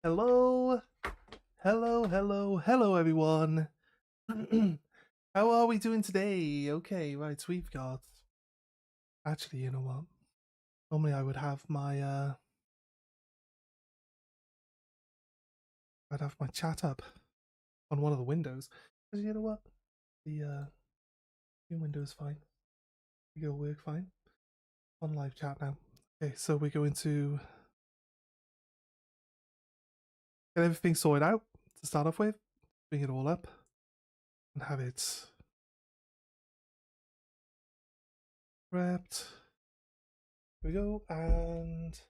Hello, hello, everyone. How are we doing today? Okay, right, we've got. Actually, you know what? Normally, I would have my I'd have my chat up on one of the windows. But you know what? The window is fine. We go work fine on live chat now. Okay, so we're going to get everything sorted out to start off with. Bring it all up and have it prepped. Here we go, and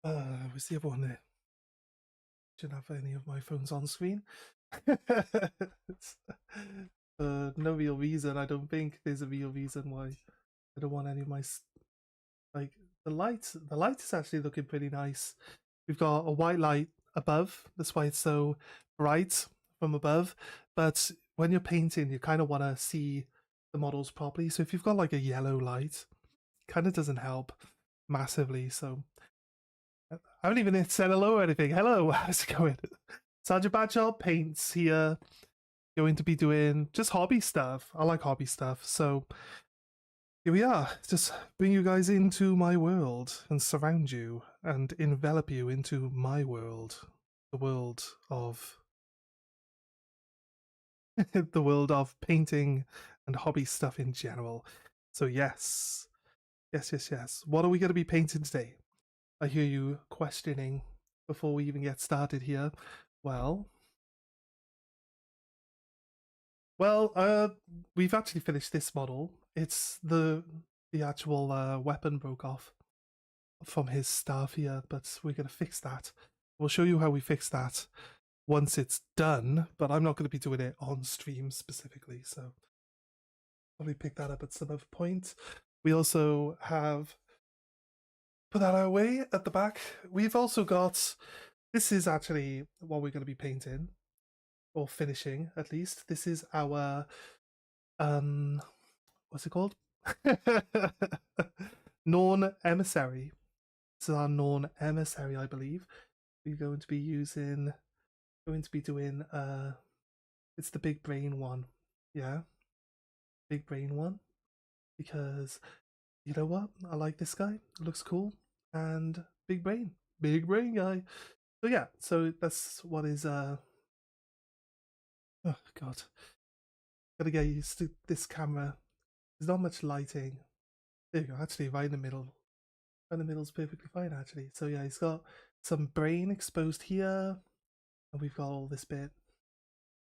where's the other one there? Shouldn't have any of my phones on screen. No real reason. I don't think there's a real reason why I don't want any of my like the light. The light is actually looking pretty nice. We've got a white light above. That's why it's so bright from above. But when you're painting, you kind of want to see the models properly. So if you've got like a yellow light, it kind of doesn't help massively. So I haven't even said hello or anything. Hello, how's it going? Sergeant Badger paints here. Going to be doing just hobby stuff. I like hobby stuff. So here we are. Just bring you guys into my world and surround you and envelop you into my world. The world of the world of painting and hobby stuff in general. So yes. Yes. What are we going to be painting today? I hear you questioning before we even get started here. Well, we've actually finished this model. It's the actual weapon broke off from his staff here, but we're gonna fix that. We'll show you how we fix that once it's done, but I'm not going to be doing it on stream specifically, so probably pick that up at some other point. We also have put that away at the back. We've also got, this is actually what we're going to be painting or finishing at least. This is our what's it called? Norn Emissary. This is our Norn Emissary, I believe. We're going to be doing it's the big brain one. Yeah. Big brain one. Because you know what? I like this guy. It looks cool. And big brain. Big brain guy. So yeah, so that's what is oh god. Gotta get used to this camera. There's not much lighting. There you go, actually right in the middle. Right in the middle's perfectly fine actually. So yeah, he's got some brain exposed here. And we've got all this bit.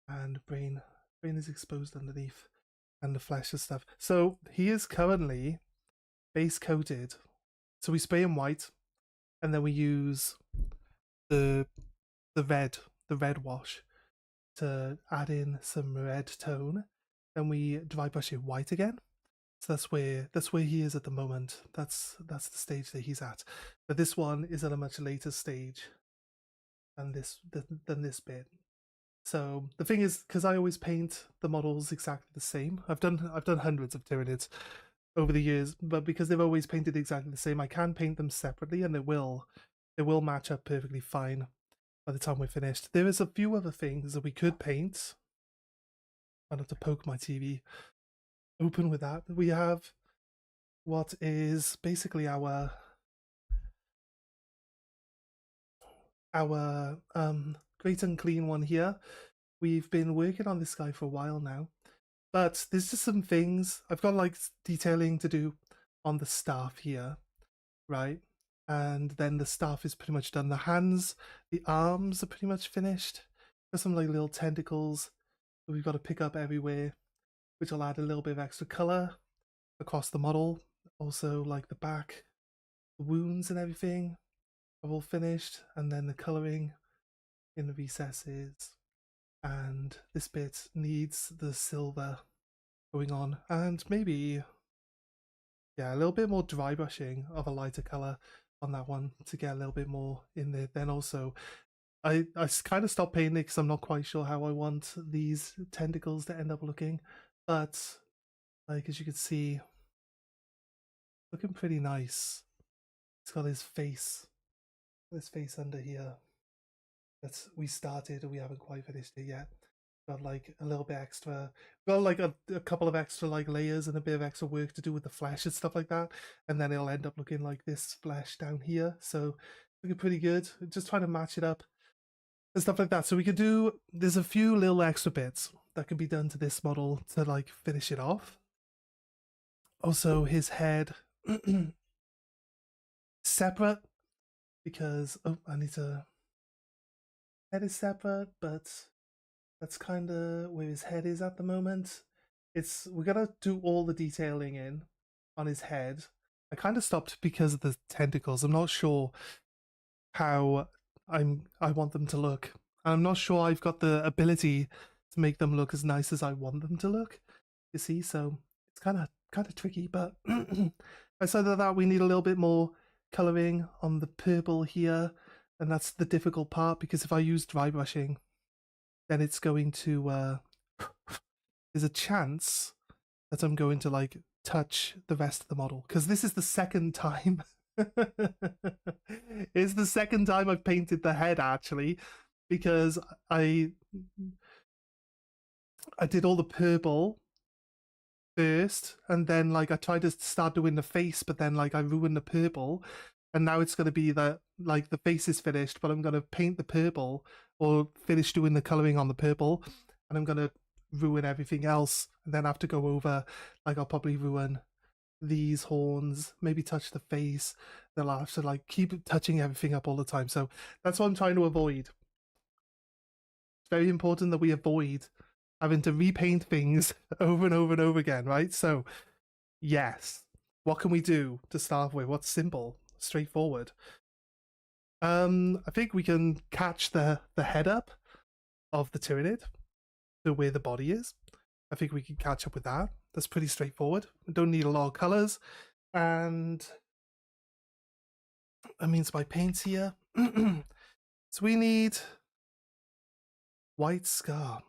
And brain is exposed underneath. And the flesh and stuff. So he is currently base coated. So we spray him white, and then we use the the red wash to add in some red tone. Then we dry brush it white again. So that's where he is at the moment. That's the stage that he's at. But this one is at a much later stage than this bit. So the thing is, because I always paint the models exactly the same. I've done hundreds of Tyranids over the years, but because they've always painted exactly the same, I can paint them separately, and they will match up perfectly fine by the time we're finished. There is a few other things that we could paint. I'd have to poke my TV open with that. We have what is basically our great and clean one here. We've been working on this guy for a while now, but there's just some things I've got like detailing to do on the staff here, right? And then the staff is pretty much done. The hands, the arms are pretty much finished. There's some like little tentacles that we've got to pick up everywhere, which will add a little bit of extra color across the model. Also, like the back, the wounds and everything are all finished, and then the coloring in the recesses. And this bit needs the silver going on, and maybe yeah, a little bit more dry brushing of a lighter color on that one to get a little bit more in there. Then also I kind of stopped painting it because I'm not quite sure how I want these tentacles to end up looking, but like as you can see, looking pretty nice. It's got his face this face under here. We started and we haven't quite finished it yet. Got like a little bit extra. Got like a couple of extra like layers and a bit of extra work to do with the flesh and stuff like that. And then it'll end up looking like this flesh down here. So looking pretty good. Just trying to match it up and stuff like that. So we could do. There's a few little extra bits that can be done to this model to like finish it off. Also, his head separate because I need to. Head is separate, but that's kind of where his head is at the moment. We're gonna do all the detailing in on his head. I kind of stopped because of the tentacles. I'm not sure how I want them to look. I'm not sure I've got the ability to make them look as nice as I want them to look. You see, so it's kind of tricky. But aside of that, we need a little bit more coloring on the purple here, and that's the difficult part because if I use dry brushing, then it's going to there's a chance that I'm going to like touch the rest of the model because this is the second time it's the second time I've painted the head actually, because I did all the purple first and then like I tried to start doing the face, but then like I ruined the purple, and now it's going to be that like the face is finished, but I'm going to paint the purple or finish doing the coloring on the purple, and I'm going to ruin everything else, and then have to go over, like I'll probably ruin these horns, maybe touch the face, then I'll have to like keep touching everything up all the time. So that's what I'm trying to avoid. It's very important that we avoid having to repaint things over and over and over again, right? So yes, what can we do to start with? What's simple, straightforward? I think we can catch the head up of the Tyranid to where the body is. I think we can catch up with that. That's pretty straightforward. We don't need a lot of colors. And that means my paints here. So we need white scar.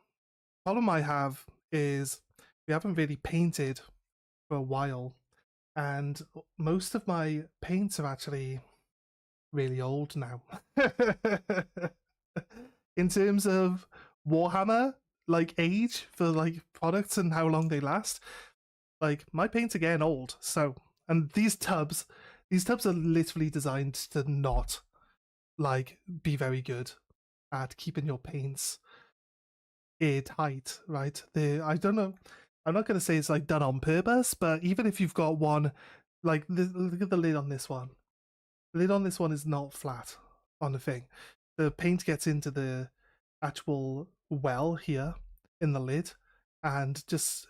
Problem I have is we haven't really painted for a while, and most of my paints are actually really old now. In terms of Warhammer, like age for like products and how long they last, like my paints are getting old. So, and these tubs are literally designed to not like be very good at keeping your paints airtight, right? I don't know. I'm not going to say it's like done on purpose, but even if you've got one, like look at the lid on this one. The lid on this one is not flat on the thing. The paint gets into the actual well here in the lid and just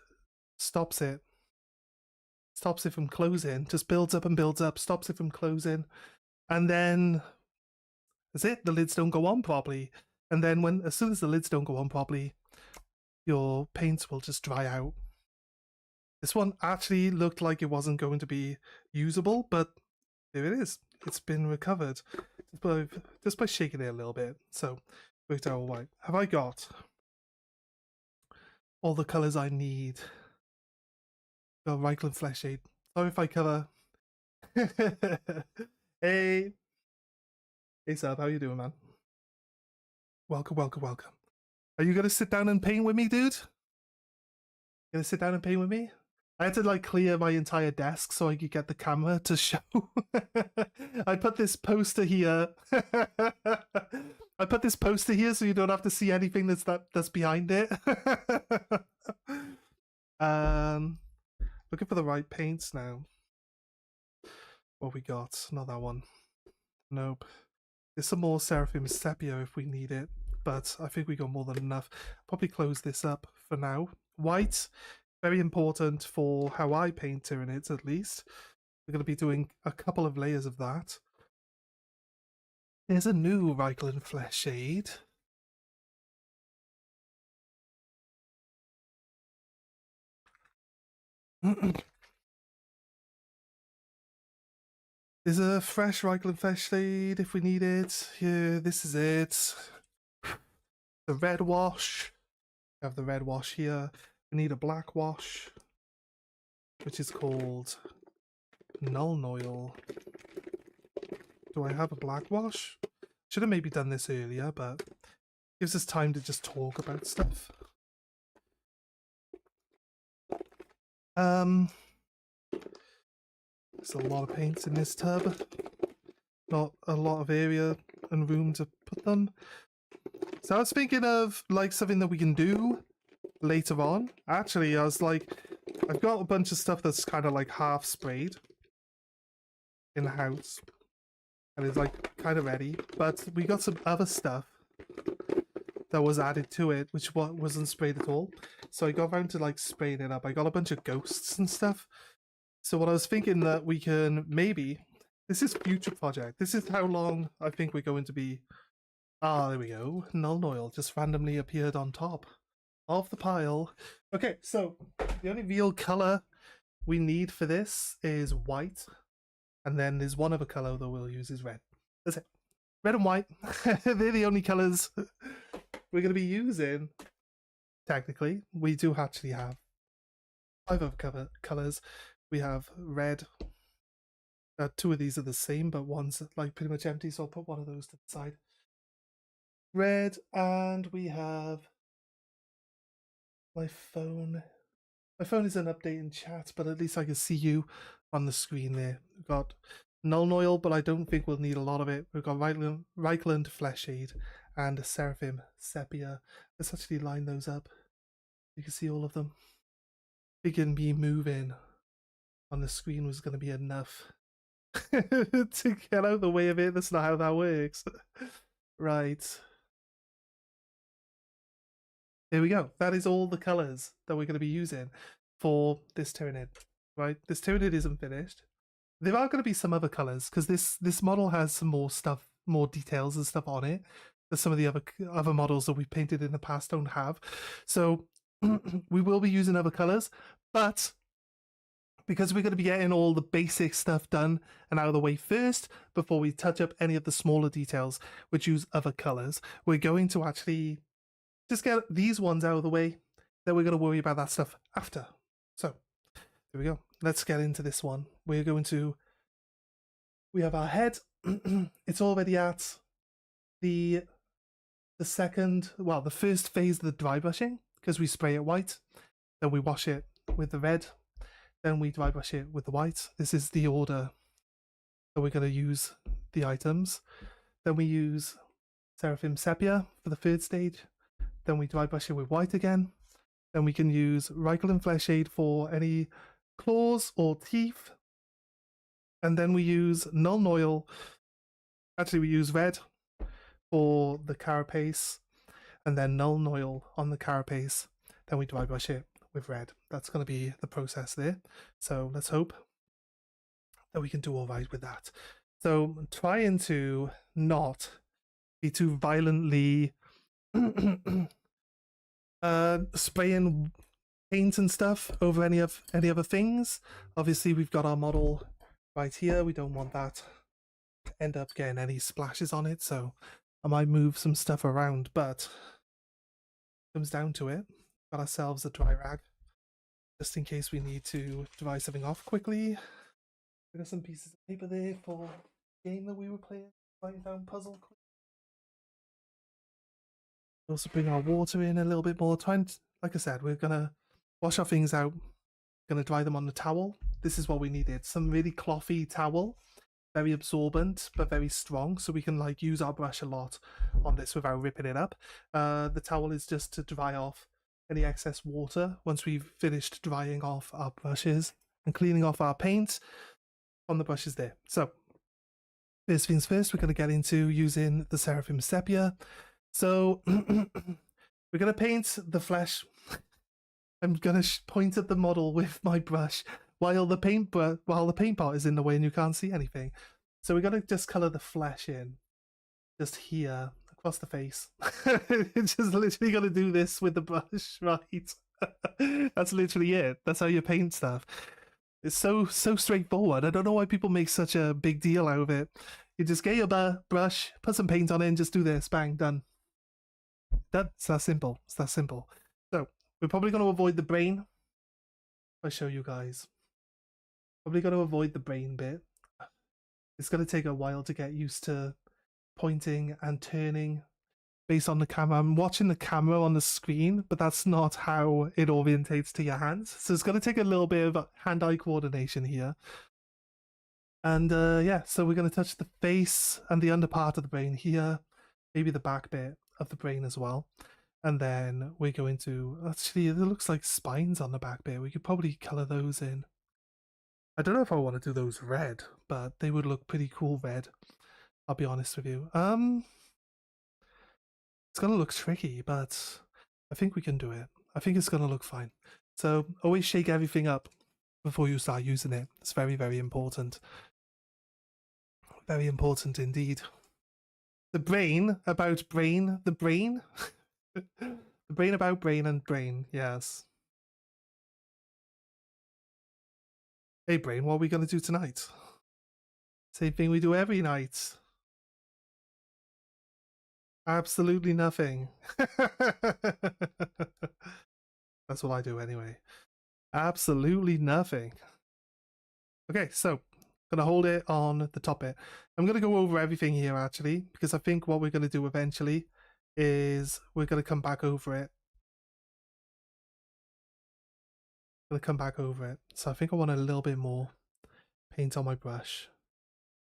stops it from closing. Just builds up and builds up, stops it from closing, and then that's it. The lids don't go on properly, and then as soon as the lids don't go on properly, your paints will just dry out. This one actually looked like it wasn't going to be usable, but there it is. It's been recovered just by shaking it a little bit. So worked out all right. Have I got all the colours I need? Got Reichland Flesh Shade. Sorry if I cover. Hey Sab, how you doing, man? Welcome. Are you gonna sit down and paint with me, dude? Gonna sit down and paint with me? I had to like clear my entire desk so I could get the camera to show. I put this poster here. I put this poster here so you don't have to see anything that's behind it. Looking for the right paints now. What we got? Not that one. Nope. There's some more Seraphim Sepia if we need it, but I think we got more than enough. Probably close this up for now. White, very important for how I paint Tyranids, at least. We're going to be doing a couple of layers of that. There's a new Reichland Flesh Shade. There's a fresh Reichland Flesh Shade if we need it. Here, this is it. The red wash. We have the red wash here. We need a black wash, which is called Null Oil. Do I have a black wash? Should have maybe done this earlier, but gives us time to just talk about stuff. There's a lot of paints in this tub. Not a lot of area and room to put them. So I was thinking of like something that we can do later on. Actually, I was like, I've got a bunch of stuff that's kind of like half sprayed in the house. And it's like kind of ready. But we got some other stuff that was added to it, which wasn't sprayed at all. So I got around to like spraying it up. I got a bunch of ghosts and stuff. So what I was thinking that we can maybe, this is future project. This is how long I think we're going to be. Ah, there we go. Null oil just randomly appeared on top of the pile. Okay, so the only real color we need for this is white. And then there's one other color that we'll use is red. That's it. Red and white. They're the only colors we're going to be using. Technically, we do actually have 5 other colors. We have red. 2 of these are the same, but one's like pretty much empty, so I'll put one of those to the side. Red, and we have my phone. My phone isn't updating chat, but at least I can see you on the screen there. We've got Null Oil, but I don't think we'll need a lot of it. We've got Reichland Fleshade and Seraphim Sepia. Let's actually line those up. You can see all of them. Thinking me moving on the screen was going to be enough to get out of the way of it. That's not how that works. Right. There we go. That is all the colours that we're going to be using for this Tyranid. Right? This Tyranid isn't finished. There are going to be some other colours because this model has some more stuff, more details and stuff on it that some of the other models that we've painted in the past don't have. So we will be using other colours, but because we're going to be getting all the basic stuff done and out of the way first before we touch up any of the smaller details which use other colours, we're going to actually just get these ones out of the way, then we're going to worry about that stuff after. So here we go. Let's get into this one. We have our head. It's already at the first phase of the dry brushing, because we spray it white, then we wash it with the red, then we dry brush it with the white. This is the order that we're going to use the items. Then we use Seraphim Sepia for the third stage. Then we dry brush it with white again. Then we can use Reichland Fleshade for any claws or teeth. And then we use Null Oil. Actually, we use red for the carapace. And then Null Oil on the carapace. Then we dry brush it with red. That's going to be the process there. So let's hope that we can do all right with that. So I'm trying to not be too violently spraying paint and stuff over any other things. Obviously, we've got our model right here. We don't want that to end up getting any splashes on it, so I might move some stuff around, but it comes down to it. Got ourselves a dry rag just in case we need to dry something off quickly. We got some pieces of paper there for the game that we were playing, writing down puzzle quick. Also bring our water in a little bit more. Like I said, we're gonna wash our things out, gonna dry them on the towel. This is what we needed, some really clothy towel, very absorbent but very strong, so we can like use our brush a lot on this without ripping it up. The towel is just to dry off any excess water once we've finished drying off our brushes and cleaning off our paint on the brushes there. So first things first, we're going to get into using the Seraphim Sepia. So we're going to paint the flesh. I'm going to point at the model with my brush while the paint part is in the way and you can't see anything. So we're going to just colour the flesh in just here across the face. It's just literally going to do this with the brush, right? That's literally it. That's how you paint stuff. It's so straightforward. I don't know why people make such a big deal out of it. You just get your brush, put some paint on it, and just do this. Bang, done. It's that simple. It's that simple. So we're probably going to avoid the brain. I'll show you guys. Probably going to avoid the brain bit. It's going to take a while to get used to pointing and turning based on the camera. I'm watching the camera on the screen, but that's not how it orientates to your hands. So it's going to take a little bit of hand-eye coordination here. And yeah, so we're going to touch the face and the under part of the brain here, maybe the back bit of the brain as well. And then we're going to, actually, it looks like spines on the back bit. We could probably color those in. I don't know if I want to do those red, but they would look pretty cool red. I'll be honest with you. It's going to look tricky, but I think we can do it. I think it's going to look fine. So always shake everything up before you start using it. It's very, very important. Very important indeed. The brain about brain, the brain? The brain about brain and brain, yes. Hey brain, what are we going to do tonight? Same thing we do every night. Absolutely nothing. That's what I do anyway. Absolutely nothing. Okay, so I'm gonna hold it on the top bit. I'm gonna go over everything here actually, because I think what we're gonna do eventually is we're gonna come back over it. So I think I want a little bit more paint on my brush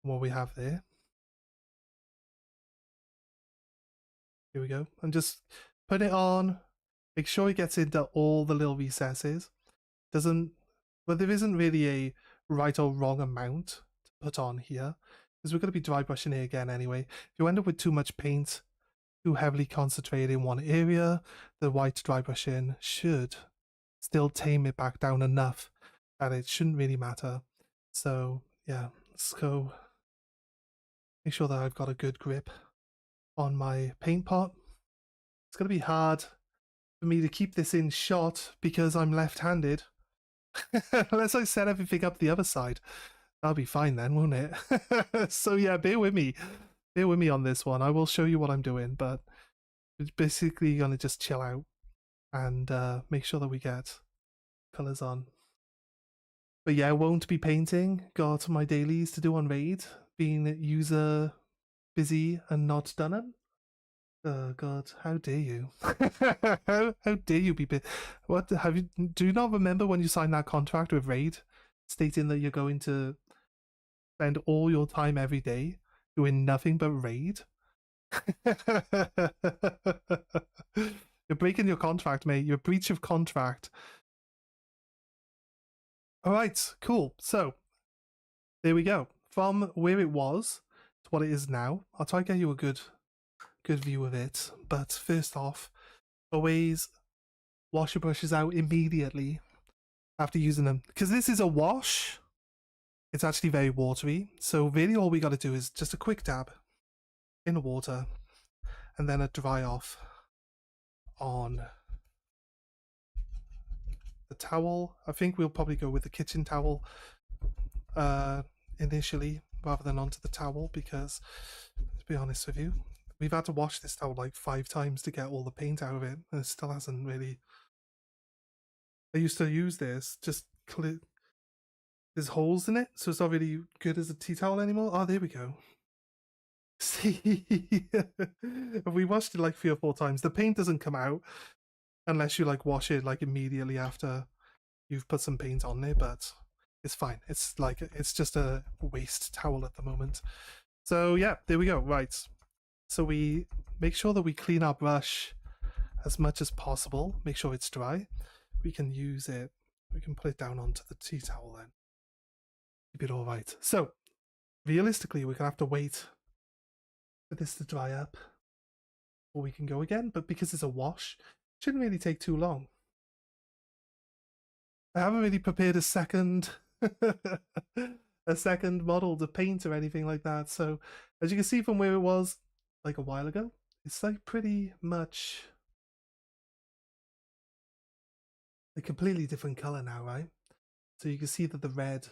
than what we have there. Here we go. And just put it on. Make sure it gets into all the little recesses. But there isn't really a right or wrong amount to put on here, because we're going to be dry brushing it again anyway. If you end up with too much paint, too heavily concentrated in one area, the white dry brushing should still tame it back down enough that it shouldn't really matter. So yeah, let's go make sure that I've got a good grip on my paint pot. It's going to be hard for me to keep this in shot because I'm left-handed. Unless I set everything up the other side. That'll be fine then, won't it? So yeah, bear with me. Bear with me on this one. I will show you what I'm doing, but it's basically going to just chill out and make sure that we get colours on. But yeah, I won't be painting. Got my dailies to do on Raid. Being user busy and not done it. Oh God! How dare you? how dare you be? What have you? Do you not remember when you signed that contract with Raid, stating that you're going to spend all your time every day doing nothing but Raid? You're breaking your contract, mate. You're a breach of contract. All right, cool. So there we go. From where it was to what it is now. I'll try to get you a good view of it. But first off, always wash your brushes out immediately after using them. Because this is a wash, it's actually very watery. So really all we got to do is just a quick dab in the water and then a dry off on the towel. I think we'll probably go with the kitchen towel initially rather than onto the towel because, to be honest with you, we've had to wash this towel like 5 times to get all the paint out of it, and it still hasn't really. I used to use this, just there's holes in it, so it's not really good as a tea towel anymore. Oh, there we go. See, we washed it like 3 or 4 times. The paint doesn't come out unless you like wash it like immediately after you've put some paint on there, but it's fine. It's like, it's just a waste towel at the moment. So yeah, there we go. Right. So we make sure that we clean our brush as much as possible. Make sure it's dry. We can use it. We can put it down onto the tea towel then. Keep it all right. So realistically, we're going to have to wait for this to dry up or we can go again. But because it's a wash, it shouldn't really take too long. I haven't really prepared a second a second model to paint or anything like that. So as you can see from where it was like a while ago, it's like pretty much a completely different color now, right? So you can see that the red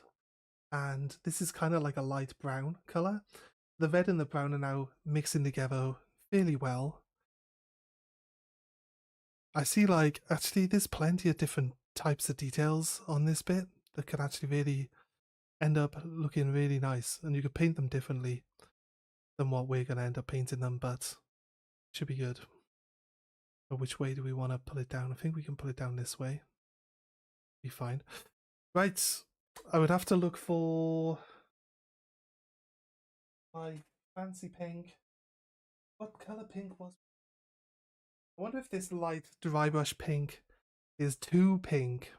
and this is kind of like a light brown color. The red and the brown are now mixing together fairly well. I see like actually there's plenty of different types of details on this bit that can actually really end up looking really nice, and you could paint them differently than what we're going to end up painting them, but should be good. But which way do we want to pull it down? I think we can pull it down this way. Be fine. Right, I would have to look for my fancy pink. What colour pink was? I wonder if this light dry brush pink is too pink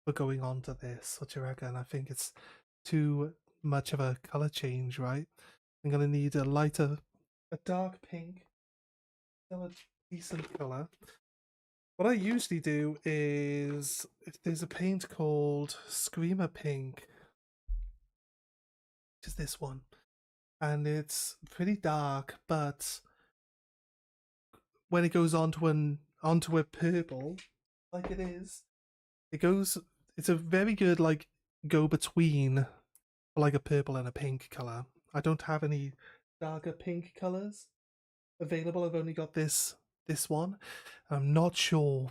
for going on to this. What do you reckon? I think it's too much of a colour change, right? I'm going to need a lighter, a dark pink, still a decent colour. What I usually do is, if there's a paint called Screamer Pink, which is this one, and it's pretty dark, but when it goes onto a purple, like it is, it's a very good like go between like a purple and a pink color. I don't have any darker pink colors available. I've only got this one. I'm not sure.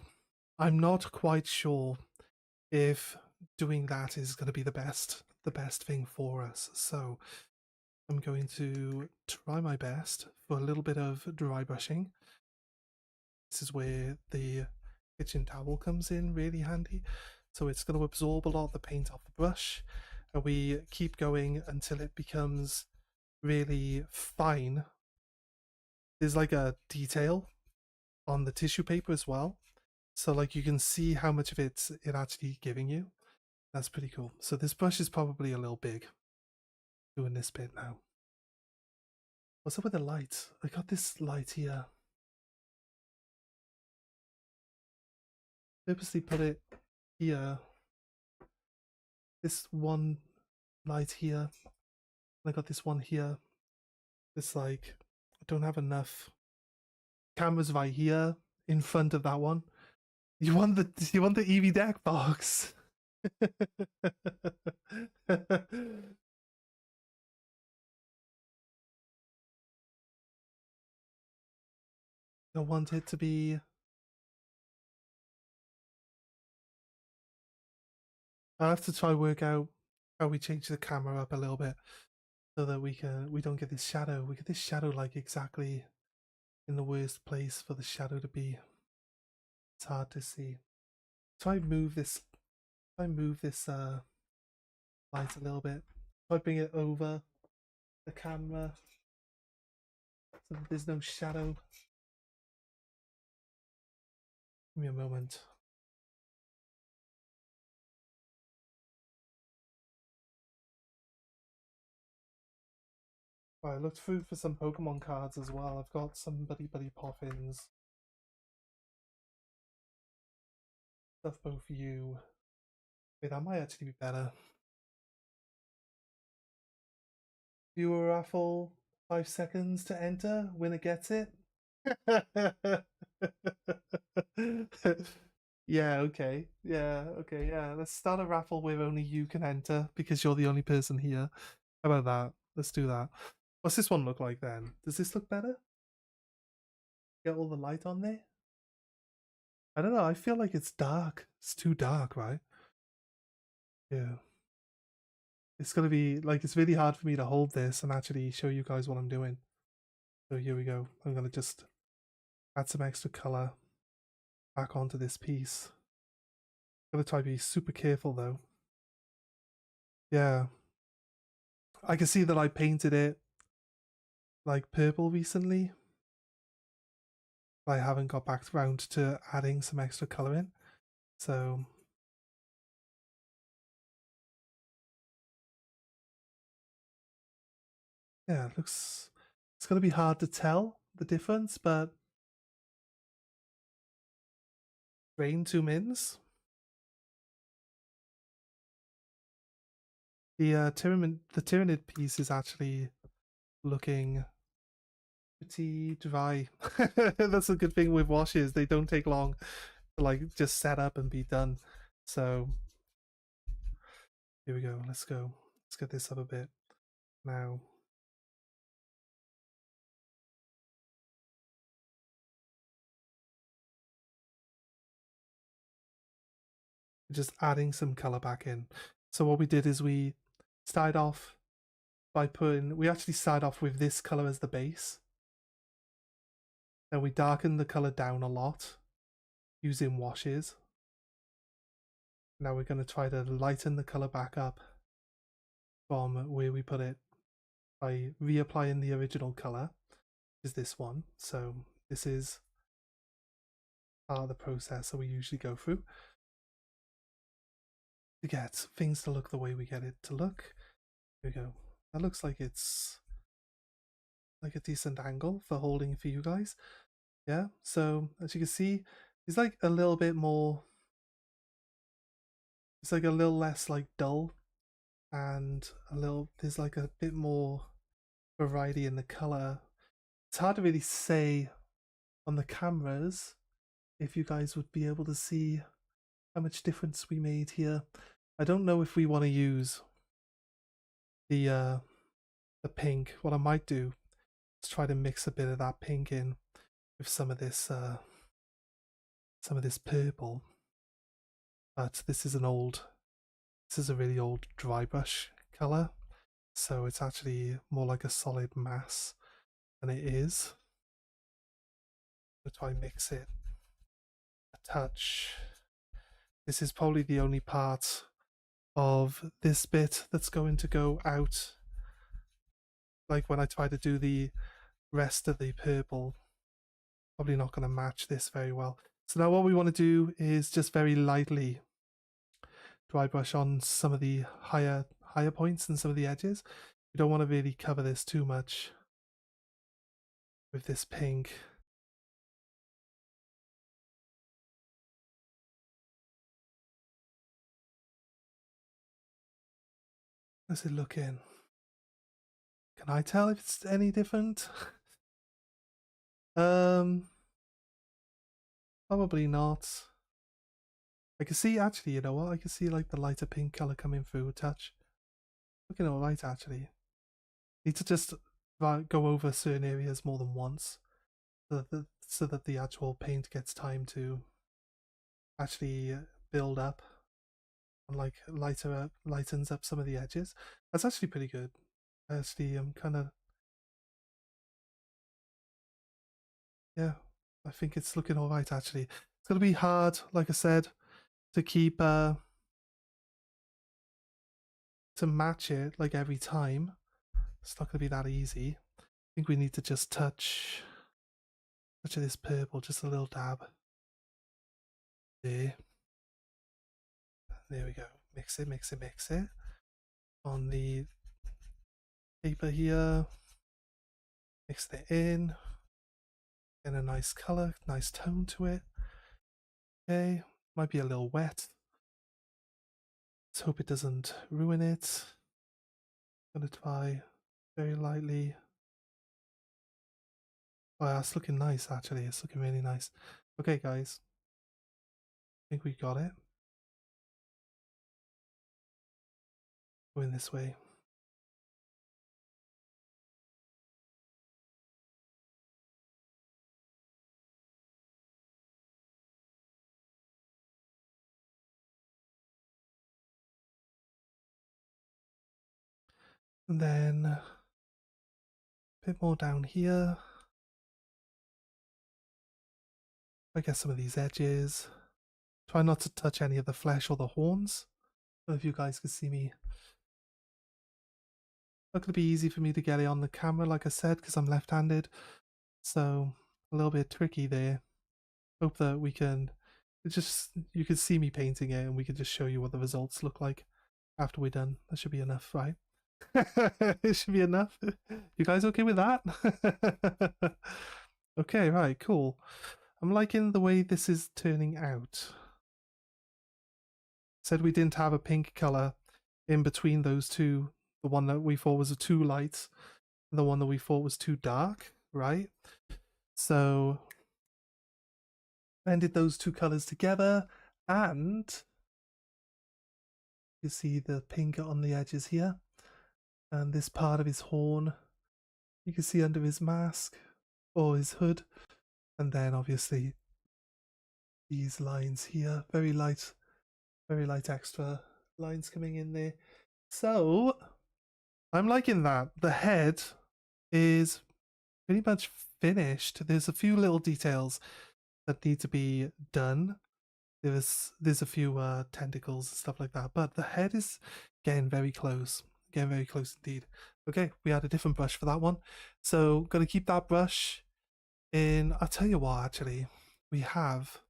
I'm not quite sure if doing that is going to be the best thing for us. So I'm going to try my best for a little bit of dry brushing. This is where the kitchen towel comes in really handy. So it's going to absorb a lot of the paint off the brush, and we keep going until it becomes really fine. There's like a detail on the tissue paper as well, so like you can see how much of it actually giving you. That's pretty cool. So this brush is probably a little big doing this bit now. What's up with the light? I got this light here. Purposely put it here. This one light here. I got this one here. It's like I don't have enough cameras right here in front of that one. You want the EV deck box? I want it to be. I'll have to try work out how we change the camera up a little bit so that we don't get this shadow. We get this shadow like exactly in the worst place for the shadow to be. It's hard to see. Try move this light a little bit. Try bring it over the camera so that there's no shadow. Give me a moment. Right, I looked through for some Pokemon cards as well. I've got some Buddy Poffins. Stuff both for you. Wait, that might actually be better. Viewer raffle, 5 seconds to enter. Winner gets it. Yeah, okay. Yeah, okay, yeah. Let's start a raffle where only you can enter because you're the only person here. How about that? Let's do that. What's this one look like then? Does this look better? Get all the light on there? I don't know. I feel like it's dark. It's too dark, right? Yeah. It's gonna be like it's really hard for me to hold this and actually show you guys what I'm doing. So here we go. I'm gonna just add some extra color back onto this piece. I'm gonna try to be super careful though. Yeah. I can see that I painted it like purple recently. I haven't got back around to adding some extra color in. So yeah, it's gonna be hard to tell the difference, but rain 2 mins. The Tyranid piece is actually looking pretty dry. That's a good thing with washes. They don't take long to like just set up and be done. So here we go. Let's go. Let's get this up a bit now. Just adding some color back in. So what we did is we started off by we actually started off with this color as the base. Then we darkened the color down a lot using washes. Now we're going to try to lighten the color back up from where we put it by reapplying the original color, which is this one. So this is part of the process that we usually go through to get things to look the way we get it to look. Here we go. That looks like it's like a decent angle for holding for you guys. Yeah, so as you can see, it's like a little bit more, it's like a little less like dull, and there's like a bit more variety in the color. It's hard to really say on the cameras if you guys would be able to see how much difference we made here. I don't know if we want to use the pink. What I might do is try to mix a bit of that pink in with some of this purple. But this is a really old dry brush color, so it's actually more like a solid mass than it is. I'll try and mix it a touch. This is probably the only part of this bit that's going to go out. Like when I try to do the rest of the purple, probably not going to match this very well. So now what we want to do is just very lightly dry brush on some of the higher points and some of the edges. We don't want to really cover this too much with this pink. How's it looking? Can I tell if it's any different? Probably not. I can see, actually, you know what? I can see like the lighter pink color coming through a touch. Looking alright, actually. Need to just go over certain areas more than once so that the actual paint gets time to actually build up and like lightens up some of the edges. That's actually pretty good. Actually, I'm kind of, yeah, I think it's looking alright actually. It's gonna be hard, like I said, to keep to match it like every time. It's not gonna be that easy. I think we need to just touch this purple, just a little dab. There we go. Mix it, mix it, mix it. On the paper here, mix it in. And a nice color, nice tone to it. Okay, might be a little wet. Let's hope it doesn't ruin it. I'm gonna try very lightly. Oh, that's looking nice actually. It's looking really nice. Okay, guys. I think we got it. Going this way. And then a bit more down here. I guess some of these edges. Try not to touch any of the flesh or the horns. I don't know if you guys can see me. Not going to be easy for me to get it on the camera, like I said, because I'm left-handed. So a little bit tricky there. Hope that we can you can see me painting it and we can just show you what the results look like after we're done. That should be enough, right? It should be enough. You guys okay with that? Okay, right, cool. I'm liking the way this is turning out. Said we didn't have a pink color in between those two. The one that we thought was too light and the one that we thought was too dark, right? So blended those two colors together, and you see the pink on the edges here, and this part of his horn you can see under his mask or his hood, and then obviously these lines here, very light extra lines coming in there. So I'm liking that. The head is pretty much finished. There's a few little details that need to be done. There's a few tentacles and stuff like that, but the head is getting very close. Getting very close indeed. Okay, we had a different brush for that one. So gonna keep that brush in. I'll tell you what, actually, we have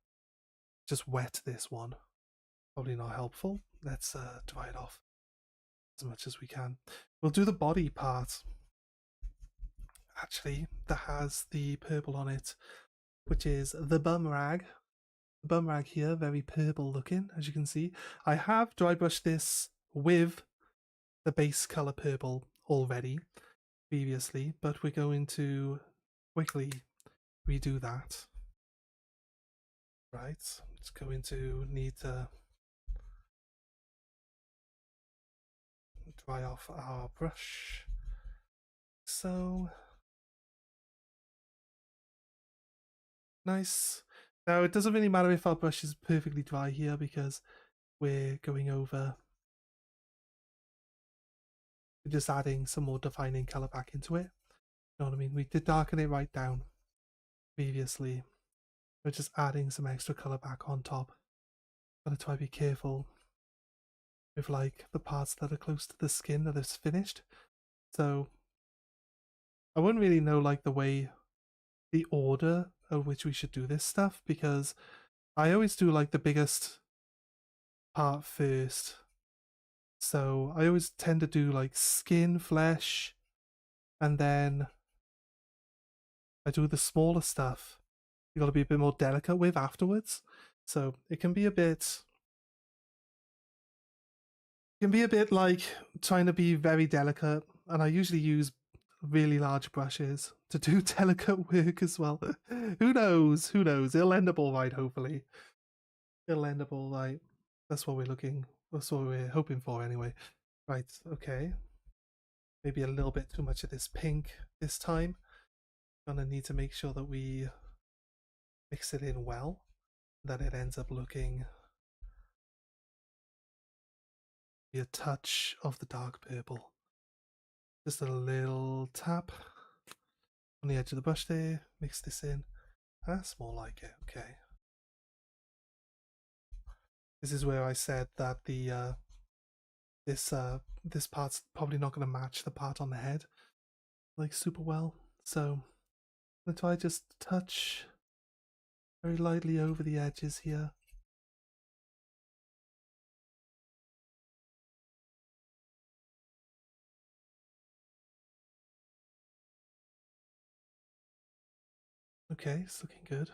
just wet this one. Probably not helpful. Let's dry it off as much as we can. We'll do the body part, actually, that has the purple on it, which is the bum rag. The bum rag here, very purple looking, as you can see. I have dry brushed this with the base color purple already previously, but we're going to quickly redo that. Right, it's going to need to dry off our brush. So nice. Now it doesn't really matter if our brush is perfectly dry here because we're going over, we're just adding some more defining color back into it. You know what I mean? We did darken it right down previously. We're just adding some extra color back on top. Gotta try to be careful with like the parts that are close to the skin that is finished. So I wouldn't really know like the order of which we should do this stuff, because I always do like the biggest part first. So I always tend to do like skin, flesh, and then I do the smaller stuff you got to be a bit more delicate with afterwards. So it can be a bit like trying to be very delicate, and I usually use really large brushes to do delicate work as well. Who knows? Who knows? It'll end up all right, hopefully. It'll end up all right. That's what we're hoping for anyway. Right, okay. Maybe a little bit too much of this pink this time. Gonna need to make sure that we mix it in well, that it ends up looking a touch of the dark purple. Just a little tap on the edge of the brush there, mix this in. That's more like it, okay. This is where I said that the this part's probably not going to match the part on the head like super well. So I'm going to try just touch very lightly over the edges here. Okay, it's looking good.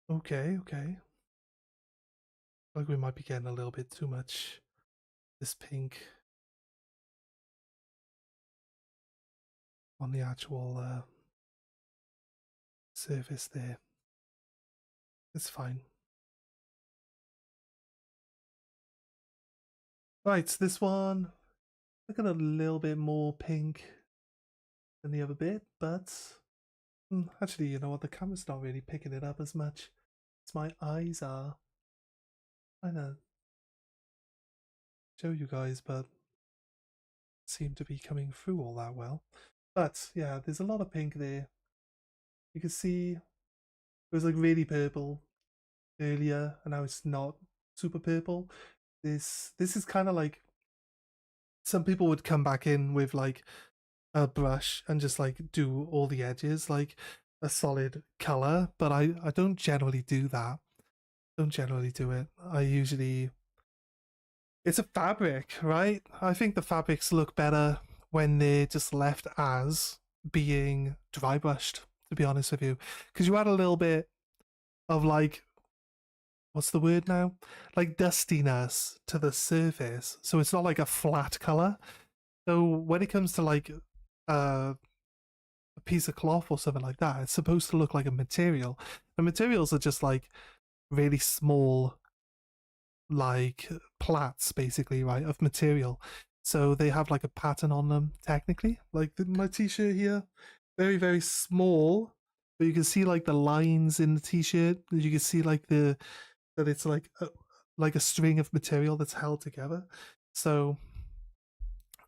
Okay, okay. Like we might be getting a little bit too much this pink on the actual surface there. It's fine. Right, this one, looking a little bit more pink than the other bit, but actually, you know what, the camera's not really picking it up as much as my eyes are. I know, show you guys, but seem to be coming through all that well. But yeah, there's a lot of pink there. You can see it was like really purple earlier, and now it's not super purple. This is kind of like, some people would come back in with like a brush and just like do all the edges like a solid color, but I don't generally do that. Don't generally do it. I usually, it's a fabric, right? I think the fabrics look better when they're just left as being dry brushed, to be honest with you, because you add a little bit of like, what's the word now, like dustiness to the surface, so it's not like a flat color. So when it comes to like a piece of cloth or something like that, it's supposed to look like a material. The materials are just like really small, like, plats basically, right, of material. So they have like a pattern on them technically. Like my t-shirt here, very, very small, but you can see like the lines in the t-shirt. You can see like that it's like a string of material that's held together. So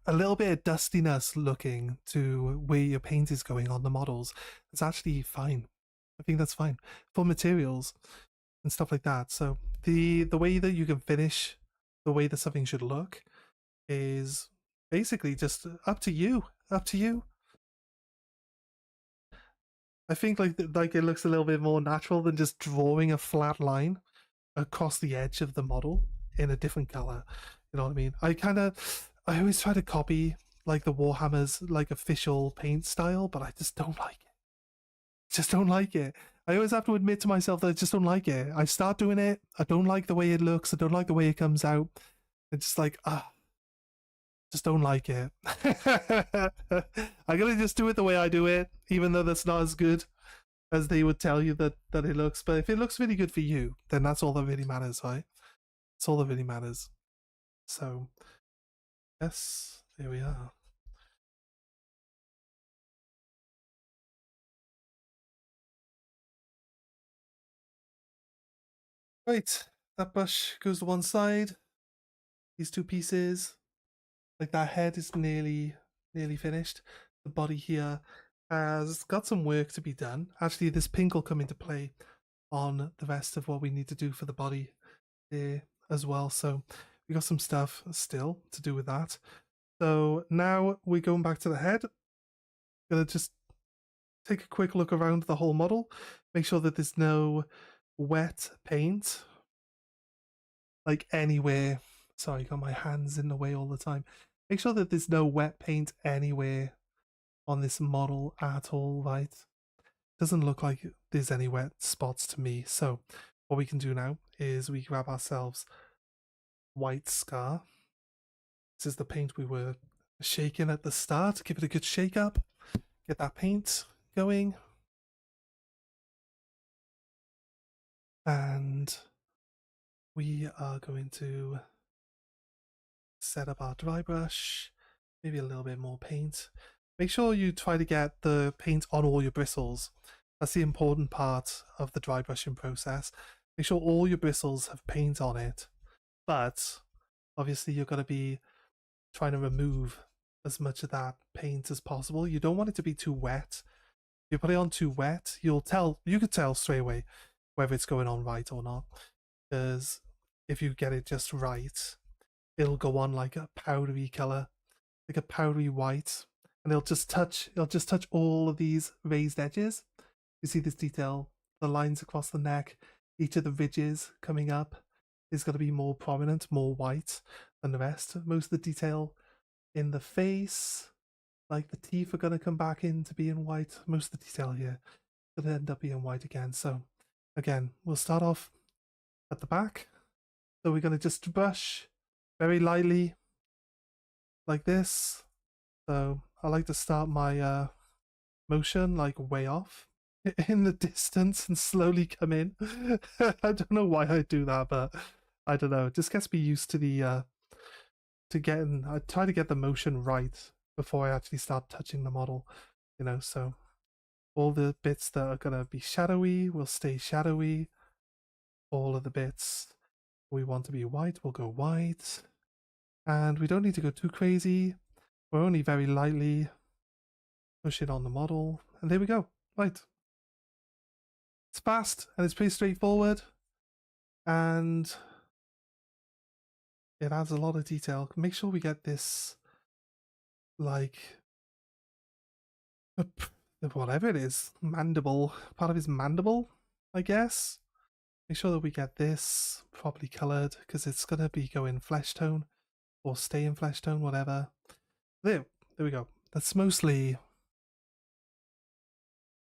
a little bit of dustiness looking to where your paint is going on the models. It's actually fine. I think that's fine for materials and stuff like that. So the way that you can finish the way that something should look is basically just up to you. Up to you. I think like it looks a little bit more natural than just drawing a flat line across the edge of the model in a different color. You know what I mean? I always try to copy like the Warhammer's like official paint style, but I just don't like it. Just don't like it. I always have to admit to myself that I just don't like it. I start doing it. I don't like the way it looks. I don't like the way it comes out. It's just like, just don't like it. I gotta just do it the way I do it, even though that's not as good as they would tell you that it looks. But if it looks really good for you, then that's all that really matters, right? It's all that really matters. So, yes, here we are. Right, that brush goes to one side. These two pieces, like that head is nearly finished. The body here has got some work to be done. Actually, this pink will come into play on the rest of what we need to do for the body here as well. So we got some stuff still to do with that. So now we're going back to the head. Gonna just take a quick look around the whole model, make sure that there's no wet paint like anywhere. Sorry, got my hands in the way all the time. Make sure that there's no wet paint anywhere on this model at all, right? Doesn't look like there's any wet spots to me. So what we can do now is we grab ourselves white scar. This is the paint we were shaking at the start. Give it a good shake up. Get that paint going. And we are going to set up our dry brush, maybe a little bit more paint. Make sure you try to get the paint on all your bristles. That's the important part of the dry brushing process. Make sure all your bristles have paint on it, but obviously you're going to be trying to remove as much of that paint as possible. You don't want it to be too wet. If you put it on too wet, you could tell straight away whether it's going on right or not. Because if you get it just right, it'll go on like a powdery color, like a powdery white, and it'll just touch all of these raised edges. You see this detail, the lines across the neck, each of the ridges coming up is going to be more prominent, more white than the rest. Most of the detail in the face, like the teeth, are going to come back into being white. Most of the detail here is going to end up being white again. So again, we'll start off at the back. So we're going to just brush very lightly like this. So I like to start my motion like way off in the distance and slowly come in. I don't know why I do that, but I don't know. It just gets me used to the I try to get the motion right before I actually start touching the model, you know. So all the bits that are gonna be shadowy will stay shadowy. All of the bits we want to be white will go white, and we don't need to go too crazy. We're only very lightly push it on the model, and there we go. Right. It's fast and it's pretty straightforward, and it adds a lot of detail. Make sure we get this, like, whatever it is, mandible, part of his mandible, I guess. Make sure that we get this properly colored, because it's going to be going flesh tone, or stay in flesh tone, whatever. There we go. That's mostly,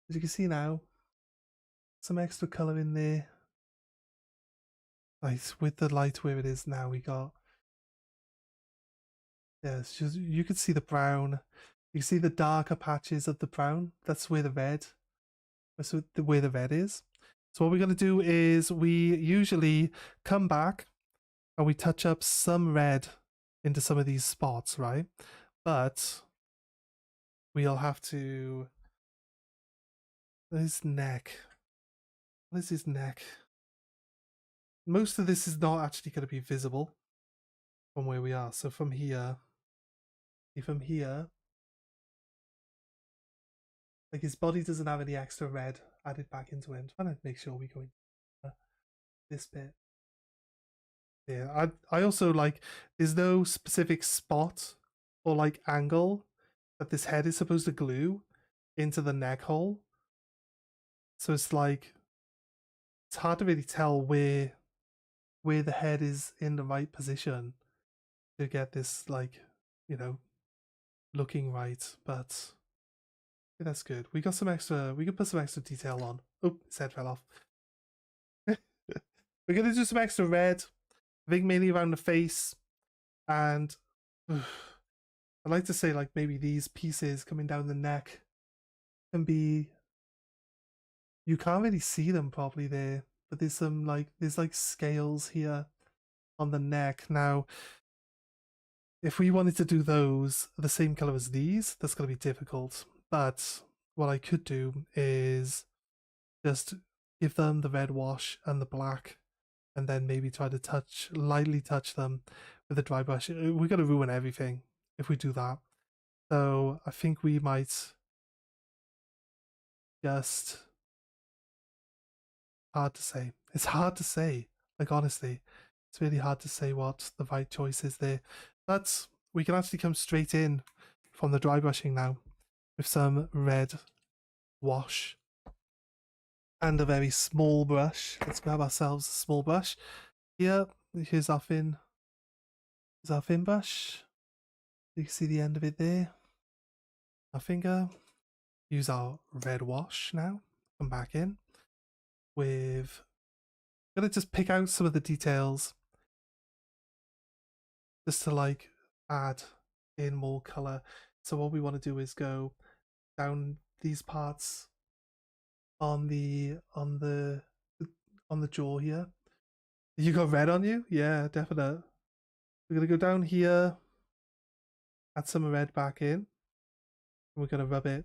as you can see now, some extra color in there. Right, with the light where it is now, we got, yeah, it's just, you can see the brown. You can see the darker patches of the brown. That's where the red, that's where the red is. So what we're going to do is we usually come back and we touch up some red into some of these spots, right? But we'll have to... His neck. What is his neck? Most of this is not actually going to be visible from where we are. So from here, like his body doesn't have any extra red added back into it. I'm trying to make sure we go into this bit. Yeah, I also like, there's no specific spot or like angle that this head is supposed to glue into the neck hole. So it's like, it's hard to really tell where the head is in the right position to get this, like, you know, looking right. But yeah, that's good. We got some extra, we can put some extra detail on. Oh, his head fell off. We're gonna do some extra red, I think mainly around the face, and I'd like to say like maybe these pieces coming down the neck can be, you can't really see them properly there, but there's some like, there's like scales here on the neck. Now, if we wanted to do those the same color as these, that's going to be difficult. But what I could do is just give them the red wash and the black, and then maybe try to lightly touch them with a dry brush. We're going to ruin everything if we do that. So I think we might just... Hard to say. It's hard to say. Like, honestly, it's really hard to say what the right choice is there. But we can actually come straight in from the dry brushing now with some red wash and a very small brush. Let's grab ourselves a small brush. Here, here's our fin. Here's our fin brush. You can see the end of it there. Our finger. Use our red wash now. Come back in with... I'm gonna just pick out some of the details just to like add in more color. So what we want to do is go down these parts on the jaw here. You got red on you? Yeah, definitely. We're gonna go down here, add some red back in. We're gonna rub it,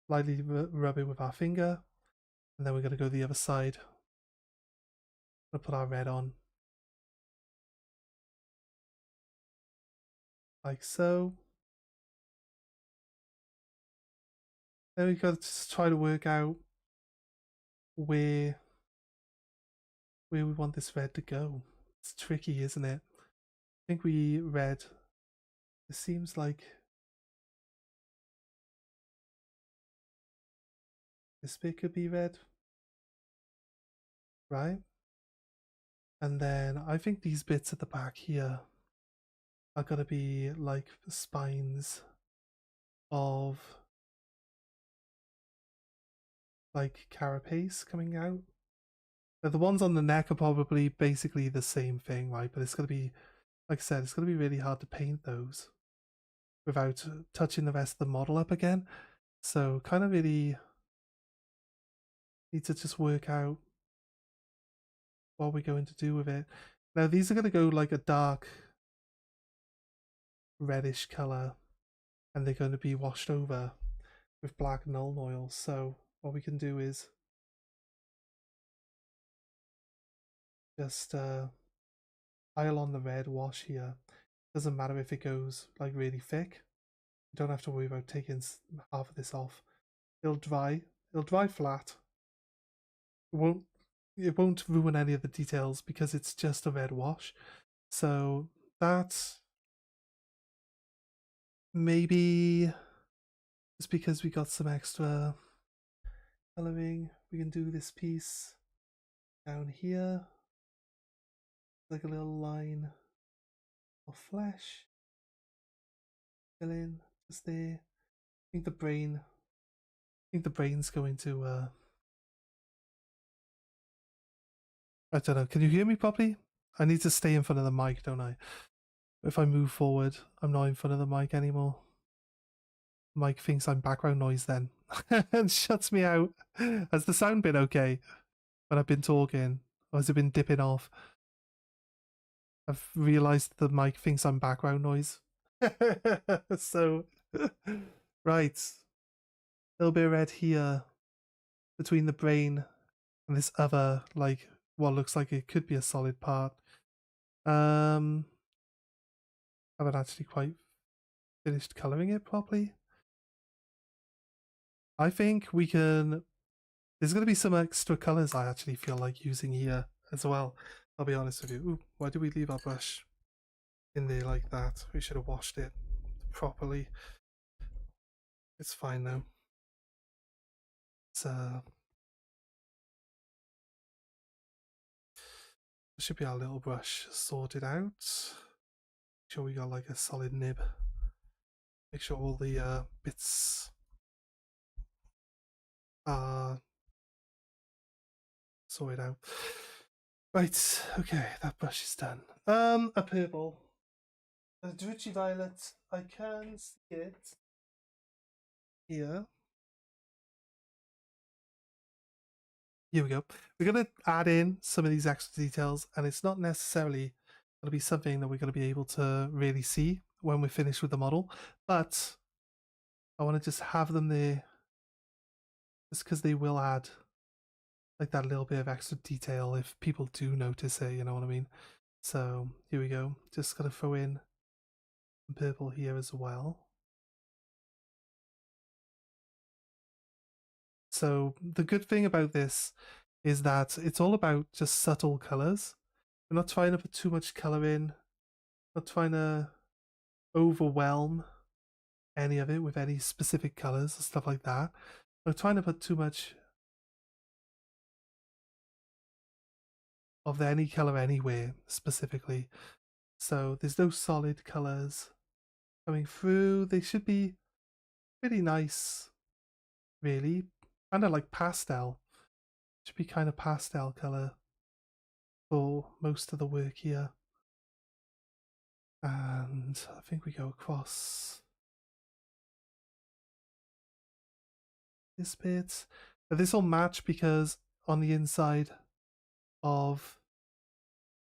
lightly rub it with our finger, and then we're gonna go the other side. We're gonna put our red on. Like so. Then we got to just try to work out where we want this red to go. It's tricky, isn't it? I think we red. It seems like this bit could be red, right? And then I think these bits at the back here are gonna be like spines of like carapace coming out. Now, the ones on the neck are probably basically the same thing, right? But it's gonna be, like I said, it's gonna be really hard to paint those without touching the rest of the model up again. So kind of really need to just work out what we're going to do with it. Now these are going to go like a dark reddish color, and they're going to be washed over with black Nuln Oil. So what we can do is just pile on the red wash here. Doesn't matter if it goes like really thick. You don't have to worry about taking half of this off. It'll dry flat. It won't ruin any of the details because it's just a red wash. So that's maybe just because we got some extra coloring, we can do this piece down here, like a little line of flesh. Fill in just there. I think the brain's going to I don't know, can you hear me properly? I need to stay in front of the mic, don't I? If I move forward, I'm not in front of the mic anymore. Mike thinks I'm background noise then and shuts me out. Has the sound been okay? when I've been talking, or has it been dipping off? I've realised the mic thinks I'm background noise. So, right. A little bit of red here between the brain and this other, like, what looks like it could be a solid part. I haven't actually quite finished colouring it properly. I think we can... There's going to be some extra colours I actually feel like using here as well. I'll be honest with you. Ooh, why did we leave our brush in there like that? We should have washed it properly. It's fine now. It's should be our little brush sorted out. Make sure we got like a solid nib. Make sure all the bits are sorted out. Right, okay, that brush is done. A purple. A Drucci violet. I can see it here. Here we go. We're going to add in some of these extra details, and it's not necessarily going to be something that we're going to be able to really see when we're finished with the model, but I want to just have them there just because they will add like that little bit of extra detail if people do notice it, you know what I mean? So here we go. Just going to throw in some purple here as well. So the good thing about this is that it's all about just subtle colors. We're not trying to put too much color in, not trying to overwhelm any of it with any specific colors and stuff like that. We're trying to put too much of any color anywhere specifically. So there's no solid colors coming through. They should be pretty nice, really. Kind of like pastel. Should be kind of pastel color for most of the work here. And I think we go across this bit. But this will match because on the inside of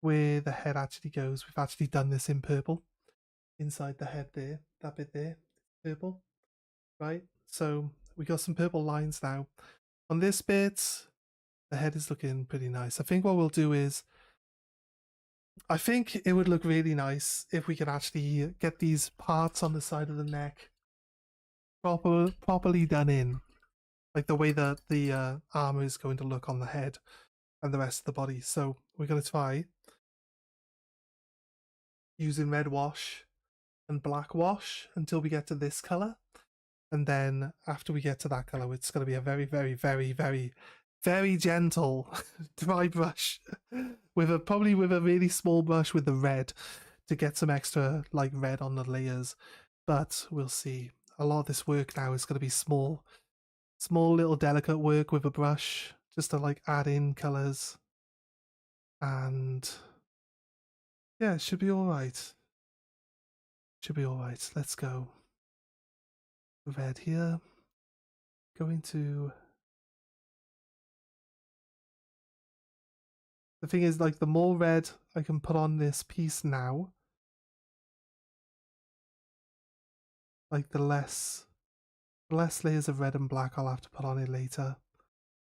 where the head actually goes, we've actually done this in purple. Inside the head there, that bit there, purple, right? So we got some purple lines now. On this bit, the head is looking pretty nice. I think what we'll do is, I think it would look really nice if we could actually get these parts on the side of the neck properly done in. Like the way that the armor is going to look on the head and the rest of the body. So we're going to try using red wash and black wash until we get to this color. And then after we get to that color, it's going to be a very, very, very, very, very gentle dry brush probably with a really small brush with the red to get some extra like red on the layers. But we'll see. A lot of this work now is going to be small little delicate work with a brush just to like add in colors, and yeah, it should be all right. Should be all right. Let's go. Red here. Going to... The thing is, like, the more red I can put on this piece now, like, the less layers of red and black I'll have to put on it later.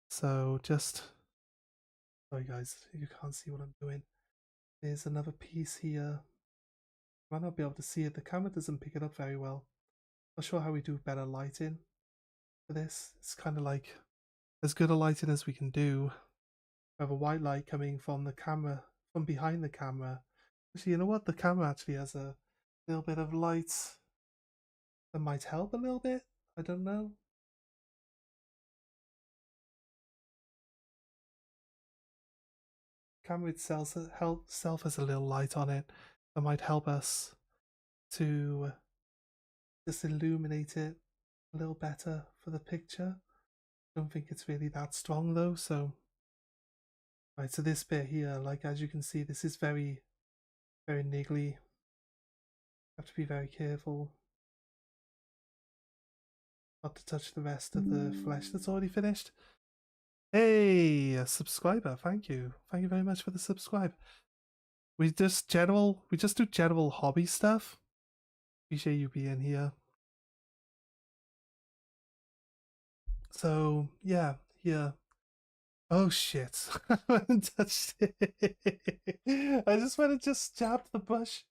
So just... Sorry guys, you can't see what I'm doing. There's another piece here. I might not be able to see it. The camera doesn't pick it up very well. Not sure how we do better lighting for this. It's kind of like as good a lighting as we can do. We have a white light coming from the camera, from behind the camera. Actually, you know what? The camera actually has a little bit of light that might help a little bit. I don't know. Camera itself has a little light on it that might help us to just illuminate it a little better for the picture. I don't think it's really that strong though, so right, so this bit here, like as you can see, this is very, very niggly. Have to be very careful not to touch the rest of the flesh that's already finished. Hey, a subscriber, thank you. Thank you very much for the subscribe. We just do general hobby stuff. Appreciate you being here. So yeah, here. Oh shit. I haven't touched it. I just went and just jabbed the brush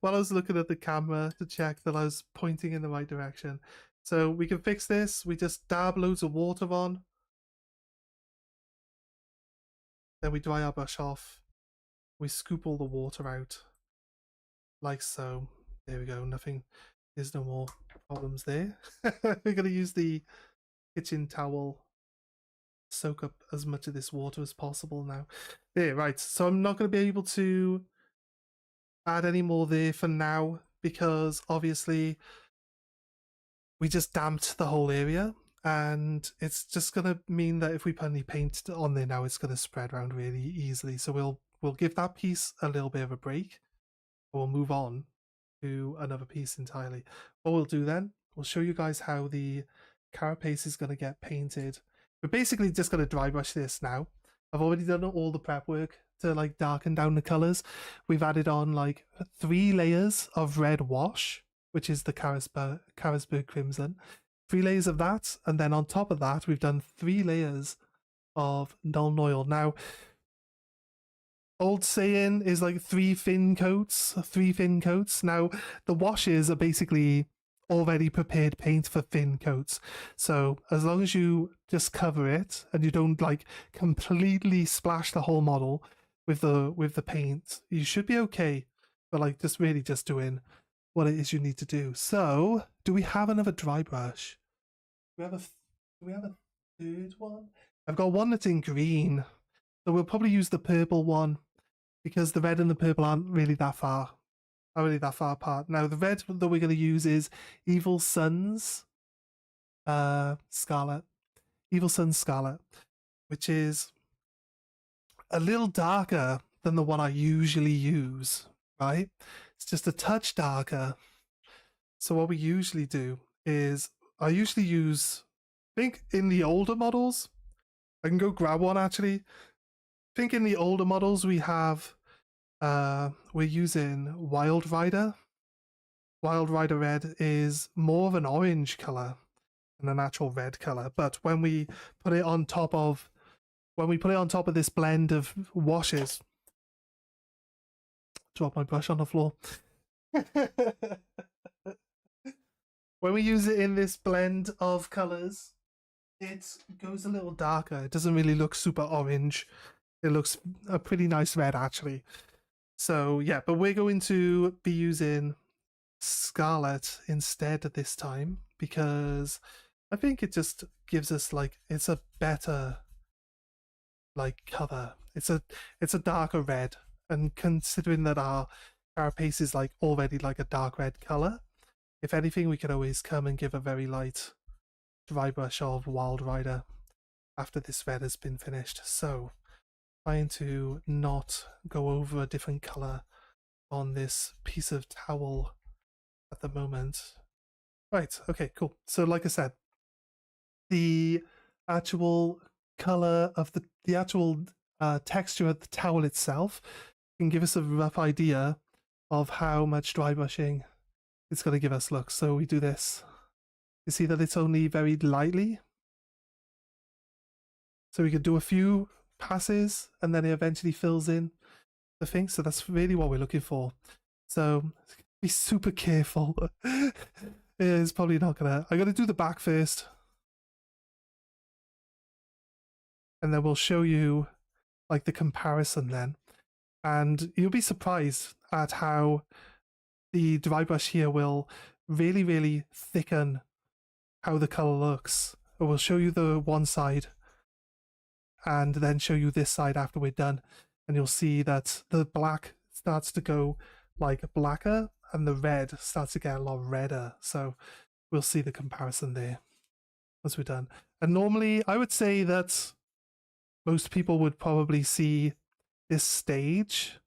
while I was looking at the camera to check that I was pointing in the right direction. So we can fix this. We just dab loads of water on. Then we dry our brush off. We scoop all the water out. Like so. There we go. Nothing. There's no more problems there. We're going to use the kitchen towel, soak up as much of this water as possible now. There, right. So I'm not going to be able to add any more there for now because obviously we just damped the whole area, and it's just going to mean that if we put any paint on there now, it's going to spread around really easily. So we'll give that piece a little bit of a break. We'll move on to another piece entirely. What we'll do then, we'll show you guys how the carapace is going to get painted. We're basically just going to dry brush this now. I've already done all the prep work to like darken down the colors. We've added on like 3 layers of red wash, which is the Carisberg Crimson. 3 layers of that, and then on top of that, we've done 3 layers of Nuln Oil. Now, old saying is like 3 thin coats. Now, the washes are basically already prepared paint for thin coats. So as long as you just cover it and you don't like completely splash the whole model with the paint, you should be okay. But like just really just doing what it is you need to do. So, do we have another dry brush? Do we have a third one? I've got one that's in green. So we'll probably use the purple one because the red and the purple aren't really that far apart. Now the red that we're going to use is Evil Sun's Scarlet. Evil Sun's Scarlet, which is a little darker than the one I usually use, right? It's just a touch darker. So what we usually do is I usually use, I think in the older models, I can go grab one actually. I think in the older models we have we're using Wild Rider. Wild Rider Red is more of an orange color than a natural red color, but when we put it on top of this blend of washes, drop my brush on the floor. When we use it in this blend of colors, it goes a little darker. It doesn't really look super orange. It looks a pretty nice red actually. So yeah, but we're going to be using Scarlet instead this time because I think it just gives us like, it's a better like color. It's a darker red, and considering that our carapace is like already like a dark red color, if anything we could always come and give a very light dry brush of Wild Rider after this red has been finished. So trying to not go over a different color on this piece of towel at the moment. Right, okay, cool. So like I said, the actual color of the actual texture of the towel itself can give us a rough idea of how much dry brushing it's going to give us. Look, so we do this. You see that it's only very lightly. So we could do a few passes and then it eventually fills in the thing. So that's really what we're looking for. So be super careful. It's probably not gonna. I gotta do the back first. And then we'll show you like the comparison then. And you'll be surprised at how the dry brush here will really, really thicken how the color looks. We'll show you the one side and then show you this side after we're done. And you'll see that the black starts to go like blacker and the red starts to get a lot redder. So we'll see the comparison there once we're done. And normally I would say that most people would probably see this stage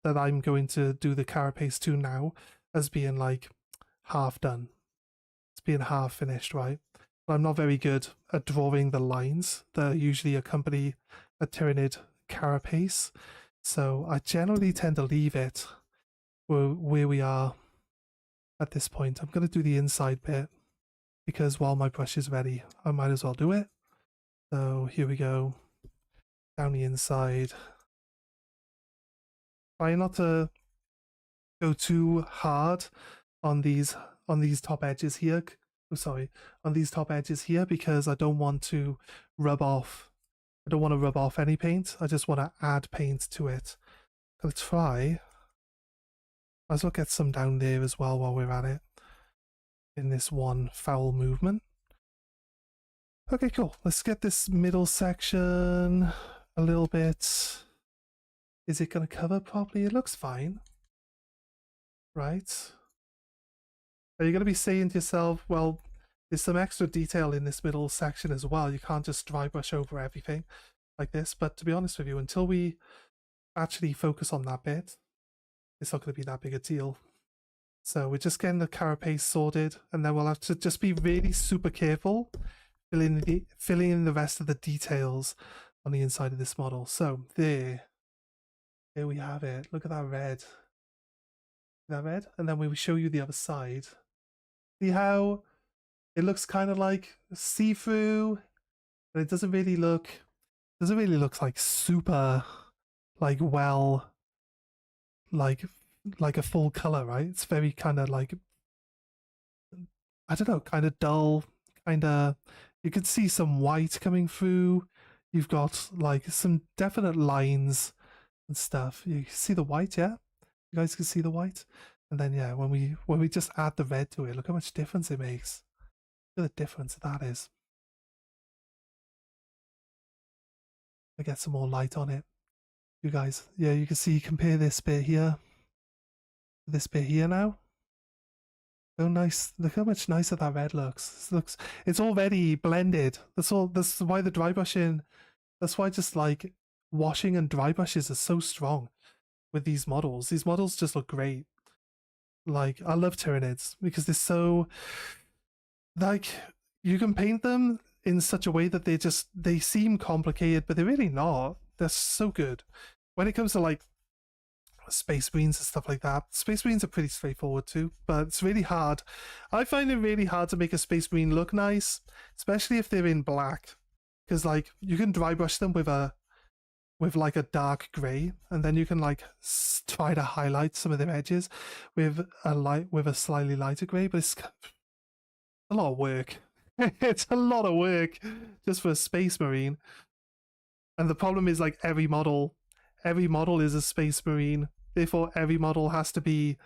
that I'm going to do the carapace to now as being like half done. It's being half finished, right? I'm not very good at drawing the lines that usually accompany a Tyranid carapace. So I generally tend to leave it where we are at this point. I'm going to do the inside bit because while my brush is ready, I might as well do it. So here we go. Down the inside. Try not to go too hard on these top edges here. Oh, sorry, on these top edges here, because I don't want to rub off. I don't want to rub off any paint. I just want to add paint to it. I'm gonna try. Might as well get some down there as well while we're at it. In this one foul movement. Okay, cool. Let's get this middle section a little bit. Is it going to cover properly? It looks fine. Right? Are you going to be saying to yourself, well, there's some extra detail in this middle section as well. You can't just dry brush over everything like this. But to be honest with you, until we actually focus on that bit, it's not going to be that big a deal. So we're just getting the carapace sorted, and then we'll have to just be really super careful filling in the rest of the details on the inside of this model. So there we have it. Look at that red. That red, and then we will show you the other side. See how it looks kind of like see-through, but it doesn't really look like super well like a full color, right? It's very kind of like, I don't know, kind of dull, kind of, you could see some white coming through. You've got like some definite lines and stuff. You see the white, yeah? You guys can see the white? And then yeah, when we just add the red to it, look how much difference it makes. Look at the difference that is. I get some more light on it. You guys, yeah, you can see, compare this bit here. This bit here now. So nice. Look how much nicer that red looks. It's already blended. That's why the dry brushing, that's why just like washing and dry brushes are so strong with these models. These models just look great. Like, I love Tyranids because they're so, like, you can paint them in such a way that they seem complicated, but they're really not. They're so good. When it comes to like Space Marines and stuff like that, Space Marines are pretty straightforward too, but it's really hard. I find it really hard to make a Space Marine look nice, especially if they're in black, because like you can dry brush them with like a dark gray, and then you can like try to highlight some of their edges with a slightly lighter gray, but it's a lot of work. It's a lot of work just for a Space Marine. And the problem is like every model is a Space Marine. Therefore, every model has to be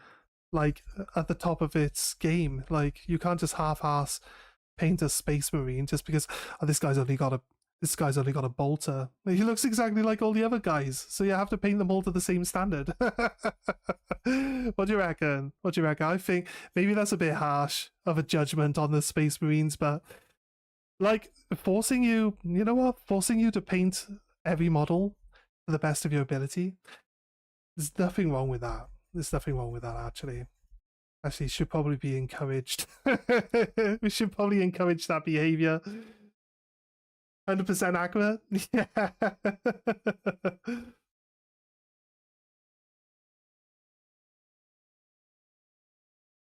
like at the top of its game. Like you can't just half-ass paint a Space Marine just because this guy's only got a bolter. He looks exactly like all the other guys, so you have to paint them all to the same standard. What do you reckon? I think maybe that's a bit harsh of a judgment on the Space Marines, but like forcing you to paint every model to the best of your ability, there's nothing wrong with that. Actually. Actually, should probably be encouraged. We should probably encourage that behavior. 100% accurate? Yeah.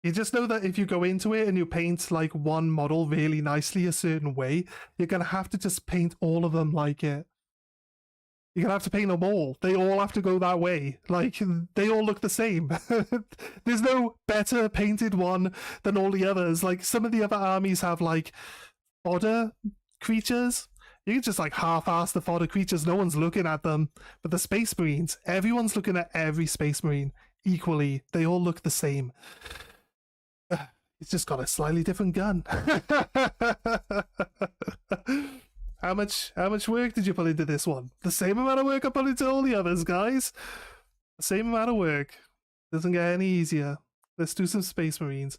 You just know that if you go into it and you paint like one model really nicely a certain way, you're going to have to just paint all of them like it. You're going to have to paint them all. They all have to go that way. Like, they all look the same. There's no better painted one than all the others. Like, some of the other armies have like fodder creatures. You can just like half-ass the fodder creatures. No one's looking at them. But the Space Marines, everyone's looking at every Space Marine equally. They all look the same. It's just got a slightly different gun. How much work did you put into this one? The same amount of work I put into all the others, guys. The same amount of work. Doesn't get any easier. Let's do some Space Marines.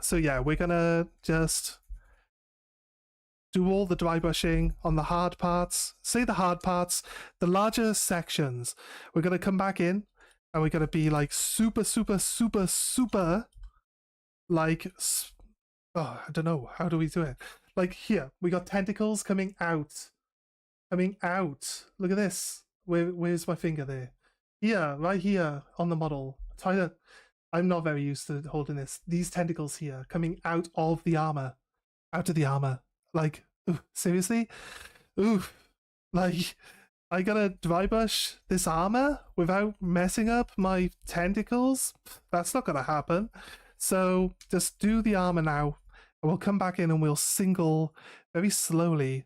So yeah, we're gonna just do all the dry brushing on the hard parts. Say the hard parts, the larger sections. We're gonna come back in and we're gonna be like super like Oh, I don't know. How do we do it? Like here, we got tentacles coming out. Coming out. Look at this. Where's my finger there? Here, right here on the model. Try to. I'm not very used to holding this. These tentacles here coming out of the armor. Out of the armor. Like, ooh, seriously? Ooh. Like, I gotta dry brush this armor without messing up my tentacles? That's not gonna happen. So just do the armor now. And we'll come back in and we'll single very slowly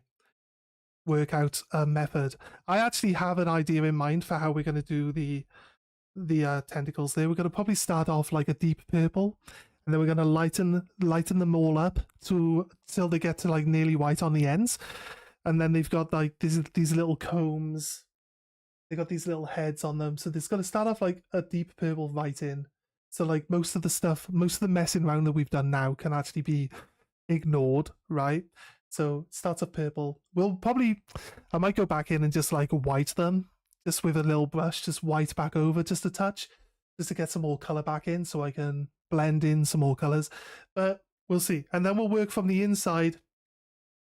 work out a method. I actually have an idea in mind for how we're going to do the tentacles there. We're going to probably start off like a deep purple, and then we're going to lighten them all up till they get to like nearly white on the ends, and then they've got like these little combs. They got these little heads on them, so it's going to start off like a deep purple right in. So like most of the messing around that we've done now can actually be ignored, right? So it starts off purple. I might go back in and just like white them, just with a little brush, just white back over just a touch, just to get some more color back in so I can blend in some more colors. But we'll see. And then we'll work from the inside.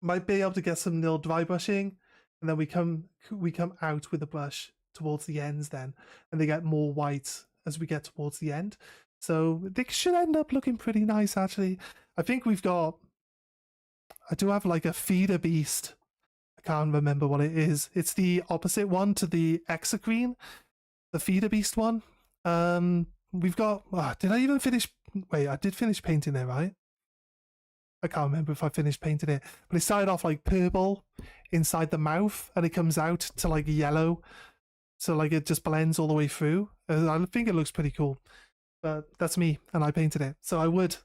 Might be able to get some little dry brushing, and then we come out with a brush towards the ends then, and they get more white as we get towards the end. So they should end up looking pretty nice actually. I think I do have like a feeder beast. I can't remember what it is. It's the opposite one to the exocrine, the feeder beast one. We've got. Did I even finish? Wait, I did finish painting it, right? I can't remember if I finished painting it, but it started off like purple inside the mouth, and it comes out to like yellow, so like it just blends all the way through. I think it looks pretty cool. But that's me, and I painted it, so I would,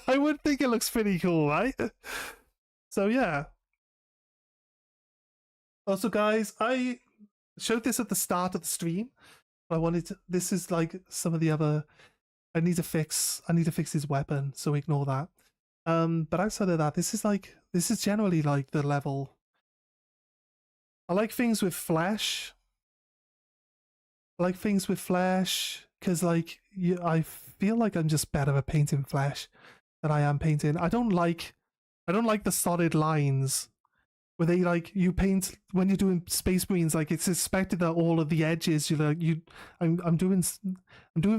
I would think it looks pretty cool, right? So yeah. Also, guys, I showed this at the start of the stream. I wanted to. This is like some of the other. I need to fix his weapon, so ignore that. But outside of that, this is generally like the level. I like things with flesh. Because like I feel like I'm just better at painting flesh than I am painting. I don't like the solid lines where they like you paint when you're doing Space Marines. Like it's expected that all of the edges I'm doing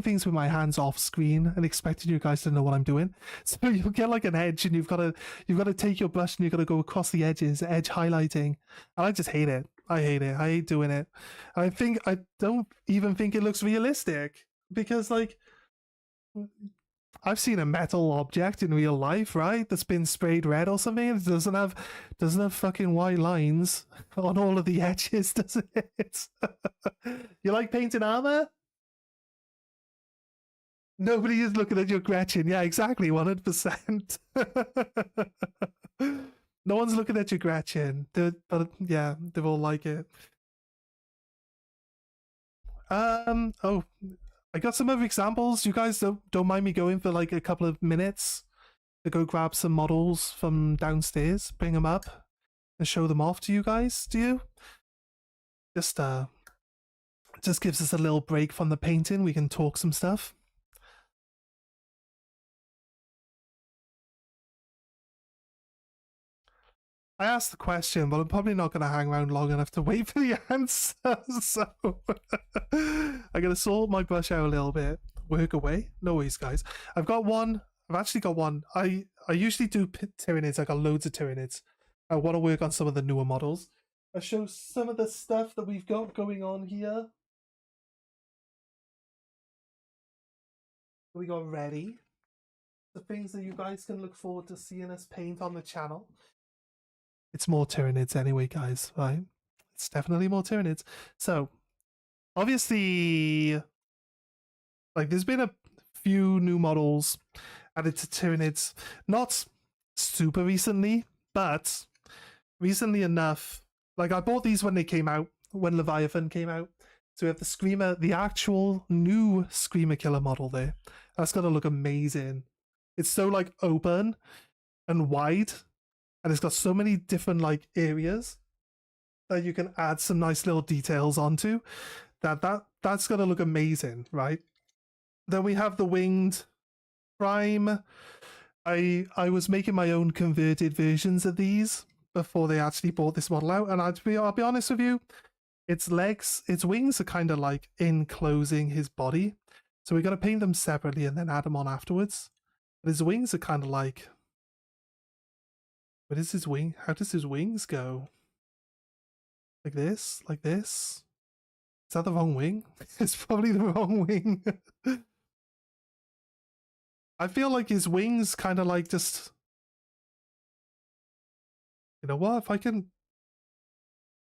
things with my hands off screen and expecting you guys to know what I'm doing. So you'll get like an edge and you've got to take your brush and you've got to go across the edges, edge highlighting. And I just hate it. I hate doing it. I don't even think it looks realistic because like I've seen a metal object in real life, right? That's been sprayed red or something. It doesn't have fucking white lines on all of the edges, does it? You like painting armor? Nobody is looking at your Gretchen. Yeah, exactly, 100%. No one's looking at your Gretchen. But yeah, they all like it. Oh, I got some other examples. You guys don't mind me going for like a couple of minutes to go grab some models from downstairs, bring them up, and show them off to you guys? Do you? Just gives us a little break from the painting. We can talk some stuff. I asked the question, but I'm probably not going to hang around long enough to wait for the answer. So I'm going to sort my brush out a little bit, work away. No worries, guys. I've actually got one. I usually do Tyranids. I got loads of Tyranids. I want to work on some of the newer models. I'll show some of the stuff that we've got going on here. We got ready. The things that you guys can look forward to seeing us paint on the channel. It's more Tyranids anyway, guys, right? It's definitely more Tyranids. So, obviously, like, there's been a few new models added to Tyranids. Not super recently, but recently enough. Like, I bought these when they came out, when Leviathan came out. So we have the Screamer, the actual new Screamer Killer model there. That's gonna look amazing. It's so, like, open and wide, and it's got so many different like areas that you can add some nice little details onto. That's gonna look amazing, right? Then we have the winged Prime. I was making my own converted versions of these before they actually brought this model out, and I'll be honest with you, its legs, its wings are kind of like enclosing his body, so we're gonna paint them separately and then add them on afterwards. But his wings are kind of like, what is his wing? How does his wings go? Like this? Like this? Is that the wrong wing? It's probably the wrong wing. I feel like his wings kind of like just... You know what? If I can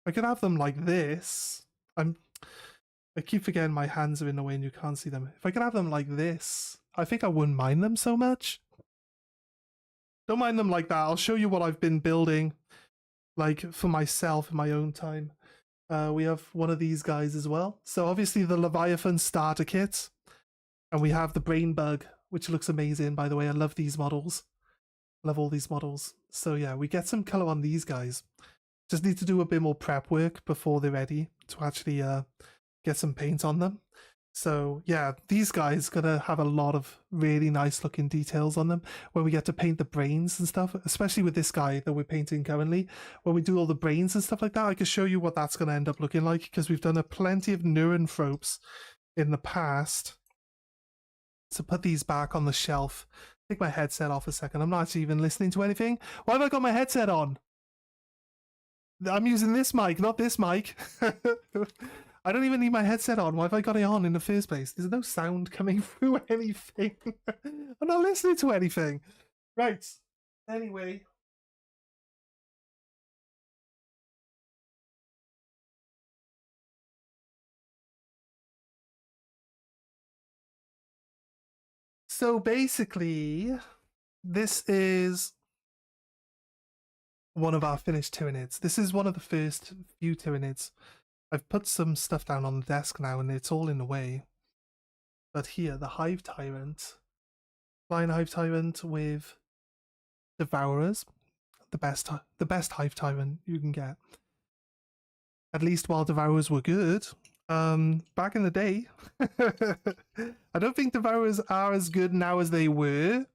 have them like this. I keep forgetting my hands are in the way and you can't see them. If I can have them like this, I think I wouldn't mind them so much. Don't mind them like that. I'll show you what I've been building, like for myself in my own time. We have one of these guys as well. So obviously the Leviathan starter kit, and we have the Brain Bug, which looks amazing, by the way. I love these models. Love all these models. So yeah, we get some color on these guys. Just need to do a bit more prep work before they're ready to actually get some paint on them. So yeah, these guys gonna have a lot of really nice looking details on them when we get to paint the brains and stuff, especially with this guy that we're painting currently. When we do all the brains and stuff like that, I can show you what that's gonna end up looking like, because we've done a plenty of neuranthropes in the past. So put these back on the shelf. Take my headset off a second. I'm not actually even listening to anything. Why have I got my headset on? I'm using this mic, not this mic. I don't even need my headset on. Why have I got it on in the first place? There's no sound coming through anything. I'm not listening to anything. Right. Anyway. So basically, this is one of our finished Tyranids. This is one of the first few Tyranids. I've put some stuff down on the desk now and it's all in the way. But here, the Hive Tyrant. Flying Hive Tyrant with Devourers. The best Hive Tyrant you can get. At least while Devourers were good. Back in the day. I don't think Devourers are as good now as they were.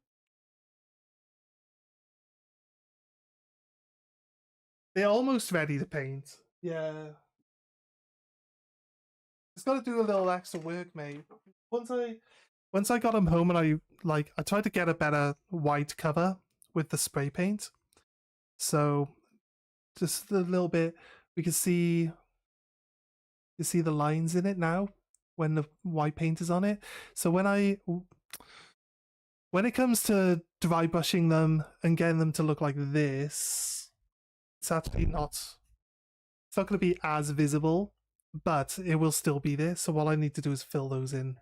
They're almost ready to paint. Yeah. Just gotta do a little extra work, mate. Once I got them home and I tried to get a better white cover with the spray paint. So just a little bit, we can see the lines in it now when the white paint is on it. So when it comes to dry brushing them and getting them to look like this, it's actually not going to be as visible, but it will still be there. So all I need to do is fill those in.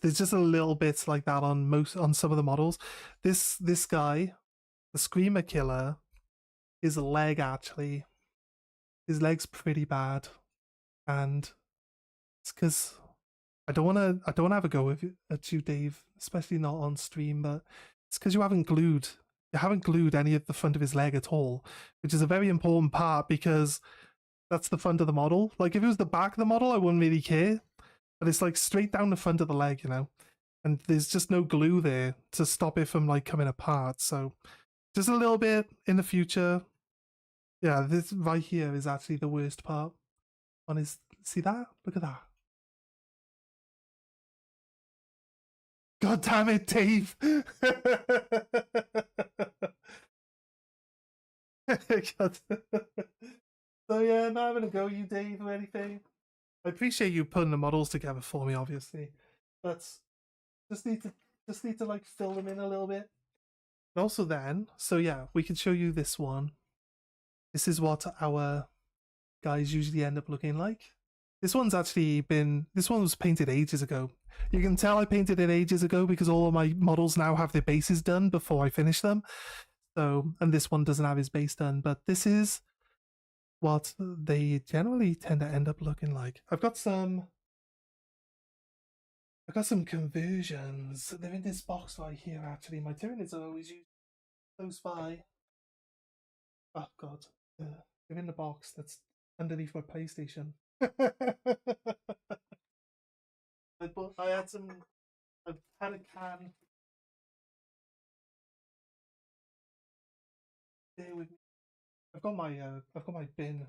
There's just a little bit like that on some of the models. This guy, the Screamer Killer, his leg's pretty bad, and it's because I don't want to have a go at you, Dave, especially not on stream, but it's because you haven't glued any of the front of his leg at all, which is a very important part because that's the front of the model. Like if it was the back of the model, I wouldn't really care, but it's like straight down the front of the leg, you know, and there's just no glue there to stop it from like coming apart. So just a little bit in the future. Yeah, this right here is actually the worst part on his. See that? Look at that. God damn it, Dave! So yeah, not having a go, you Dave, or anything. I appreciate you putting the models together for me, obviously. But just need to like fill them in a little bit. And also then, so yeah, we can show you this one. This is what our guys usually end up looking like. This one was painted ages ago. You can tell I painted it ages ago because all of my models now have their bases done before I finish them. So, and this one doesn't have his base done, but this is what they generally tend to end up looking like. I've got some conversions. They're in this box right here, actually. My Tyranids are always used close by. Oh, God. They're in the box that's underneath my PlayStation. I had a can. I've got my bin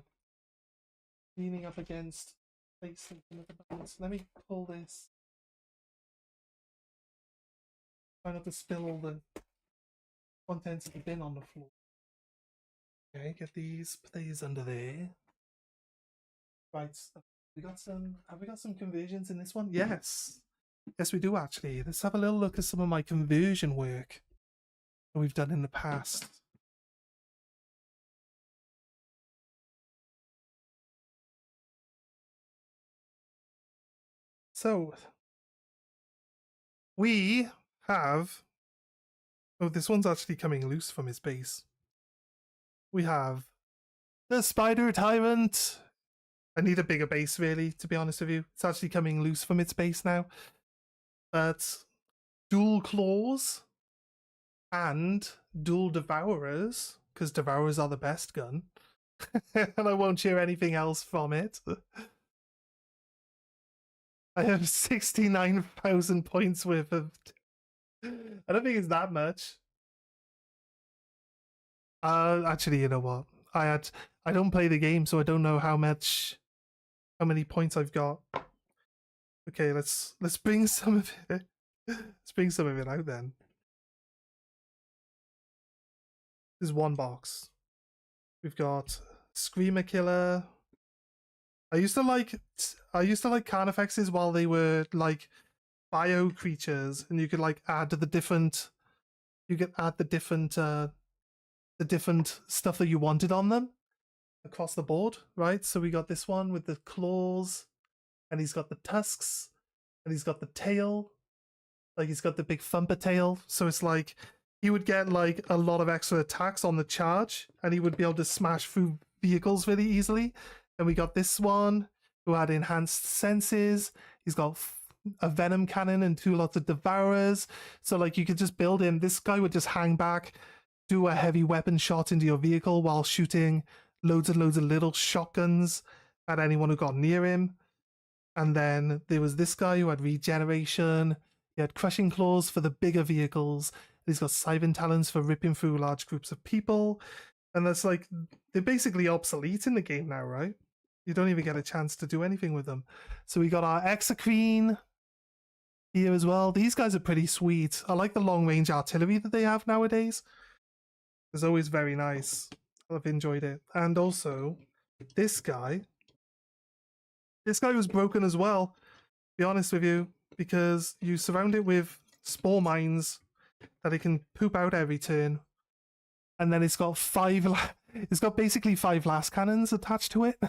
leaning up against facing the balance. Let me pull this. Try not to spill all the contents of the bin on the floor. Okay, get these, put these under there. Right, have we got some conversions in this one? Yes. Yes, we do actually. Let's have a little look at some of my conversion work that we've done in the past. So, we have... Oh, this one's actually coming loose from his base. We have the Spider Tyrant. I need a bigger base, really, to be honest with you. It's actually coming loose from its base now. But dual claws and dual devourers, because devourers are the best gun. And I won't share anything else from it. I have 69,000 points worth of... I don't think it's that much. Actually, you know what? I don't play the game, so I don't know how many points I've got. Okay, let's bring some of it. Let's bring some of it out then. This is one box. We've got Screamer Killer. I used to like Carnifexes while they were like bio creatures, and you could like add the different stuff that you wanted on them across the board, right? So we got this one with the claws, and he's got the tusks, and he's got the tail, like he's got the big thumper tail. So it's like he would get like a lot of extra attacks on the charge, and he would be able to smash through vehicles really easily. And we got this one who had enhanced senses. He's got a venom cannon and 2 lots of devourers. So like you could just build him. This guy would just hang back, do a heavy weapon shot into your vehicle while shooting loads and loads of little shotguns at anyone who got near him. And then there was this guy who had regeneration. He had crushing claws for the bigger vehicles. He's got Siphon talons for ripping through large groups of people. And that's like, they're basically obsolete in the game now, right? You don't even get a chance to do anything with them. So we got our Exocrine here as well. These guys are pretty sweet. I like the long range artillery that they have nowadays. It's always very nice. I've enjoyed it. And also, this guy was broken as well, to be honest with you, because you surround it with spore mines that it can poop out every turn. And then it's got basically 5 last cannons attached to it.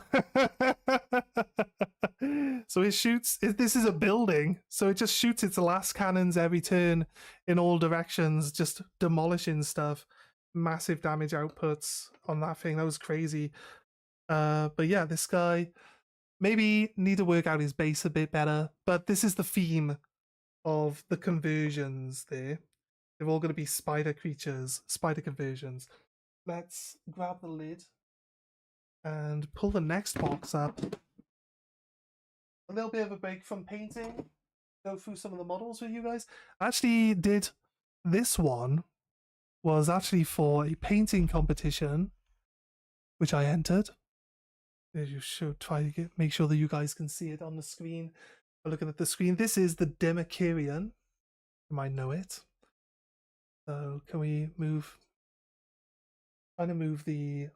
So it shoots, this is a building, so it just shoots its last cannons every turn in all directions, just demolishing stuff. Massive damage outputs on that thing. That was crazy. But yeah, this guy maybe need to work out his base a bit better, but this is the theme of the conversions there. They're all going to be spider creatures, spider conversions. Let's grab the lid and pull the next box up. A little bit of a break from painting. Go through some of the models with you guys. I actually did this one was actually for a painting competition, which I entered. You should try to make sure that you guys can see it on the screen. But looking at the screen, this is the Democarian. You might know it. So can we move? Trying to move the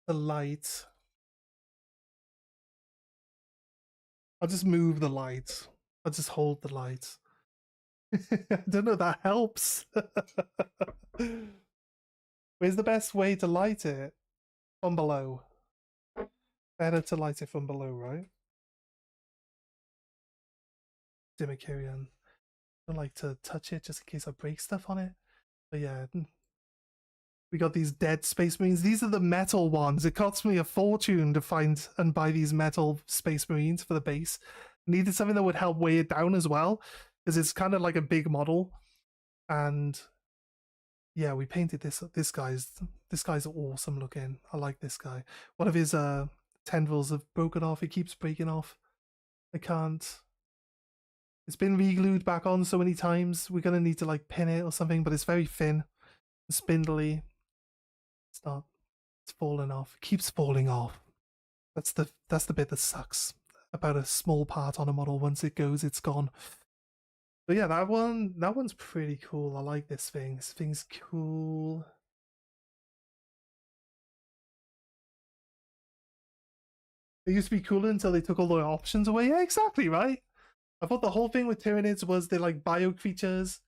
light. I'll just move the light. I'll just hold the light. I don't know if that helps. Where's the best way to light it? From below. Better to light it from below, right? Democarian. I don't like to touch it just in case I break stuff on it. But yeah. We got these dead Space Marines. These are the metal ones. It cost me a fortune to find and buy these metal Space Marines for the base. Needed something that would help weigh it down as well, because it's kind of like a big model. And yeah, we painted this guy's awesome looking. I like this guy. One of his tendrils have broken off. It keeps breaking off. I can't. It's been re-glued back on so many times. We're gonna need to like pin it or something, but it's very thin, spindly. It's not It's falling off. It keeps falling off. That's the bit that sucks about a small part on a model. Once it goes, it's gone. But yeah, that one's pretty cool. I like this thing. This thing's cool. It used to be cooler until they took all the options away. Yeah, exactly, right? I thought the whole thing with Tyranids was they're like bio creatures.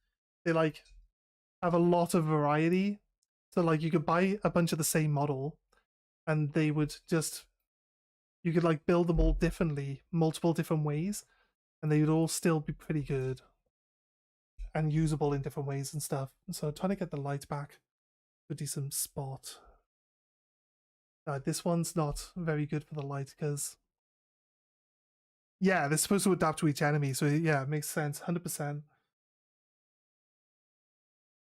They like have a lot of variety. So like you could buy a bunch of the same model and they would just, you could like build them all differently, multiple different ways, and they would all still be pretty good and usable in different ways and stuff. So trying to get the light back. Good decent spot. This one's not very good for the light because yeah, they're supposed to adapt to each enemy. So yeah, it makes sense. 100%.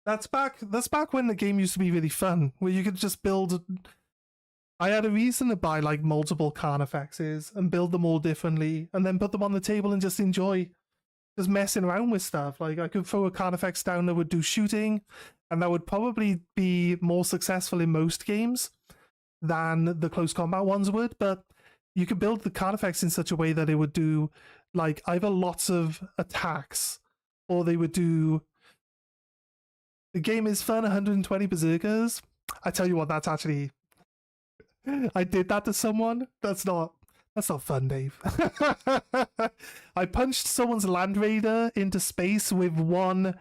That's back when the game used to be really fun, where you could just build. I had a reason to buy like multiple Carnifexes and build them all differently, and then put them on the table and just enjoy just messing around with stuff. Like I could throw a Carnifex down that would do shooting, and that would probably be more successful in most games than the close combat ones would. But you could build the Carnifex in such a way that it would do like either lots of attacks, or they would do. The game is fun, 120 berserkers. I tell you what, that's actually. I did that to someone. That's not fun, Dave. I punched someone's Land Raider into space with one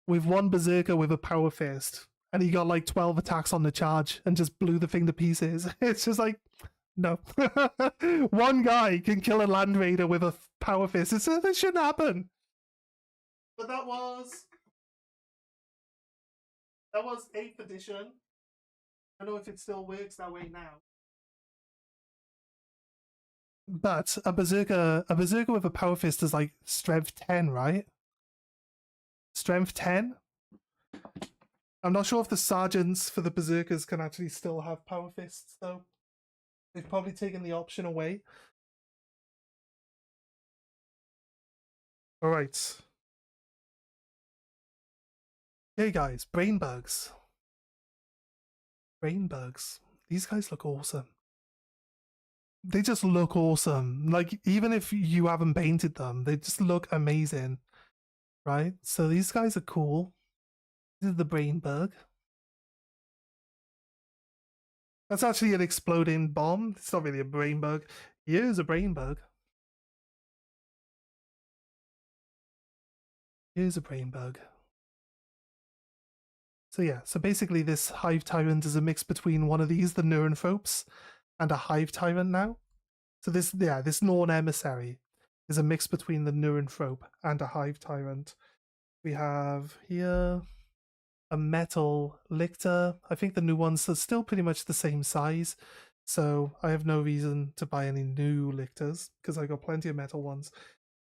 berserker with a power fist, and he got like 12 attacks on the charge and just blew the thing to pieces. It's just like, no. One guy can kill a Land Raider with a power fist. This shouldn't happen. But that was 8th edition. I don't know if it still works that way now. But a berserker with a power fist is like strength 10, right? Strength 10? I'm not sure if the sergeants for the berserkers can actually still have power fists, though. They've probably taken the option away. Alright. Hey guys, brain bugs. Brain bugs. These guys look awesome. They just look awesome. Like, even if you haven't painted them, they just look amazing. Right? So these guys are cool. This is the brain bug. That's actually an exploding bomb. It's not really a brain bug. Here's a brain bug. Here's a brain bug. So yeah, so basically this Hive Tyrant is a mix between one of these, the Neuranthropes, and a Hive Tyrant now. So this Norn Emissary is a mix between the Neuranthrope and a Hive Tyrant. We have here a metal Lictor. I think the new ones are still pretty much the same size, so I have no reason to buy any new Lictors because I got plenty of metal ones.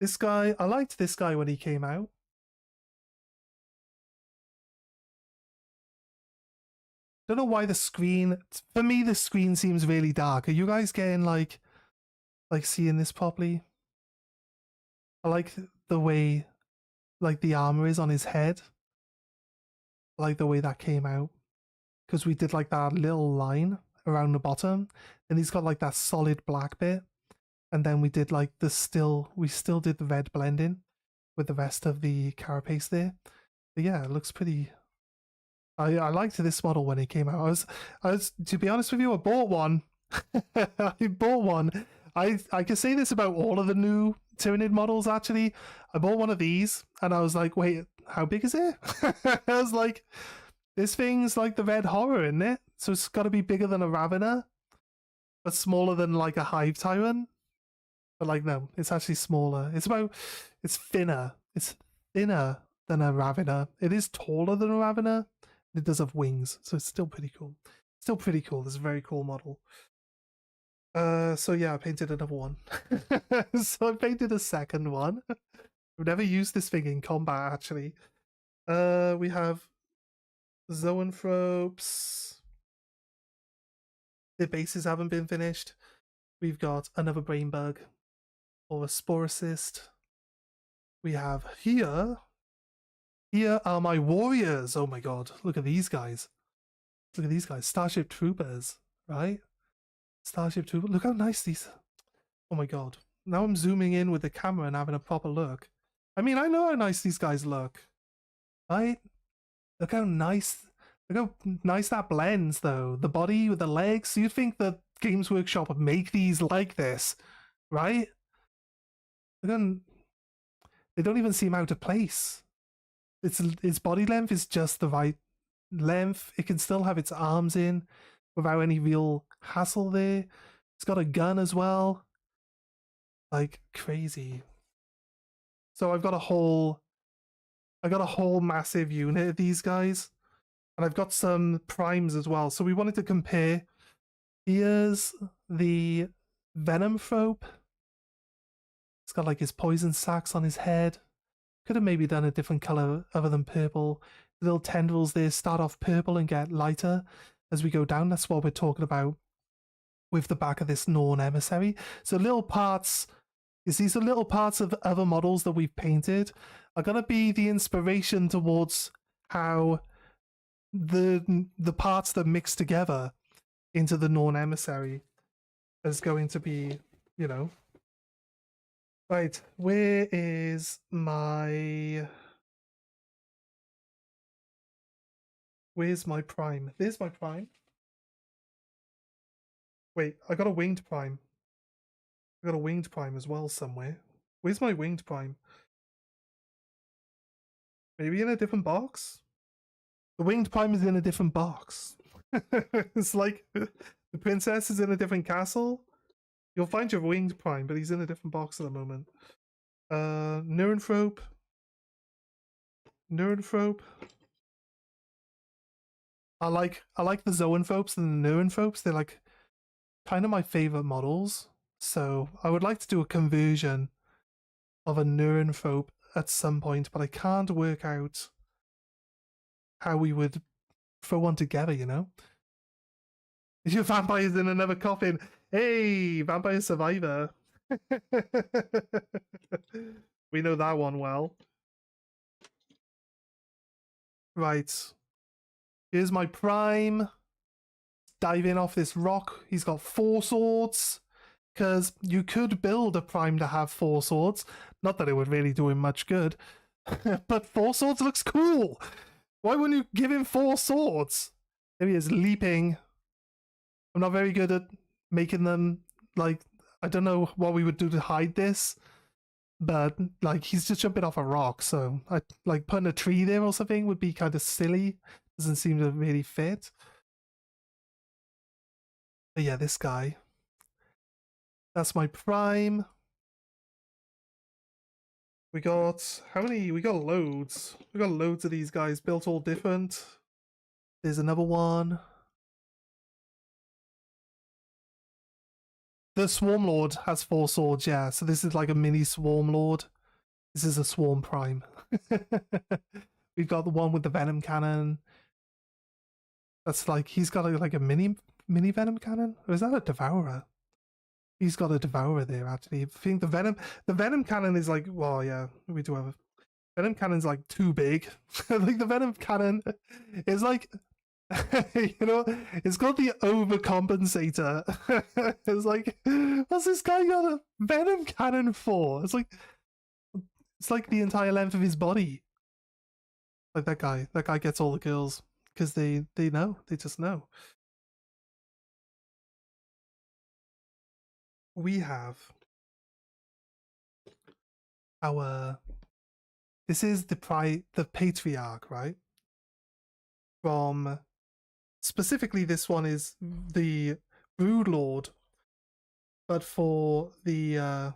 This guy, I liked this guy when he came out. Don't know why the screen, for me the screen seems really dark. Are you guys getting like seeing this properly? I like the way like the armor is on his head. I like the way that came out because we did like that little line around the bottom, and he's got like that solid black bit, and then we did like we still did the red blending with the rest of the carapace there. But yeah, it looks pretty. I liked this model when it came out. I was to be honest with you, I bought one. I bought one. I can say this about all of the new Tyranid models actually. I bought one of these and I was like, wait, how big is it? I was like, this thing's like the Red Horror, isn't it? So it's got to be bigger than a Ravener, but smaller than like a Hive Tyrant. But like, no, it's actually smaller. It's thinner. It's thinner than a Ravener. It is taller than a Ravener. It does have wings, so it's still pretty cool. Still pretty cool. This is a very cool model. So yeah, I painted another one. So I painted a second one. I've never used this thing in combat actually. We have Zoanthropes. Their bases haven't been finished. We've got another brain bug or a Sporocyst. We have here are my warriors. Oh my god, look at these guys. Look at these guys, Starship Troopers. right? Starship Trooper. Look how nice these. Oh my god. Now I'm zooming in with the camera and having a proper look. I mean, I know how nice these guys look, right? Look how nice. Look how nice that blends, though. The body with the legs. You'd think that Games Workshop would make these like this, right? They don't even seem out of place. Its body length is just the right length. It can still have its arms in without any real hassle there. It's got a gun as well. Like crazy. So I got a whole massive unit of these guys. And I've got some primes as well. So we wanted to compare. Here's the Venom Phobe. It's got like his poison sacs on his head. Could have maybe done a different color other than purple. The little tendrils there start off purple and get lighter as we go down. That's what we're talking about with the back of this Norn emissary. So little parts, these are little parts of other models that we've painted are going to be the inspiration towards how the parts that mix together into the Norn emissary is going to be, you know. Right, where's my prime? There's my prime. Wait, I got a winged prime. I got a winged prime as well somewhere. Where's my winged prime? Maybe in a different box? The winged prime is in a different box. It's like the princess is in a different castle. You'll find your winged prime, but he's in a different box at the moment. Neuronthrope. I like the Zoanthropes and the Neuronthropes. They're like kind of my favorite models. So I would like to do a conversion of a Neuronthrope at some point, but I can't work out how we would throw one together, you know? Your vampire's in another coffin. Hey, Vampire Survivor. We know that one well. Right. Here's my prime. Dive in off this rock. He's got 4 swords. Because you could build a prime to have 4 swords. Not that it would really do him much good. But 4 swords looks cool. Why wouldn't you give him 4 swords? There he is, leaping. I'm not very good at making them, like, I don't know what we would do to hide this. But, like, he's just jumping off a rock. So, like, putting a tree there or something would be kind of silly. Doesn't seem to really fit. But yeah, this guy. That's my prime. We got how many? We got loads. We got loads of these guys built all different. There's another one. The Swarm Lord has 4 swords, yeah. So this is like a mini Swarm Lord. This is a Swarm Prime. We've got the one with the Venom Cannon. That's like he's got like a mini Venom Cannon. Or is that a Devourer? He's got a Devourer there, actually. I think the Venom Cannon is like, well, yeah, we do have a Venom Cannon's like too big. Like the Venom Cannon is like, you know, it's got the overcompensator. It's like, what's this guy got a Venom Cannon for? It's like the entire length of his body. Like that guy gets all the girls because they know, they just know. We have our this is the patriarch, right? From specifically this one is the Brood Lord, but for the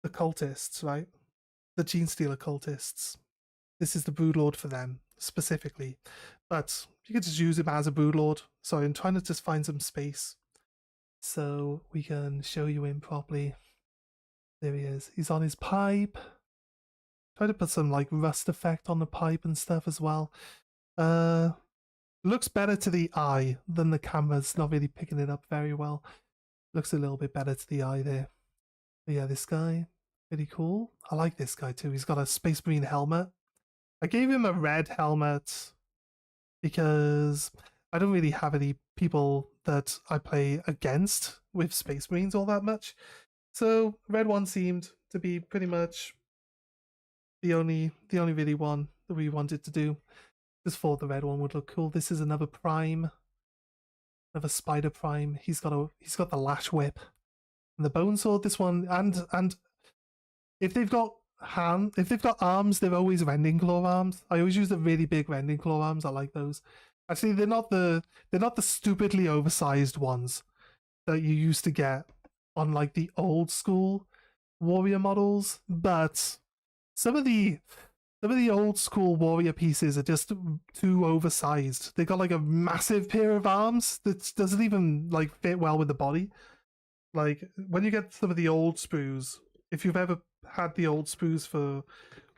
cultists, right? The Gene Stealer cultists. This is the Brood Lord for them specifically, but you could just use him as a Brood Lord. Sorry, I'm trying to just find some space so we can show you him properly. There he is. He's on his pipe. Try to put some like rust effect on the pipe and stuff as well. Looks better to the eye than the camera's not really picking it up very well. Looks a little bit better to the eye there. But yeah, this guy, pretty cool. I like this guy too. He's got a Space Marine helmet. I gave him a red helmet because I don't really have any people that I play against with Space Marines all that much. So red one seemed to be pretty much the only really one that we wanted to do. Just thought the red one would look cool. This is another prime, another spider prime. He's got the lash whip and the bone sword. This one and if they've got arms, they're always rending claw arms. I always use the really big rending claw arms. I like those. Actually, they're not the stupidly oversized ones that you used to get on like the old school warrior models, but some of the old school warrior pieces are just too oversized. They got like a massive pair of arms that doesn't even like fit well with the body. Like when you get some of the old sprues, if you've ever had the old sprues for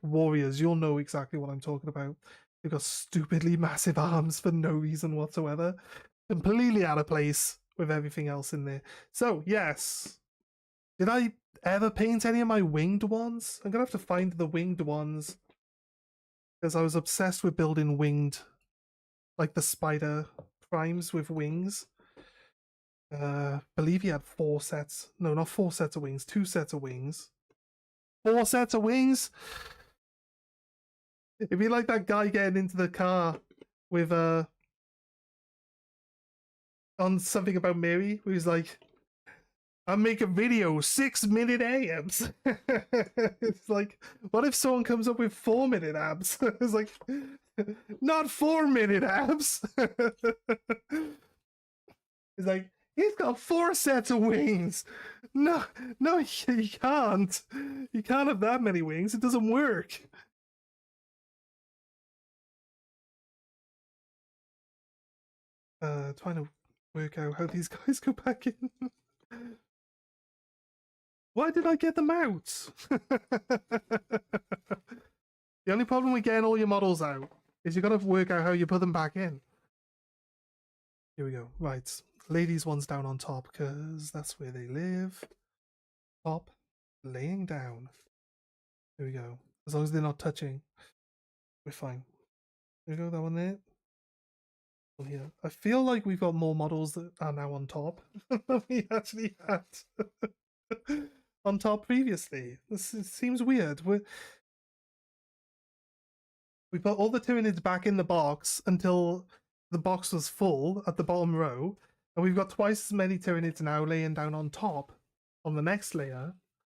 warriors, you'll know exactly what I'm talking about. They've got stupidly massive arms for no reason whatsoever. Completely out of place with everything else in there. So, yes. Did I ever paint any of my winged ones? I'm going to have to find the winged ones. Because I was obsessed with building winged, like the spider primes with wings. Believe he had 4 sets. No, not 4 sets of wings. 2 sets of wings. 4 sets of wings? It'd be like that guy getting into the car with on something about Mary, where he's like, I'll make a video 6-minute abs. It's like, what if someone comes up with 4-minute abs? It's like, not 4-minute abs. It's like, he's got 4 sets of wings. No, you can't. You can't have that many wings. It doesn't work. Trying to work out how these guys go back in. Why did I get them out? The only problem with getting all your models out is you gotta work out how you put them back in. Here we go. Right. Ladies one's down on top because that's where they live. Top. Laying down. Here we go. As long as they're not touching, we're fine. There we go, that one there. Here. I feel like we've got more models that are now on top than we actually had on top previously. This seems weird. We put all the Tyranids back in the box until the box was full at the bottom row, and we've got twice as many Tyranids now laying down on top on the next layer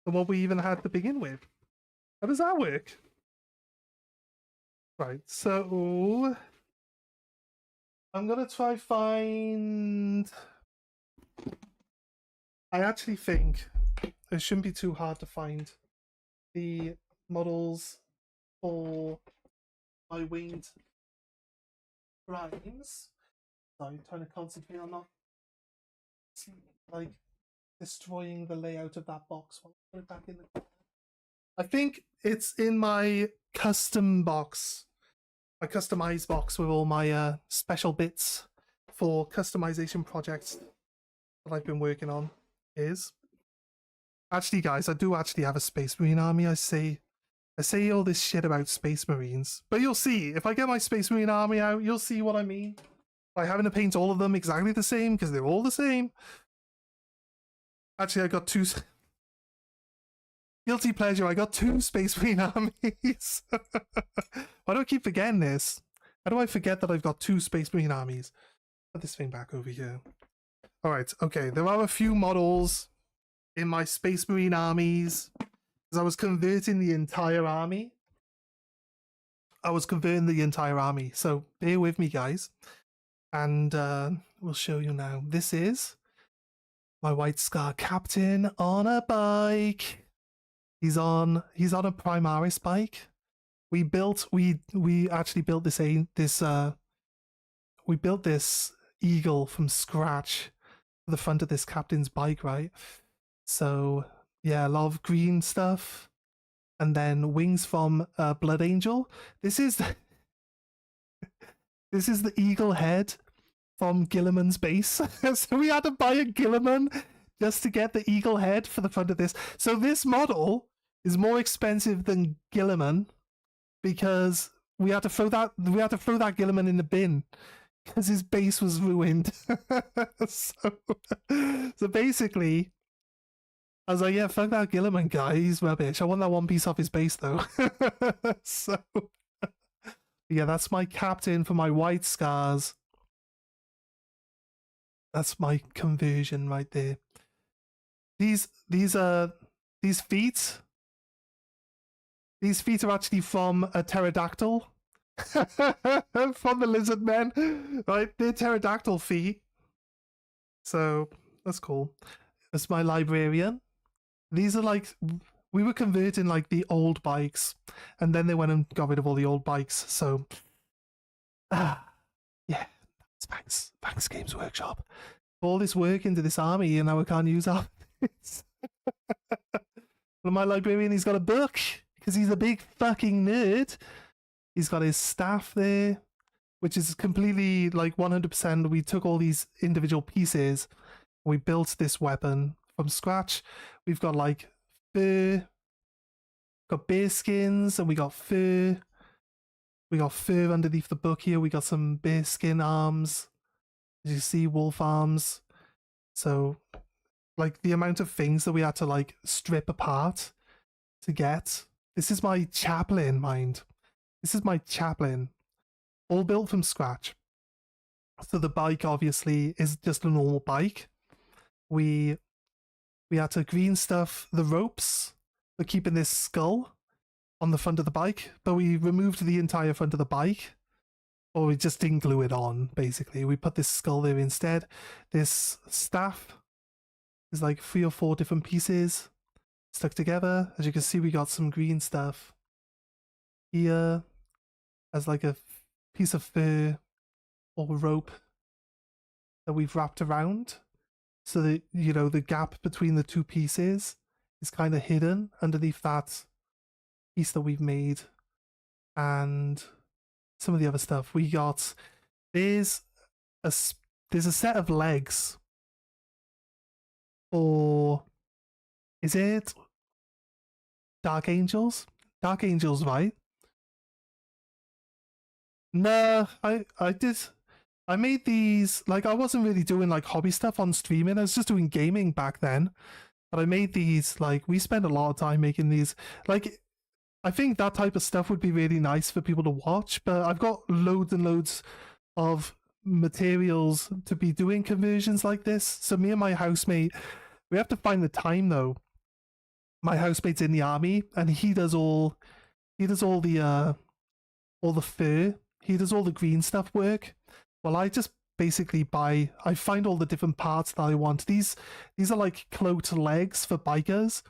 than what we even had to begin with. How does that work? Right, so I'm gonna try find. I actually think it shouldn't be too hard to find the models for my winged primes. Sorry, trying to concentrate on not like destroying the layout of that box. I'll put it back in the. I think it's in my custom box, my customized box with all my special bits for customization projects that I've been working on. Is actually, guys, I do actually have a Space Marine army. I say all this shit about Space Marines, but you'll see if I get my Space Marine army out, you'll see what I mean by having to paint all of them exactly the same because they're all the same. Actually, I got 2. Guilty pleasure, I got 2 Space Marine armies. Why do I keep forgetting this? How do I forget that I've got 2 Space Marine armies? Put this thing back over here. Alright, okay, there are a few models in my Space Marine armies because I was converting the entire army. So bear with me, guys. And we'll show you now. This is my White Scar Captain on a bike. He's on a Primaris bike. We actually built we built this eagle from scratch for the front of this captain's bike, right? So yeah, a lot of green stuff, and then wings from Blood Angel. This is the eagle head from Gilliman's base. So we had to buy a Gilliman just to get the eagle head for the front of this. So this model is more expensive than Gilliman because we had to throw that Gilliman in the bin because his base was ruined. so basically, I was like, yeah, fuck that Gilliman guy, he's rubbish. I want that one piece off his base though. So yeah, that's my captain for my white scars. That's my conversion right there. These feet are actually from a pterodactyl. From the lizard men, right? They're pterodactyl feet. So that's cool. That's my librarian. These are like, we were converting like the old bikes, and then they went and got rid of all the old bikes. So yeah, thanks Games Workshop. All this work into this army, and now I can't use our well, my librarian, he's got a book because he's a big fucking nerd. He's got his staff there, which is completely like 100%. We took all these individual pieces, we built this weapon from scratch. We've got like fur, got bear skins, and we got fur. We got fur underneath the book here. We got some bear skin arms. As you see, wolf arms. So, like, the amount of things that we had to like strip apart to get. This is my chaplain, mind. This is my chaplain, all built from scratch. So the bike obviously is just a normal bike. We had to green stuff the ropes for keeping this skull on the front of the bike, but we removed the entire front of the bike, or we just didn't glue it on, basically. We put this skull there instead. This staff is like 3 or 4 different pieces stuck together. As you can see, we got some green stuff here as like a piece of fur or rope that we've wrapped around, so that, you know, the gap between the 2 pieces is kind of hidden underneath that piece that we've made. And some of the other stuff we got, there's a set of legs for, is it Dark Angels? Dark Angels, right? No, I made these, like, I wasn't really doing like hobby stuff on streaming. I was just doing gaming back then. But I made these, like, we spent a lot of time making these. Like, I think that type of stuff would be really nice for people to watch, but I've got loads and loads of materials to be doing conversions like this. So me and my housemate, we have to find the time though. My housemate's in the army, and he does all the fur. He does all the green stuff work. Well, I just basically I find all the different parts that I want. These are like cloaked legs for bikers.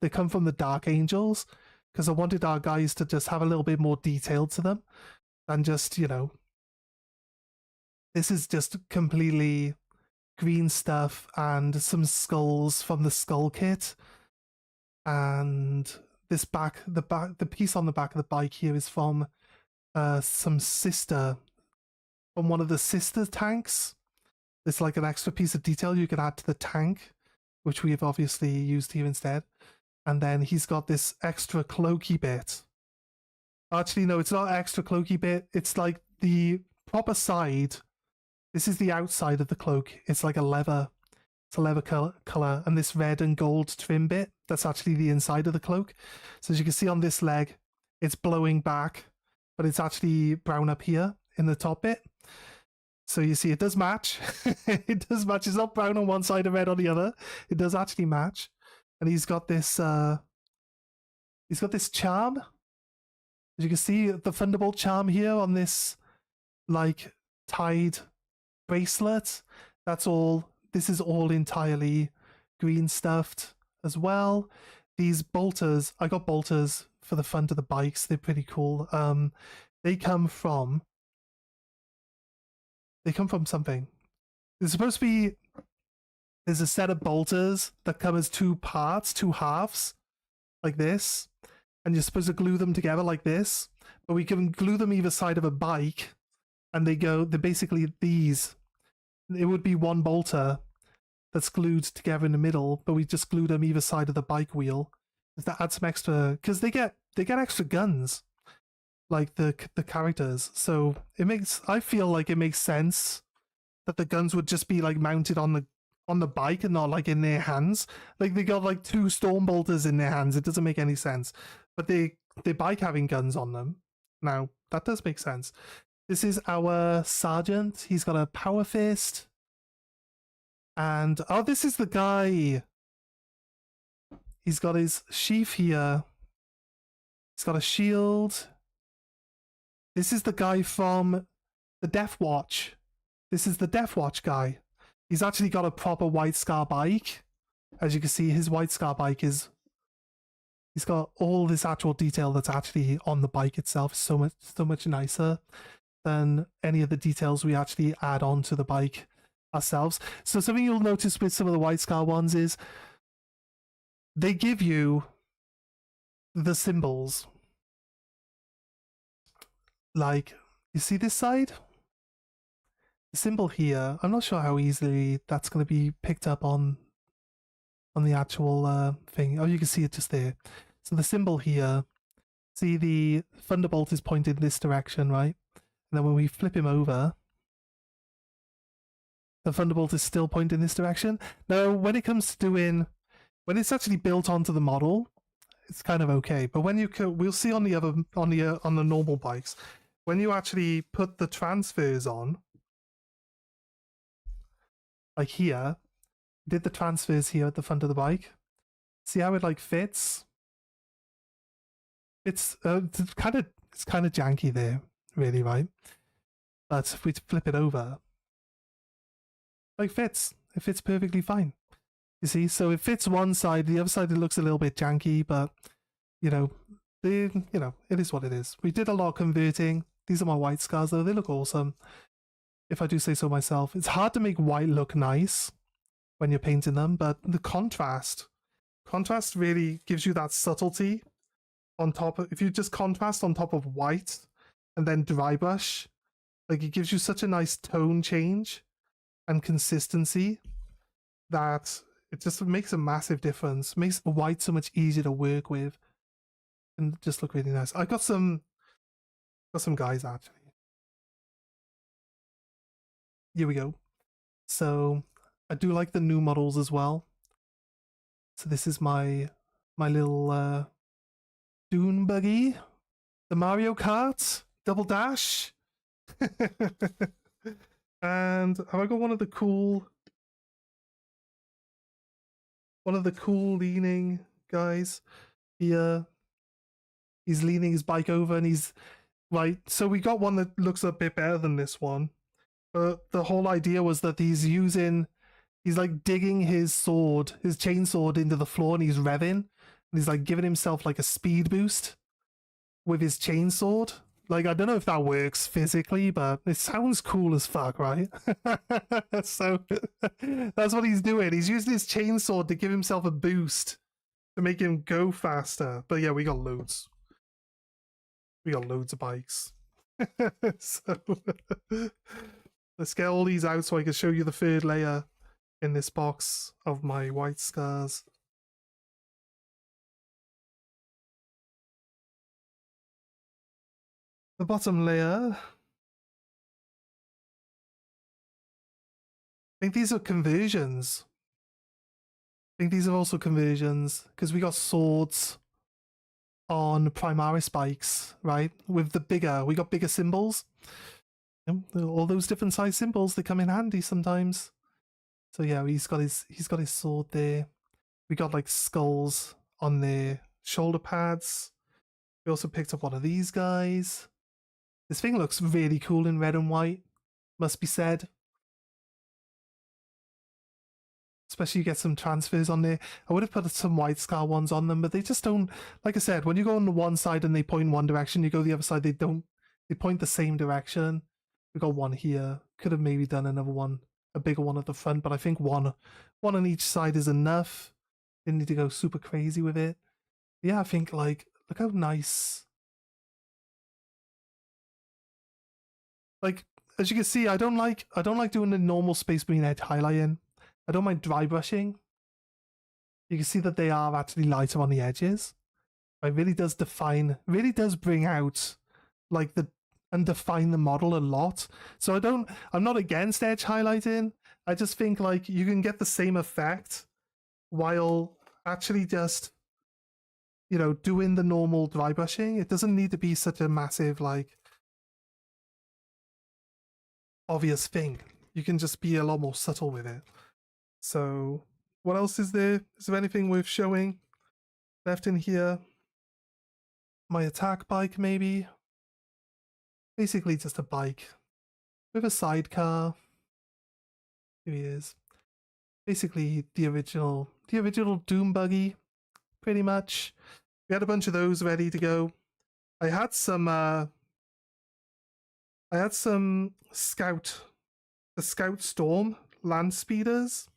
They come from the Dark Angels, because I wanted our guys to just have a little bit more detail to them than just, you know, this is just completely green stuff and some skulls from the skull kit. And this the piece on the back of the bike here is from some from one of the sister tanks. It's like an extra piece of detail you can add to the tank, which we have obviously used here instead. And then he's got this extra cloaky bit. Actually, no, it's not extra cloaky bit. It's like the proper side. This is the outside of the cloak. It's like a leather. It's a leather color. And this red and gold trim bit, that's actually the inside of the cloak. So as you can see on this leg, it's blowing back, but it's actually brown up here in the top bit. So you see it does match. It does match. It's not brown on one side and red on the other. It does actually match. And he's got this charm. As you can see, the Thunderbolt charm here on this like tied bracelet. That's all. This is all entirely green stuffed as well. These bolters, I got bolters for the front of the bikes. They're pretty cool. They come from something. There's supposed to be, there's a set of bolters that come as 2 parts, 2 halves, like this, and you're supposed to glue them together like this. But we can glue them either side of a bike, and they're basically these. It would be one bolter that's glued together in the middle, but we just glue them either side of the bike wheel. That adds some extra, because they get extra guns. like the characters. So I feel like it makes sense that the guns would just be like mounted on the bike and not like in their hands. Like they got like two storm bolters in their hands. It doesn't make any sense. But they bike having guns on them. Now that does make sense. This is our sergeant. He's got a power fist. And oh, this is the guy. He's got his sheath here. He's got a shield. This is the guy from the Death Watch. This is the Death Watch guy. He's actually got a proper White Scar bike. As you can see, his White Scar bike is... He's got all this actual detail that's actually on the bike itself. So much nicer than any of the details we actually add on to the bike ourselves. So something you'll notice with some of the White Scar ones is they give you the symbols. Like, you see this side? The symbol here, I'm not sure how easily that's going to be picked up on the actual thing. Oh, you can see it just there. So the symbol here, see the Thunderbolt is pointed in this direction, right? And then when we flip him over, the Thunderbolt is still pointing in this direction. Now, when it comes to when it's actually built onto the model, it's kind of okay. But when we'll see on the normal bikes, when you actually put the transfers on, like here, did the transfers here at the front of the bike. See how it like fits? It's kind of janky there, really, right? But if we flip it over, like fits. It fits perfectly fine. You see, so it fits one side. The other side it looks a little bit janky, but you know, it is what it is. We did a lot of converting. These are my White Scars though. They look awesome, if I do say so myself. It's hard to make white look nice when you're painting them, but the contrast really gives you that subtlety on top of, if you just contrast on top of white and then dry brush, like it gives you such a nice tone change and consistency that it just makes a massive difference. It makes the white so much easier to work with and just look really nice. I got some guys actually. Here we go. So I do like the new models as well. So this is my little Dune buggy, the Mario Kart Double Dash. And have I got one of the cool leaning guys here? He's leaning his bike over and he's right. So we got one that looks a bit better than this one. But the whole idea was that he's like digging his chainsword into the floor and he's revving. And he's like giving himself like a speed boost with his chainsword. Like, I don't know if that works physically, but it sounds cool as fuck, right? So that's what he's doing. He's using his chainsword to give himself a boost to make him go faster. But yeah, we got loads. We got loads of bikes. So let's get all these out so I can show you the third layer in this box of my White Scars. The bottom layer, I think these are conversions. I think these are also conversions because we got swords on Primaris bikes, right? With we got bigger symbols. All those different size symbols, they come in handy sometimes. So yeah, he's got his sword there. We got like skulls on their shoulder pads. We also picked up one of these guys. This thing looks really cool in red and white, must be said. Especially you get some transfers on there. I would have put some White Scar ones on them, but they just don't, like I said, when you go on the one side and they point one direction, you go the other side, they point the same direction. We got one here. Could have maybe done another one, a bigger one at the front, but I think one on each side is enough. Didn't need to go super crazy with it. Yeah, I think like, look how nice. Like, as you can see, I don't like doing the normal Space Marine edge highlighting. I don't mind dry brushing. You can see that they are actually lighter on the edges. It really does bring out like and define the model a lot. So I'm not against edge highlighting. I just think like you can get the same effect while actually just, you know, doing the normal dry brushing. It doesn't need to be such a massive, like, obvious thing. You can just be a lot more subtle with it. So what else is there? Is there anything worth showing left in here? My attack bike, maybe? Basically just a bike with a sidecar. Here he is. Basically the original Doom buggy, pretty much. We had a bunch of those ready to go. I had some Scout Storm land speeders.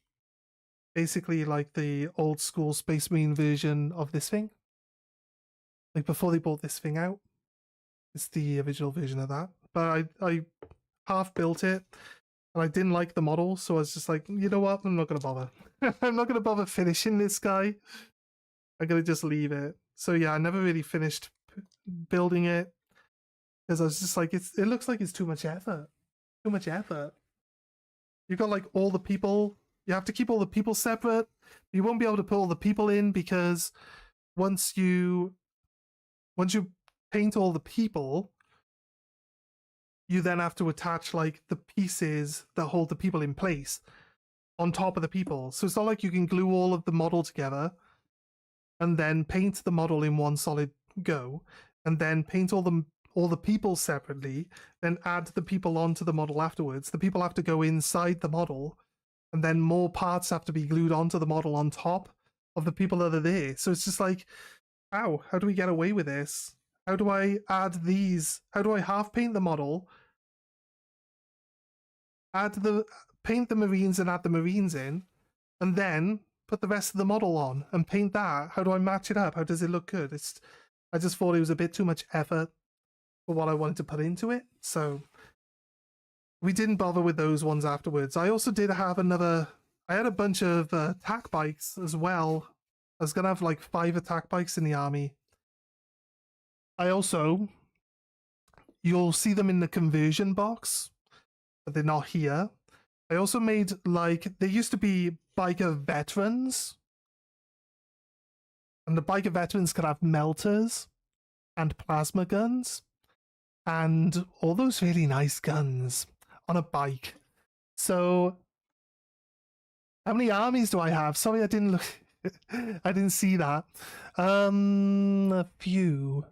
Basically like the old school Space Marine version of this thing. Like before they brought this thing out. It's the original version of that. But I half built it and I didn't like the model, so I was just like, you know what? I'm not gonna bother. I'm not gonna bother finishing this guy. I'm gonna just leave it. So yeah, I never really finished building it because I was just like, it looks like it's too much effort. Too much effort. You got like all the people. You have to keep all the people separate. You won't be able to put all the people in because once you paint all the people, you then have to attach like the pieces that hold the people in place on top of the people. So it's not like you can glue all of the model together and then paint the model in one solid go, and then paint all the people separately, then add the people onto the model afterwards. The people have to go inside the model, and then more parts have to be glued onto the model on top of the people that are there. So it's just like, how do we get away with this? How do I add these? How do I half paint the model? Paint the Marines and add the Marines in, and then put the rest of the model on and paint that. How do I match it up? How does it look good? I just thought it was a bit too much effort for what I wanted to put into it. So we didn't bother with those ones afterwards. I also did have I had a bunch of attack bikes as well. I was going to have like 5 attack bikes in the army. You'll see them in the conversion box, but they're not here. I also made like, there used to be biker veterans, and the biker veterans could have melters and plasma guns and all those really nice guns on a bike. So how many armies do I have? Sorry, I didn't look. I didn't see that. A few.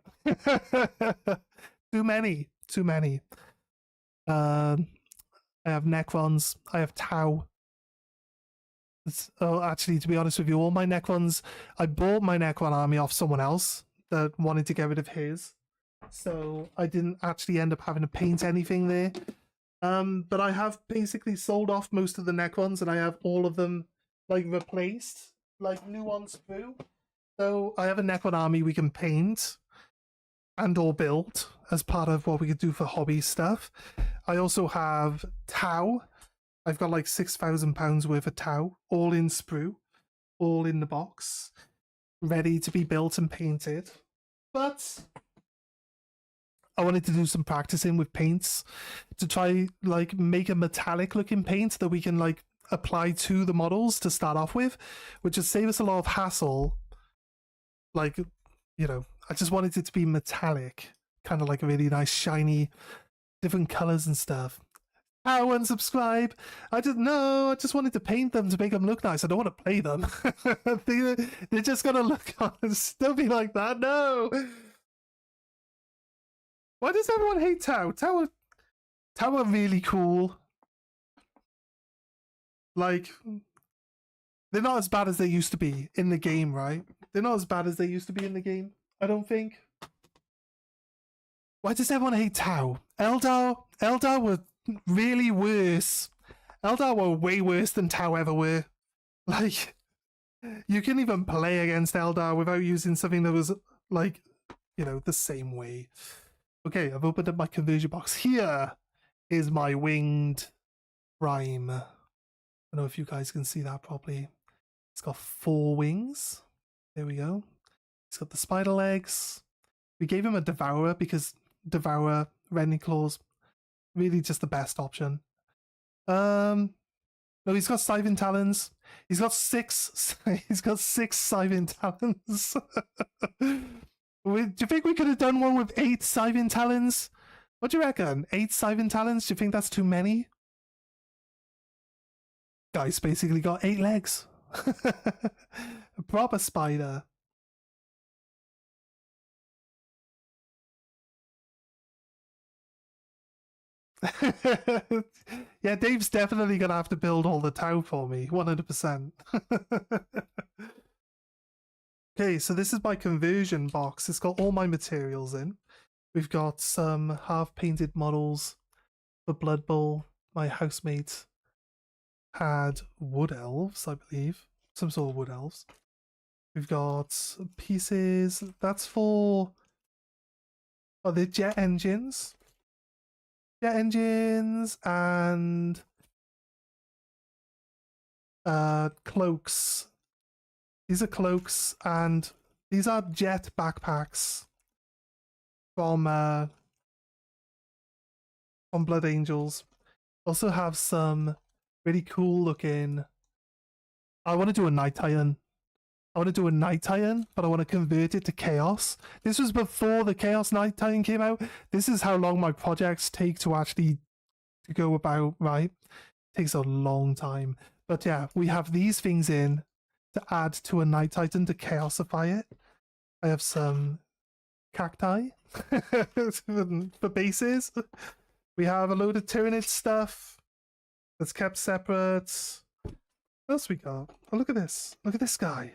Too many. I have Necrons. I have Tau. Actually, to be honest with you, all my Necrons, I bought my Necron army off someone else that wanted to get rid of his. So I didn't actually end up having to paint anything there. But I have basically sold off most of the Necrons, and I have all of them like replaced, like new ones through. So I have a Necron army we can paint and or build as part of what we could do for hobby stuff. I also have Tau. I've got like £6,000 worth of Tau, all in sprue, all in the box, ready to be built and painted. But I wanted to do some practicing with paints to try like make a metallic looking paint that we can like apply to the models to start off with, which would save us a lot of hassle. Like, you know, I just wanted it to be metallic, kind of like a really nice shiny, different colors and stuff. I unsubscribe. I just wanted to paint them to make them look nice. I don't want to play them. They're just gonna look honest. Don't be like that. No. Why does everyone hate Tau? Tau are really cool. Like, they're not as bad as they used to be in the game, right? They're not as bad as they used to be in the game, I don't think. Why does everyone hate Tau? Eldar were really worse. Eldar were way worse than Tau ever were. Like, you can even play against Eldar without using something that was, like, you know, the same way. Okay, I've opened up my conversion box. Here is my winged prime. I don't know if you guys can see that properly. It's got 4 wings. There we go. It's got the spider legs. We gave him a devourer because Devourer, Rending Claws. Really just the best option. No, he's got Scything Talons. He's got six. He's got 6 Scything Talons. Do you think we could have done one with 8 Scything Talons? What do you reckon? 8 Scything Talons? Do you think that's too many? Guy's basically got 8 legs. A proper spider. Yeah, Dave's definitely gonna have to build all the Tau for me, 100%. Okay, so this is my conversion box. It's got all my materials in. We've got some half-painted models for Blood Bowl. My housemate had wood elves, I believe. Some sort of wood elves. We've got pieces. That's for... Oh, they're jet engines. Jet engines and cloaks. These are cloaks and these are jet backpacks from Blood Angels. Also have some really cool looking... I want to do a Night Titan. I want to do a Night Titan, but I want to convert it to Chaos. This was before the Chaos Night Titan came out. This is how long my projects take to actually go about, right? It takes a long time. But yeah, we have these things in to add to a Night Titan to Chaosify it. I have some cacti for bases. We have a load of Tyranid stuff that's kept separate. What else we got? Oh, look at this. Look at this guy.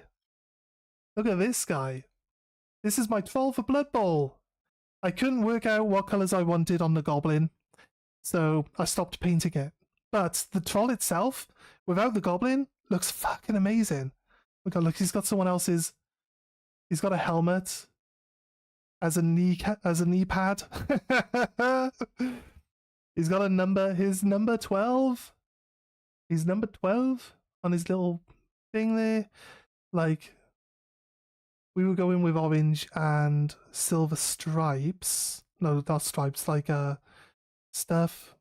Look at this guy. This is my 12 for Blood Bowl. I couldn't work out what colours I wanted on the goblin, so I stopped painting it. But the troll itself, without the goblin, looks fucking amazing. Look, he's got someone else's... He's got a helmet as a knee pad. He's got a number, his number 12. He's number 12 on his little thing there. Like... We were going with orange and silver stripes. No, not stripes, like stuff.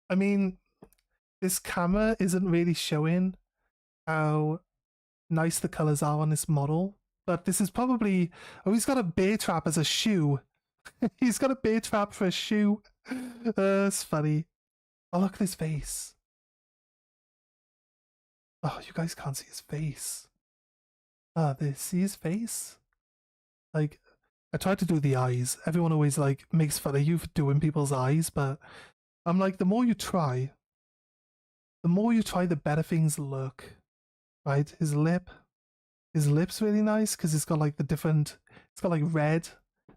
I mean, this camera isn't really showing how nice the colors are on this model. But this is probably... Oh, he's got a bear trap as a shoe. He's got a bear trap for a shoe. It's funny. Oh, look at his face. Oh, you guys can't see his face. They see his face? Like, I tried to do the eyes. Everyone always, like, makes fun of you for doing people's eyes, but I'm like, the more you try, the better things look. Right? His lip's really nice, because it's got, like, it's got, like, red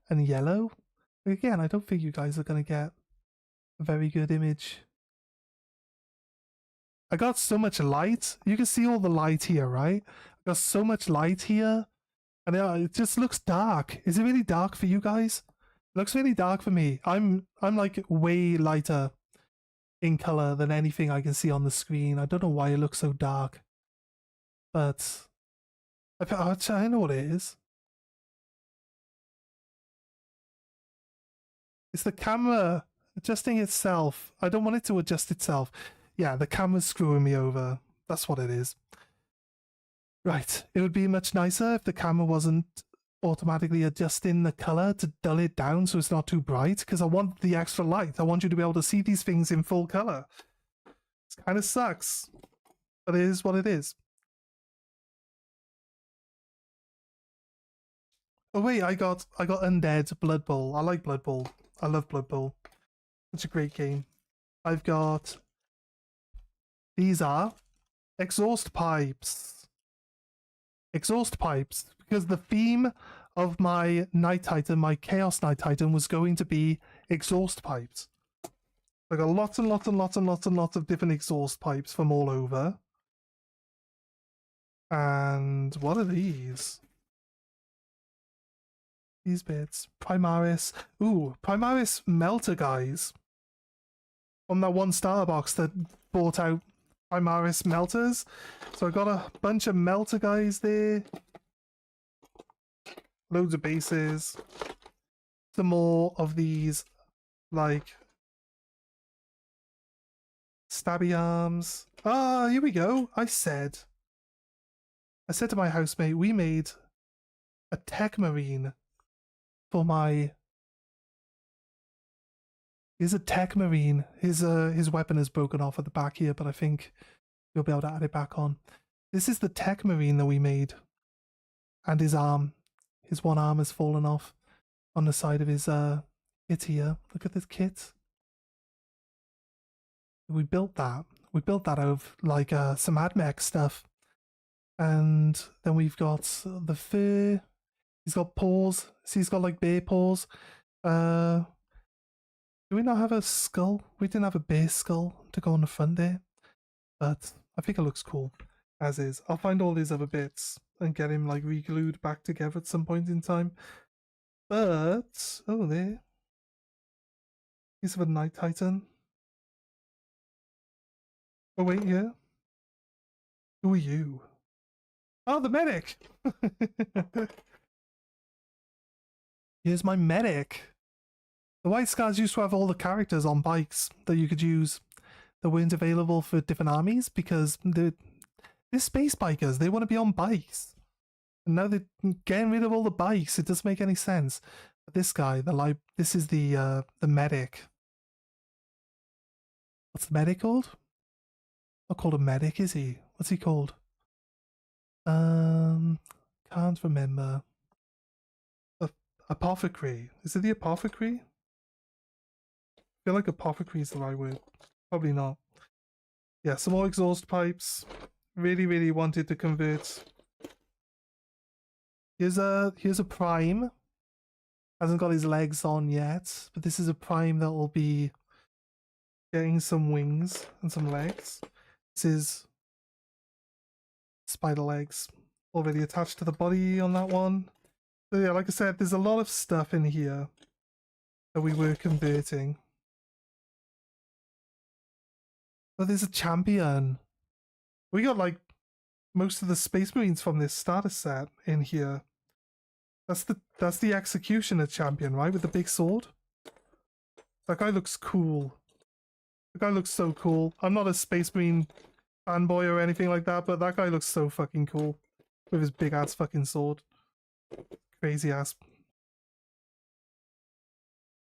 and yellow. Again, I don't think you guys are going to get a very good image. I got so much light. You can see all the light here, right? I got so much light here. And it just looks dark. Is it really dark for you guys? It looks really dark for me. I'm like way lighter in color than anything I can see on the screen. I don't know why it looks so dark. But I know what it is. It's the camera adjusting itself. I don't want it to adjust itself. Yeah, the camera's screwing me over. That's what it is. Right, it would be much nicer if the camera wasn't automatically adjusting the color to dull it down so it's not too bright, because I want the extra light. I want you to be able to see these things in full color. It kind of sucks, but it is what it is. Oh wait, I got Undead Blood Bowl. I like Blood Bowl. I love Blood Bowl. It's a great game. I've got... These are exhaust pipes. Exhaust pipes, because the theme of my Night Titan, my Chaos Night Titan, was going to be exhaust pipes. I got lots and lots and lots and lots and lots of different exhaust pipes from all over. And what are these? These bits. Primaris. Ooh, Primaris Melter guys. On that one starter box that bought out Primaris Melters. So I got a bunch of Melter guys there. Loads of bases. some more of these, like, stabby arms. Ah, here we go. I said to my housemate, we made a tech marine for my... Here's a tech marine. His weapon is broken off at the back here, but I think you'll be able to add it back on. This is the tech marine that we made. And his arm. His one arm has fallen off on the side of his kit here. Look at this kit. We built that. We built that out of like some AdMech stuff. And then we've got the fur. He's got paws. See, he's got like bear paws. Do we not have a skull? We didn't have a bear skull to go on the front there. But I think it looks cool as is. I'll find all these other bits and get him like re-glued back together at some point in time. But oh, there. He's of a Night Titan. Oh wait, yeah. Who are you? Oh, the medic. Here's my medic. The White Scars used to have all the characters on bikes that you could use that weren't available for different armies because they're space bikers. They want to be on bikes. And now they're getting rid of all the bikes. It doesn't make any sense. But this guy, this is the medic. What's the medic called? Not called a medic, is he? What's he called? Can't remember. Apothecary. Is it the apothecary? I feel like apothecary is the right word. Probably not. Yeah, some more exhaust pipes. Really wanted to convert. Here's a prime. Hasn't got his legs on yet, but this is a prime that will be getting some wings and some legs. This is spider legs already attached to the body on that one. So yeah, like I said, there's a lot of stuff in here that we were converting. But there's a champion. We got like most of the Space Marines from this starter set in here. That's the Executioner champion, right? With the big sword. That guy looks cool. The guy looks so cool. I'm not a Space Marine fanboy or anything like that, but that guy looks so fucking cool. With his big ass fucking sword. Crazy ass.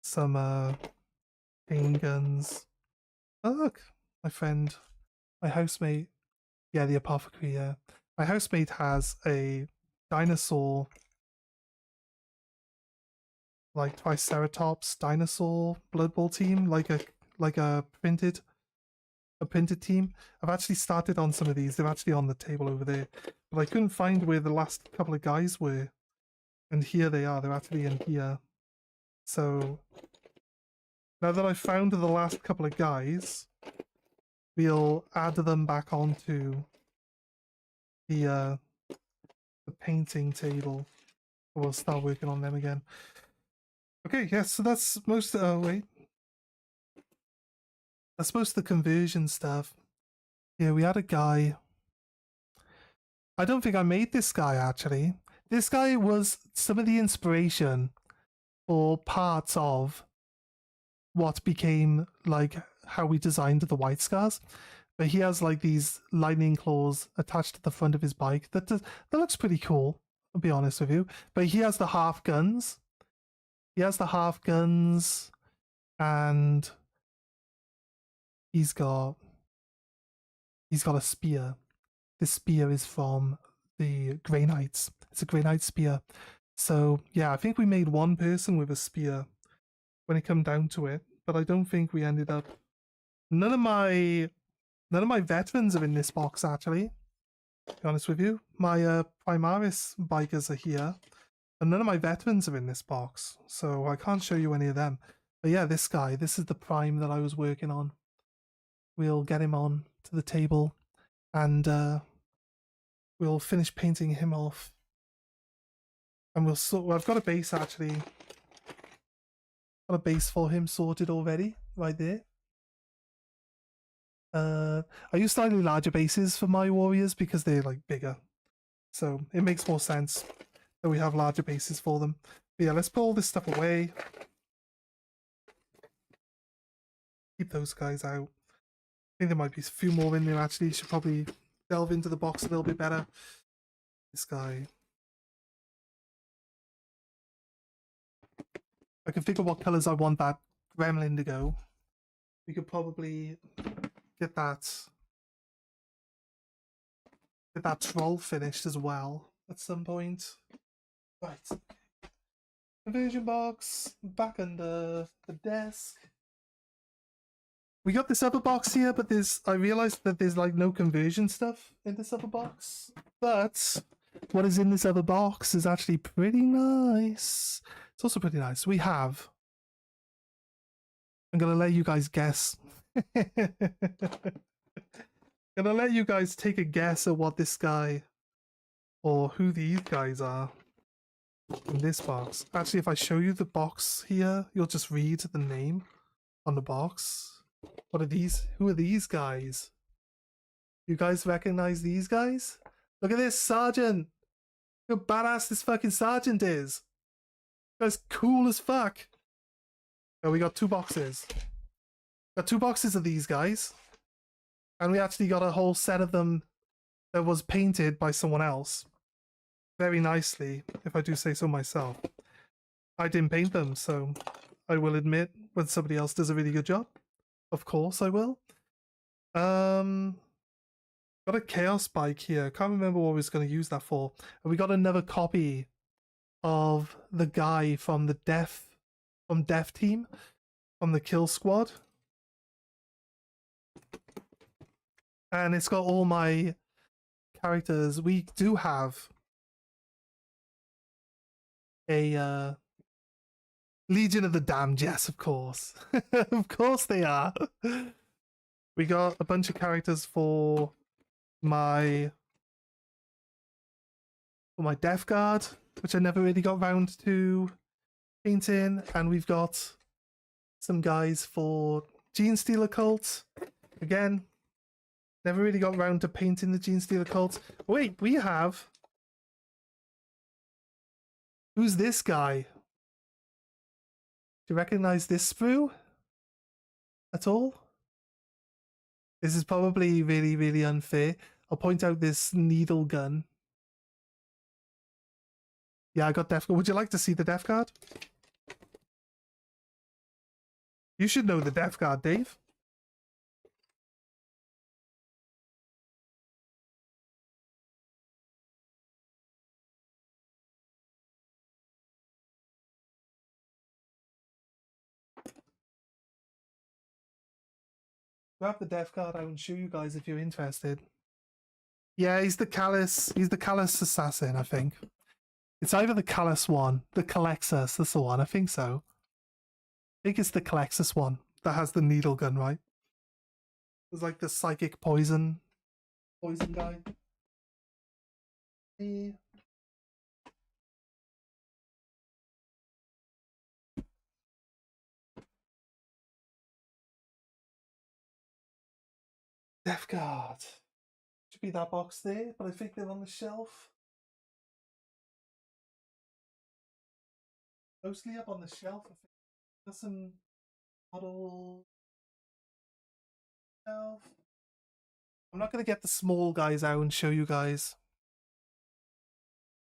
Some chain guns. Oh look, my friend, my housemate. Yeah, the apothecary, yeah. My housemate has a dinosaur, like Triceratops dinosaur Blood Bowl team, like a printed team. I've actually started on some of these. They're actually on the table over there, but I couldn't find where the last couple of guys were, and here they are. They're actually in here. So now that I've found the last couple of guys, we'll add them back onto the painting table. We'll start working on them again. Okay, yeah, so that's most wait. That's most of the conversion stuff. Yeah, we had a guy. I don't think I made this guy actually. This guy was some of the inspiration for parts of what became like how we designed the White Scars. But he has like these lightning claws attached to the front of his bike. That looks pretty cool, I'll be honest with you. But he has the half guns. He has the half guns, and he's got a spear. This spear is from the Grey Knights. It's a Grey Knight spear. So yeah, I think we made one person with a spear when it came down to it, but I don't think we ended up. None of my veterans are in this box actually. To be honest with you, my Primaris bikers are here, and none of my veterans are in this box, so I can't show you any of them. But yeah, this guy, this is the prime that I was working on. We'll get him on to the table, and we'll finish painting him off. And I've got a base actually. Got a base for him sorted already, right there. I use slightly larger bases for my warriors because they're like bigger. So it makes more sense that we have larger bases for them. But yeah, let's put all this stuff away. keep those guys out. I think there might be a few more in there actually. Should probably delve into the box a little bit better. This guy. I can figure what colours I want that gremlin to go. We could probably get that troll finished as well at some point. Right. Conversion box back under the desk. We got this other box here, but I realized that there's like no conversion stuff in this other box. But what is in this other box is actually pretty nice. It's also pretty nice. We have. I'm gonna let you guys guess. Gonna let you guys take a guess at what this guy or who these guys are in this box. Actually, if I show you the box here, you'll just read the name on the box. What are these? Who are these guys? You guys recognize these guys? Look at this sergeant. Look how badass this fucking sergeant is. This guy's cool as fuck. Oh, we got 2 boxes. Got 2 boxes of these guys. And we actually got a whole set of them that was painted by someone else. Very nicely, if I do say so myself. I didn't paint them, so I will admit when somebody else does a really good job. Of course I will. Got a chaos bike here. Can't remember what we was going to use that for. And we got another copy of the guy from the Death team, from the Kill Squad. And it's got all my characters. We do have a Legion of the Damned, yes, of course. Of course they are. We got a bunch of characters for my Death Guard, which I never really got round to painting, and we've got some guys for Gene Stealer Cult. Again, never really got round to painting the Gene Stealer Cult. Wait, we have... Who's this guy? Do you recognize this sprue at all? This is probably really, really unfair. I'll point out this needle gun. Yeah, I got Death Guard. Would you like to see the Death Guard? You should know the Death Guard, Dave. Grab the Death Guard out and show you guys if you're interested. Yeah, he's the Callous assassin, I think. It's either the Callous one, the Calexus, that's the one, I think so. I think it's the Calexus one that has the needle gun, right? It's like the psychic poison guy. Yeah. Death Guard. Should be that box there, but I think they're on the shelf. Mostly up on the shelf. I think there's some model shelf. I'm not going to get the small guys out and show you guys.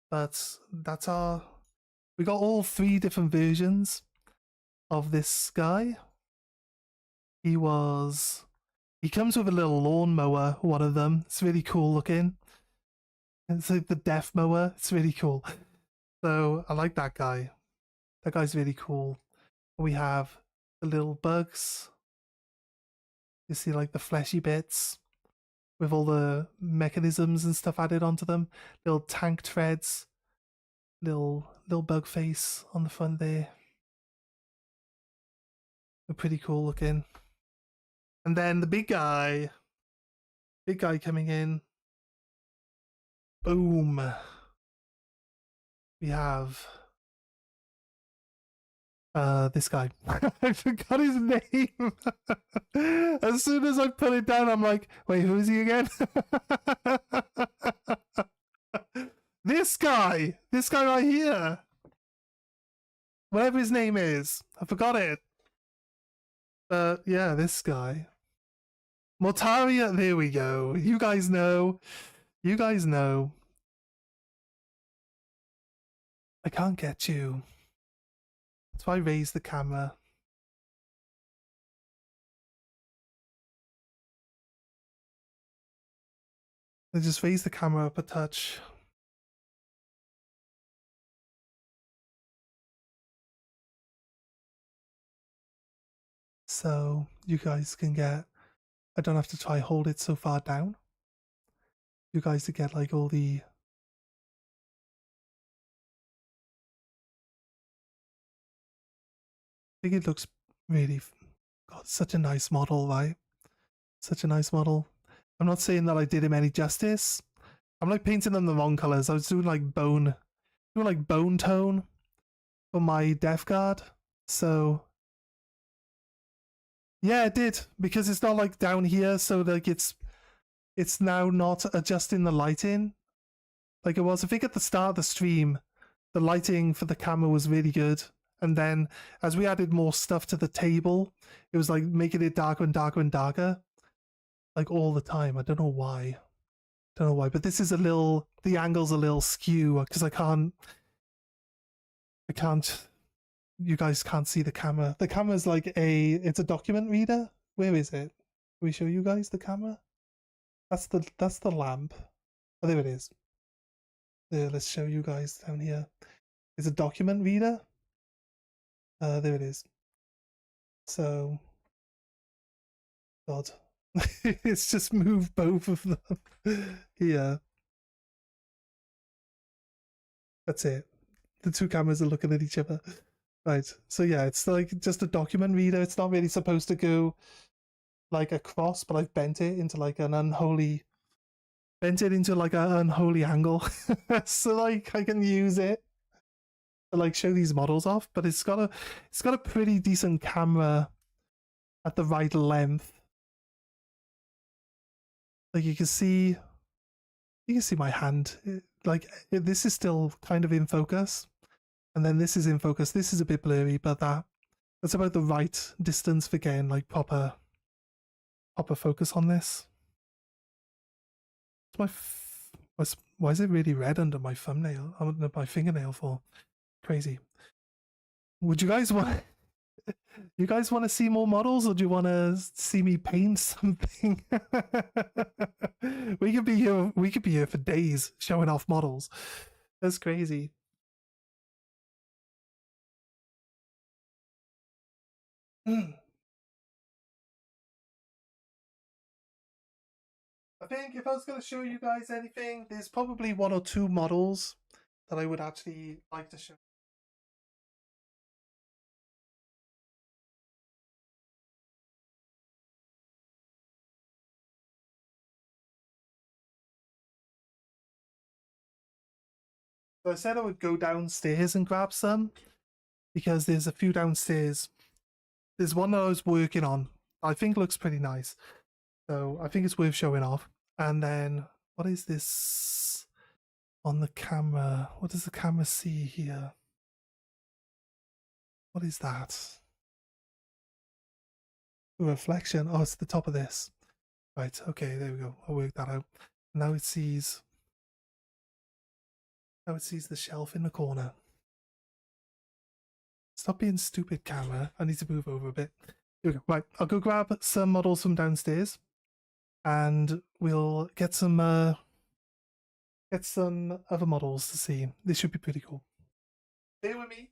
But that's our... We got all 3 different versions of this guy. He comes with a little lawnmower, one of them. It's really cool looking. It's like the death mower. It's really cool. So I like that guy. That guy's really cool. We have the little bugs. You see like the fleshy bits with all the mechanisms and stuff added onto them. Little tank treads. Little bug face on the front there. They're pretty cool looking. And then the big guy coming in. Boom. We have this guy. I forgot his name. As soon as I put it down, I'm like, wait, who is he again? This guy right here. Whatever his name is. I forgot it. Yeah, this guy. Mortaria, there we go. You guys know. You guys know. I can't get you. That's why I raised the camera. I just raised the camera up a touch. So you guys can get, I don't have to try hold it so far down. You guys to get like all the, I think it looks really, God, such a nice model, right? Such a nice model. I'm not saying that I did him any justice. I'm like painting them the wrong colors. I was doing like bone tone for my Death Guard. So yeah, it did, because it's not like down here, so like it's now not adjusting the lighting like it was. I think at the start of the stream, the lighting for the camera was really good, and then as we added more stuff to the table, it was like making it darker and darker and darker, like all the time. I don't know why. Don't know why, but this is a little. The angle's a little skew because I can't. You guys can't see the camera. The camera's like it's a document reader. Where is it? Can we show you guys the camera? That's the lamp. Oh, there it is. There, let's show you guys down here. It's a document reader. There it is. So, God, it's just moved both of them. Here, that's it. The two cameras are looking at each other. Right. So yeah, it's like just a document reader. It's not really supposed to go like across, but I've bent it into like an unholy angle. So like I can use it to like show these models off, but it's got a pretty decent camera at the right length. Like you can see my hand. This is still kind of in focus, and then this is in focus. This is a bit blurry, but that's about the right distance for getting like proper focus on this. Why is it really red under my thumbnail? Under my fingernail for? Crazy. Would you guys want? You guys want to see more models, or do you want to see me paint something? We could be here. We could be here for days showing off models. That's crazy. I think if I was going to show you guys anything, there's probably one or two models that I would actually like to show. So I said I would go downstairs and grab some because there's a few downstairs. There's one that I was working on. I think looks pretty nice. So I think it's worth showing off. And then what is this on the camera? What does the camera see here? What is that? A reflection. Oh, it's the top of this. Right, okay, there we go. I'll work that out. Now it sees the shelf in the corner. Stop being stupid, camera. I need to move over a bit. Here we go. Right, I'll go grab some models from downstairs, and we'll get some other models to see. This should be pretty cool. Stay with me.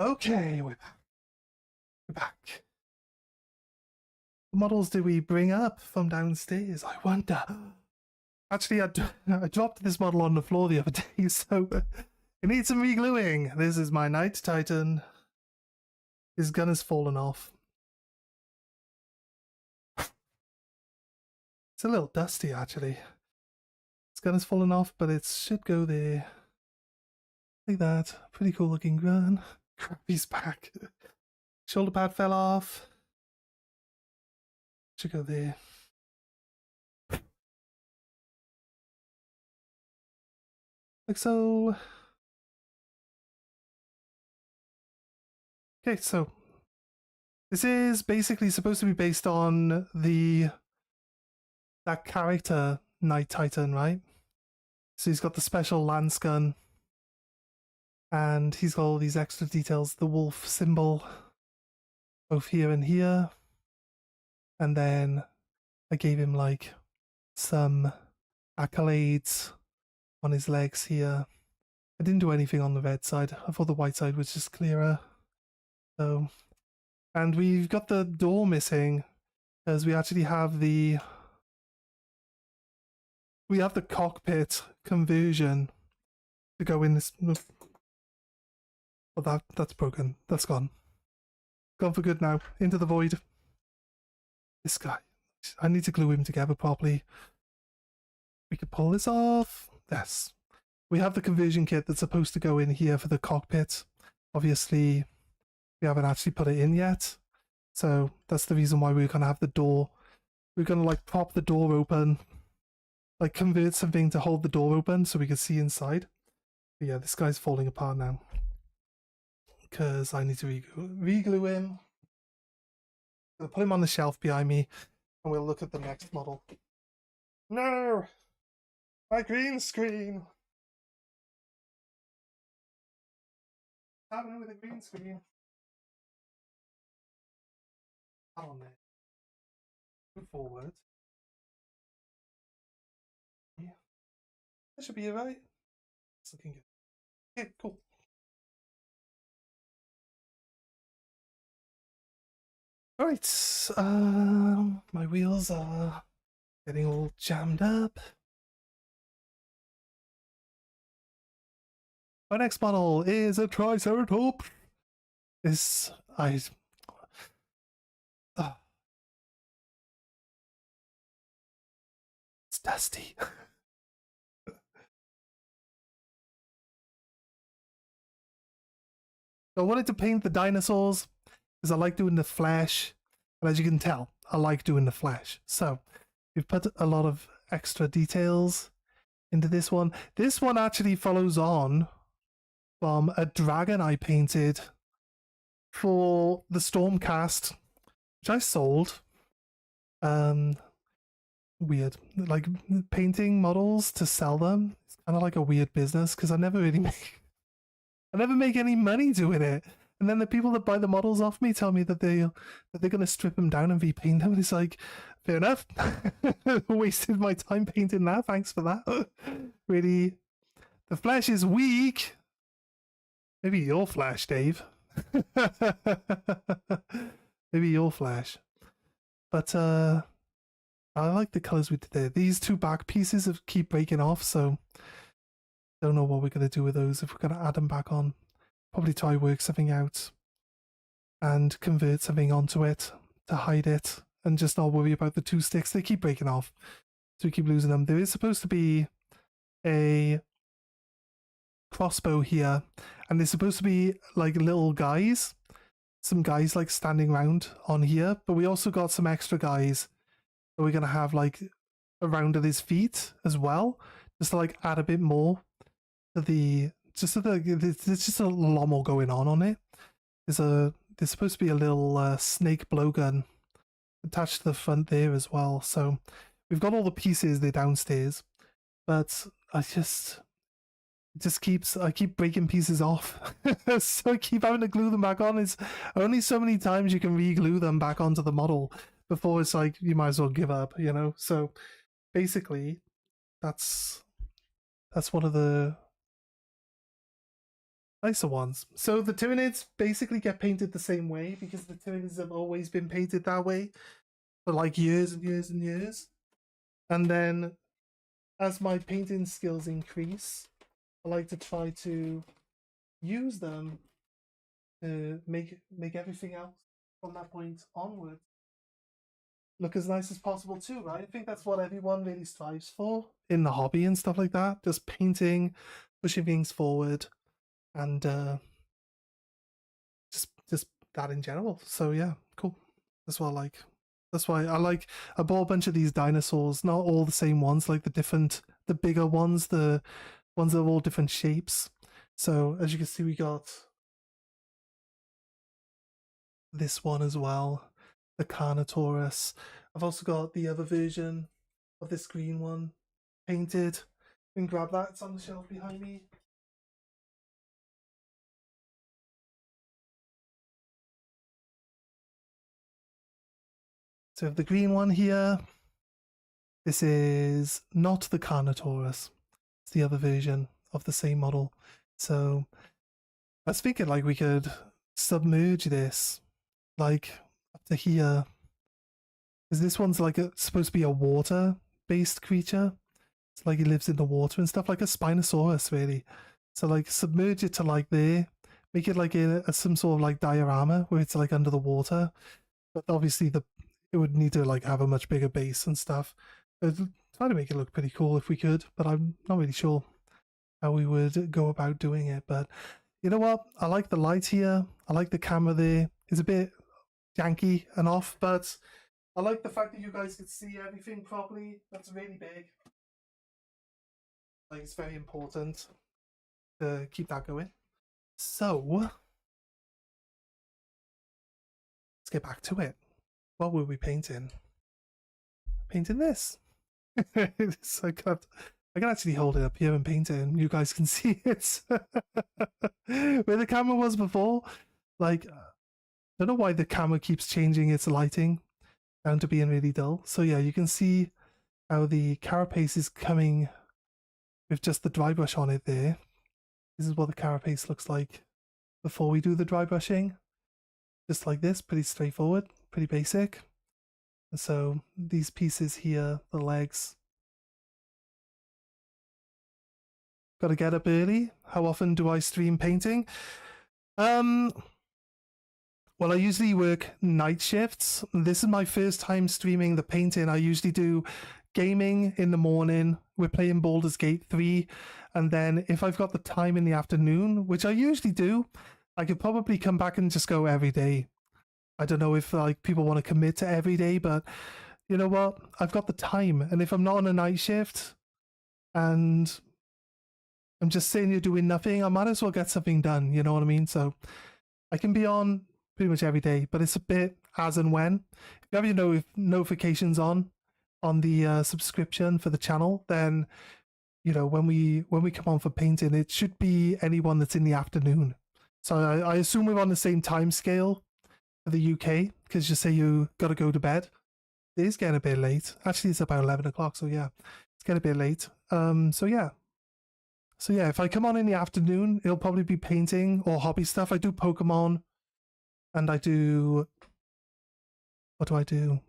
Okay, we're back. We're back. What models did we bring up from downstairs? I wonder. Actually, I dropped this model on the floor the other day, so it needs some re-gluing. This is my Knight Titan. His gun has fallen off. It's a little dusty, actually. His gun has fallen off, but it should go there. Like that. Pretty cool looking gun. Crap, he's back. Shoulder pad fell off. Should go there. Like so. Okay, so this is basically supposed to be based on that character Knight Titan, right? So he's got the special lance gun, and he's got all these extra details, the wolf symbol, both here and here. And then I gave him like some accolades on his legs here. I didn't do anything on the red side. I thought the white side was just clearer. So, and we've got the door missing because we actually have the cockpit conversion to go in this. Well, that's broken. That's gone. Gone for good now. Into the void. This guy. I need to glue him together properly. We could pull this off. Yes. We have the conversion kit that's supposed to go in here for the cockpit. Obviously, we haven't actually put it in yet. So that's the reason why we're going to have the door. We're going to like prop the door open. Like convert something to hold the door open so we can see inside. But yeah, this guy's falling apart now. Because I need to re-glue him. I'll put him on the shelf behind me and we'll look at the next model. No! My green screen! What's happening with the green screen? On there. Move forward. Yeah. That should be alright. It's looking good. Okay, cool. Alright, my wheels are getting all jammed up. My next model is a Triceratops. It's dusty. So I wanted to paint the dinosaurs because I like doing the flesh, and as you can tell, I like doing the flesh. So we've put a lot of extra details into this one. This one actually follows on from a dragon I painted for the Stormcast, which I sold. Weird, like painting models to sell them. It's kind of like a weird business because I never make any money doing it. And then the people that buy the models off me tell me that they're gonna strip them down and repaint them. And it's like, fair enough. Wasted my time painting that. Thanks for that. Really, the flesh is weak. Maybe your flash, Dave. Maybe your flash. But I like the colors we did there. These two back pieces keep breaking off, so don't know what we're gonna do with those. If we're gonna add them back on, probably try work something out and convert something onto it to hide it, and just not worry about the two sticks. They keep breaking off, so we keep losing them. There is supposed to be a crossbow here, and there's supposed to be like little guys, some guys like standing around on here, but we also got some extra guys that we're gonna have like around at his feet as well, just to like add a bit more to the there's just a lot more going on it. There's supposed to be a little snake blowgun attached to the front there as well, so we've got all the pieces there downstairs, but I keep breaking pieces off. So I keep having to glue them back on. It's only so many times you can re-glue them back onto the model before it's like you might as well give up, you know? So basically that's one of the nicer ones. So the Tyranids basically get painted the same way because the Tyranids have always been painted that way for like years and years and years. And then as my painting skills increase, I like to try to use them to make everything else from that point onward look as nice as possible too, right? I think that's what everyone really strives for in the hobby and stuff like that. Just painting, pushing things forward, and just that in general. So yeah, cool. That's what I like. That's why I bought a bunch of these dinosaurs, not all the same ones, like the bigger ones, the ones that are all different shapes. So as you can see, we got this one as well, the Carnotaurus. I've also got the other version of this green one painted. You can grab that, it's on the shelf behind me. So we have the green one here. This is not the Carnotaurus. It's the other version of the same model. So I was thinking like we could submerge this like up to here. Because this one's like supposed to be a water based creature. It's like he lives in the water and stuff, like a Spinosaurus really. So like submerge it to like there, make it like some sort of like diorama where it's like under the water. But obviously it would need to like have a much bigger base and stuff. I'd try to make it look pretty cool if we could, but I'm not really sure how we would go about doing it. But you know what? I like the light here. I like the camera there. It's a bit janky and off, but I like the fact that you guys can see everything properly. That's really big. Like it's very important to keep that going. So let's get back to it. What were we painting? Painting this. So I can actually hold it up here and paint it, and you guys can see it. Where the camera was before, like I don't know why the camera keeps changing its lighting down to being really dull. So yeah, you can see how the carapace is coming with just the dry brush on it there. This is what the carapace looks like before we do the dry brushing. Just like this, pretty straightforward, pretty basic. And so these pieces here, the legs. Got to get up early. How often do I stream painting? Well, I usually work night shifts. This is my first time streaming the painting. I usually do gaming in the morning. We're playing Baldur's Gate 3. And then if I've got the time in the afternoon, which I usually do, I could probably come back and just go every day. I don't know if like people want to commit to every day, but you know what? I've got the time. And if I'm not on a night shift and I'm just sitting here doing nothing, I might as well get something done. You know what I mean? So I can be on pretty much every day, but it's a bit as and when. If you have your notifications on the subscription for the channel, then you know when we come on for painting, it should be anyone that's in the afternoon. So I assume we're on the same time scale for the UK, because you say you got to go to bed. It is getting a bit late. Actually, it's about 11 o'clock, so yeah, it's getting a bit late. So yeah, if I come on in the afternoon, it'll probably be painting or hobby stuff. I do Pokemon, and I do... What do?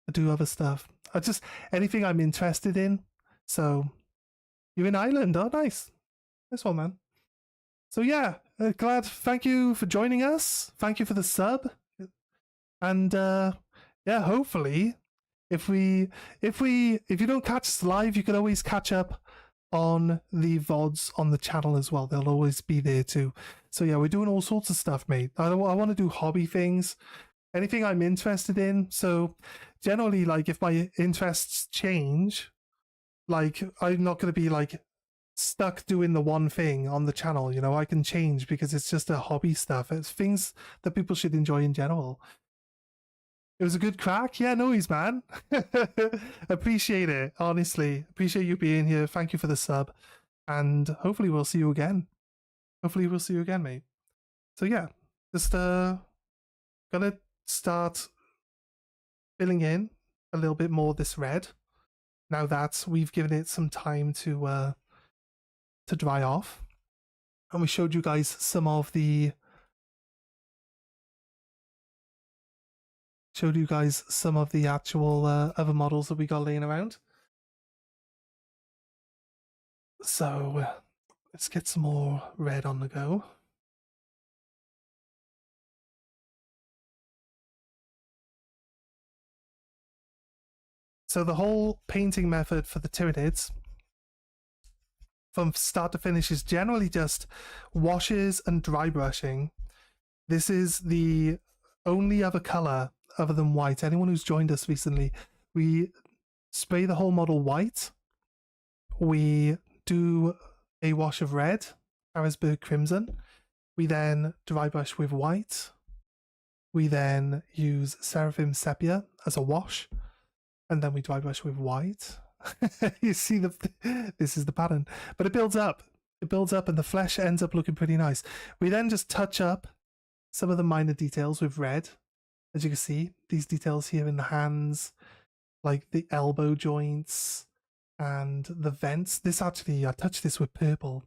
I do other stuff. I just... anything I'm interested in. So, you're in Ireland. Oh, nice. Nice one, man. So yeah, glad... Thank you for joining us. Thank you for the sub. And, yeah, hopefully, if you don't catch us live, you can always catch up on the VODs on the channel as well. They'll always be there too. So yeah, we're doing all sorts of stuff, mate. I want to do hobby things, anything I'm interested in. So generally, like if my interests change, like I'm not going to be like stuck doing the one thing on the channel. You know, I can change because it's just a hobby stuff. It's things that people should enjoy in general. It was a good crack. Yeah, no worries, man. Appreciate it. Honestly, appreciate you being here. Thank you for the sub. And hopefully we'll see you again. Hopefully we'll see you again, mate. So yeah, just gonna start filling in a little bit more this red. Now that we've given it some time to dry off. and we showed you guys some of the actual other models that we got laying around. So let's get some more red on the go. So the whole painting method for the Tyranids from start to finish is generally just washes and dry brushing. This is the only other color other than white. Anyone who's joined us recently, we spray the whole model white. We do a wash of red, Harrisburg Crimson. We then dry brush with white. We then use Seraphim Sepia as a wash, and then we dry brush with white. You see, this is the pattern, but it builds up. It builds up, and the flesh ends up looking pretty nice. We then just touch up some of the minor details with red. As you can see, these details here in the hands, like the elbow joints and the vents. This actually, I touched this with purple.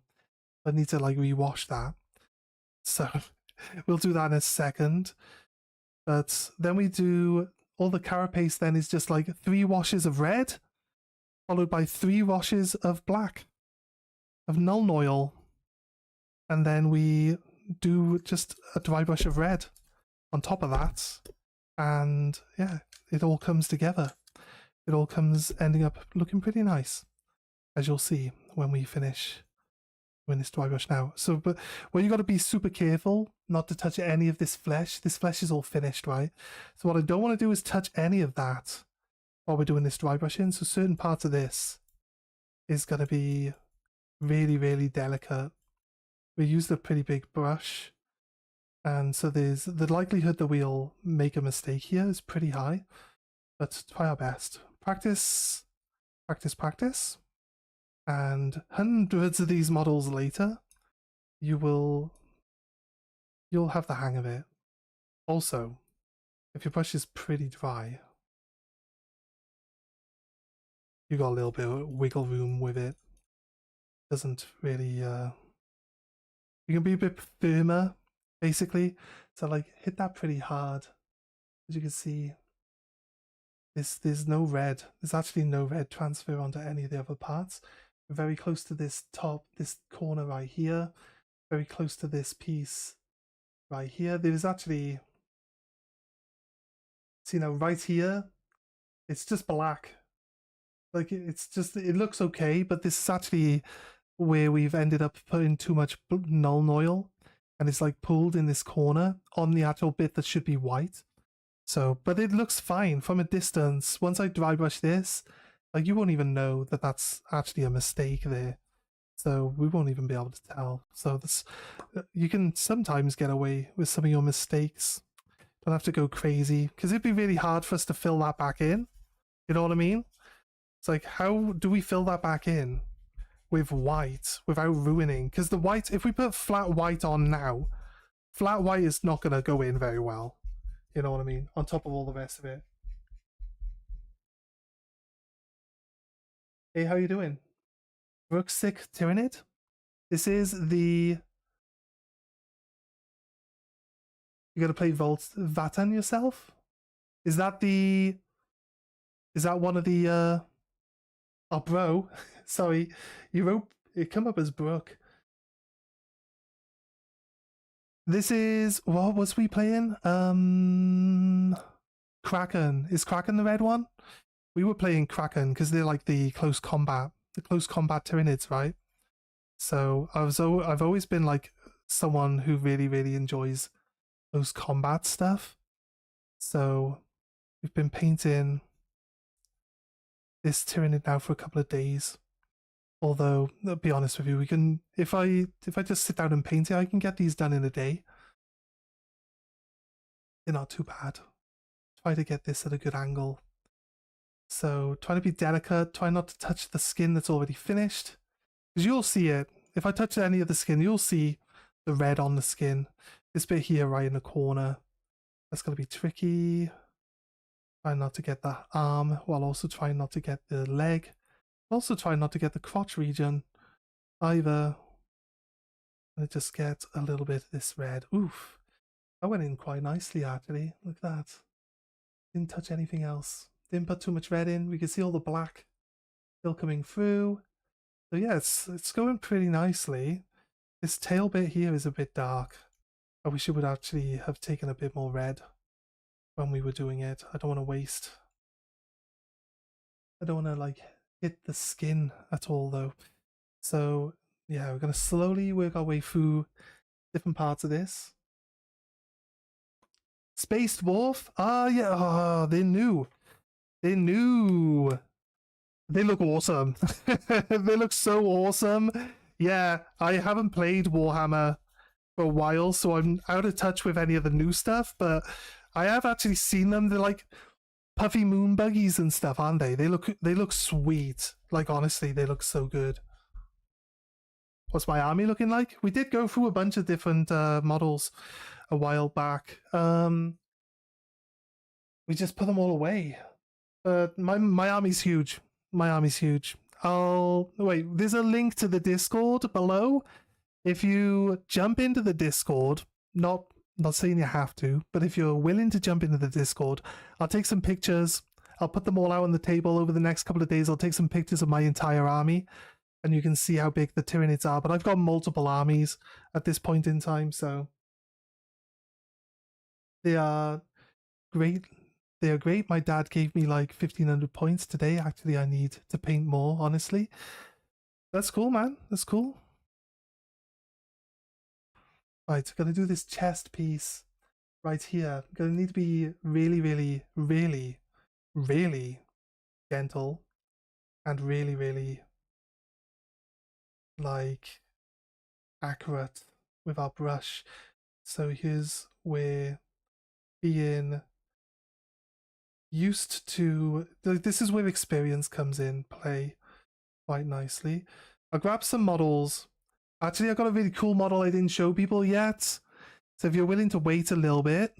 I need to like rewash that. So we'll do that in a second. But then we do all the carapace then is just like 3 washes of red, followed by 3 washes of black, of Nuln Oil. And then we do just a dry brush of red on top of that. And yeah, it all comes together. It all comes ending up looking pretty nice, as you'll see when we finish when this dry brush now. So, but well, you got to be super careful not to touch any of this flesh. This flesh is all finished, right? So what I don't want to do is touch any of that while we're doing this dry brushing. So certain parts of this is going to be really, really delicate. We used a pretty big brush, and so there's the likelihood that we'll make a mistake here is pretty high, but try our best. Practice, practice, practice. And hundreds of these models later, you'll have the hang of it. Also, if your brush is pretty dry, you got a little bit of wiggle room with it. Doesn't really you can be a bit firmer, basically. So like hit that pretty hard. As you can see, there's no red. There's actually no red transfer onto any of the other parts. We're very close to this corner right here. Very close to this piece right here. There's actually, see now right here, it's just black. Like it's just, it looks okay, but this is actually where we've ended up putting too much Nuln Oil, and it's like pulled in this corner on the actual bit that should be white. So, but it looks fine from a distance. Once I dry brush this, like you won't even know that that's actually a mistake there. So we won't even be able to tell. So this, you can sometimes get away with some of your mistakes. Don't have to go crazy, because it'd be really hard for us to fill that back in. You know what I mean? It's like, how do we fill that back in with white without ruining? Because the white, if we put flat white on now, flat white is not going to go in very well. You know what I mean? On top of all the rest of it. Hey, how you doing? Brooksick Tyranid? This is the... You gotta play Vatan yourself? Is that the... Is that one of the... Oh, bro. Sorry. You wrote... It come up as Brooke. This is... What was we playing? Kraken. Is Kraken the red one? We were playing Kraken because they're like the close combat Tyranids, right? So I've always been like someone who really, really enjoys close combat stuff. So we've been painting this Tyranid now for a couple of days. Although, I'll be honest with you, we can if I just sit down and paint it, I can get these done in a day. They're not too bad. Try to get this at a good angle. So try to be delicate, try not to touch the skin that's already finished. Because you'll see it. If I touch any of the skin, you'll see the red on the skin. This bit here right in the corner. That's going to be tricky. Try not to get the arm, while also trying not to get the leg. Also try not to get the crotch region either. And just get a little bit of this red. Oof. That went in quite nicely, actually. Look at that. Didn't touch anything else. Didn't put too much red in. We can see all the black still coming through. So yeah, it's going pretty nicely. This tail bit here is a bit dark. I wish it would actually have taken a bit more red when we were doing it. I don't want to waste. I don't want to like hit the skin at all though. So yeah, we're going to slowly work our way through different parts of this. Spaced Dwarf? Ah, yeah. Oh, they knew. They knew. They look awesome. They look so awesome. Yeah, I haven't played Warhammer for a while, so I'm out of touch with any of the new stuff, but I have actually seen them. They're like puffy moon buggies and stuff, aren't they? They look sweet. Like honestly, they look so good. What's my army looking like? We did go through a bunch of different models a while back. We just put them all away. My army's huge. My army's huge. I'll wait. There's a link to the Discord below. If you jump into the Discord, not saying you have to, but if you're willing to jump into the Discord, I'll take some pictures. I'll put them all out on the table over the next couple of days. I'll take some pictures of my entire army, and you can see how big the Tyranids are. But I've got multiple armies at this point in time, so they are great. They are great. My dad gave me like 1,500 points today. Actually, I need to paint more, honestly. That's cool, man. That's cool. Right, gotta do this chest piece right here. Gonna need to be really, really, really, really gentle and really, really like accurate with our brush. So here's where being used to, this is where experience comes in play quite nicely. I'll grab some models. Actually, I got a really cool model I didn't show people yet. So if you're willing to wait a little bit,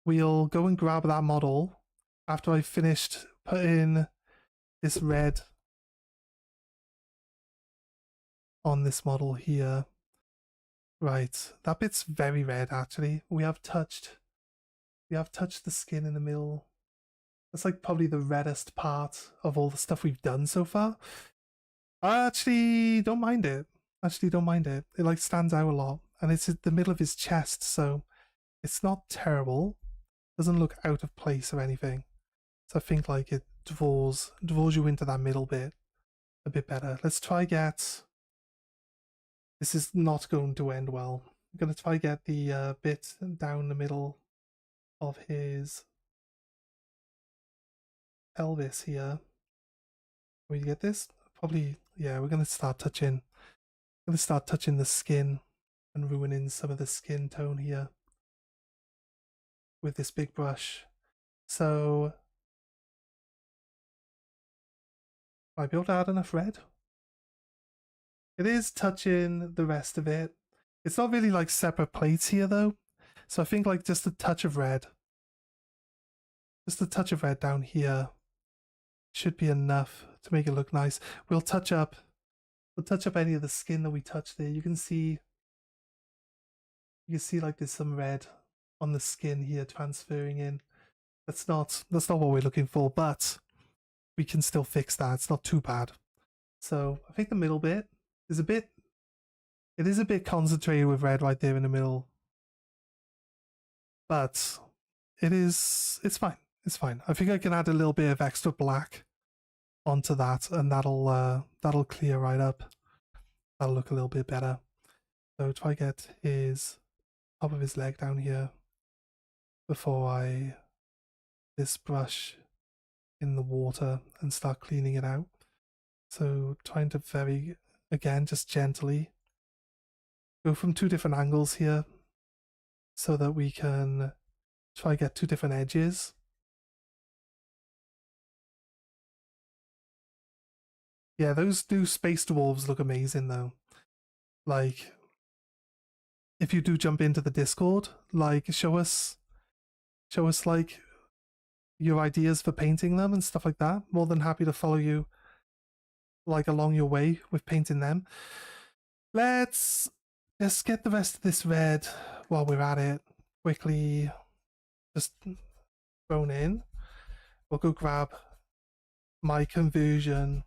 we'll go and grab that model after I've finished putting this red on this model here. Right, that bit's very red actually. We have touched the skin in the middle. That's like probably the reddest part of all the stuff we've done so far. I actually don't mind it. It like stands out a lot, and it's at the middle of his chest, so it's not terrible. Doesn't look out of place or anything. So I think like it draws you into that middle bit a bit better. Let's try get. This is not going to end well. I'm gonna try get the bit down the middle of his pelvis here. Will you get this? Probably, yeah. We're gonna start touching. The skin and ruining some of the skin tone here with this big brush. So might be able to add enough red. It is touching the rest of it. It's not really like separate plates here though. So I think like just a touch of red. Just a touch of red down here should be enough to make it look nice. We'll touch up any of the skin that we touch there. You can see like there's some red on the skin here transferring in. That's not what we're looking for, but we can still fix that. It's not too bad. So I think the middle bit is it is a bit concentrated with red right there in the middle. But it's fine. It's fine. I think I can add a little bit of extra black onto that, and that'll clear right up. That'll look a little bit better. So try get his top of his leg down here before I this brush in the water and start cleaning it out. So trying to again just gently go from two different angles here so that we can try get two different edges. Yeah, those new space dwarves look amazing though. Like, if you do jump into the Discord, like show us like your ideas for painting them and stuff like that. More than happy to follow you like along your way with painting them. Let's Let's get the rest of this red while we're at it. Quickly, just thrown in. We'll go grab my conversion.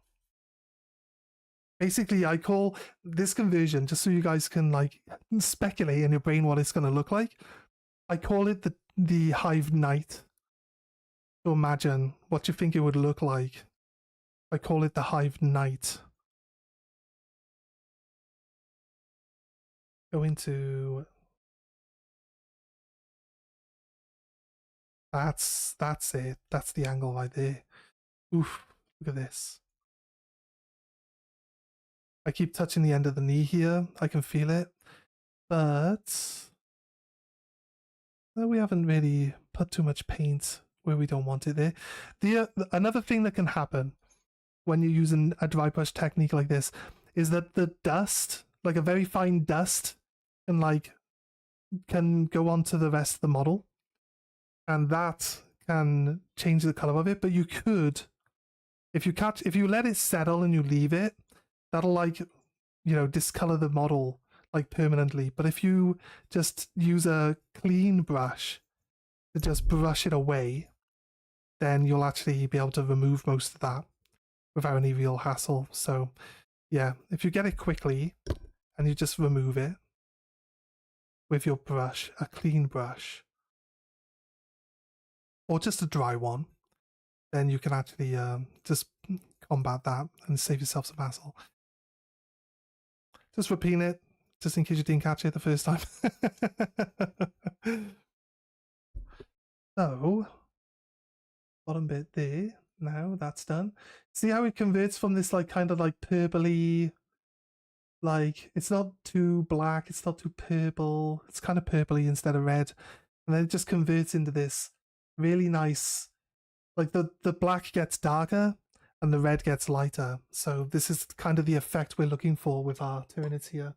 Basically, I call this conversion, just so you guys can like speculate in your brain what it's going to look like. I call it the Hive Knight. So imagine what you think it would look like. I call it the Hive Knight. Go into that's it. That's the angle right there. Oof, look at this. I keep touching the end of the knee here. I can feel it. But we haven't really put too much paint where we don't want it there. Another thing that can happen when you're using a dry brush technique like this is that the dust, like a very fine dust, can go onto the rest of the model, and that can change the color of it. But you could, if you let it settle and you leave it, that'll discolor the model like permanently. But if you just use a clean brush to just brush it away, then you'll actually be able to remove most of that without any real hassle. So yeah, if you get it quickly and you just remove it with your brush, a clean brush, or just a dry one, then you can actually just combat that and save yourself some hassle. Just repeating it, just in case you didn't catch it the first time. So, bottom bit there. Now that's done. See how it converts from this like kind of like purpley, like it's not too black, it's not too purple, it's kind of purpley instead of red, and then it just converts into this really nice, like the black gets darker and the red gets lighter. So this is kind of the effect we're looking for with our Tyranids here.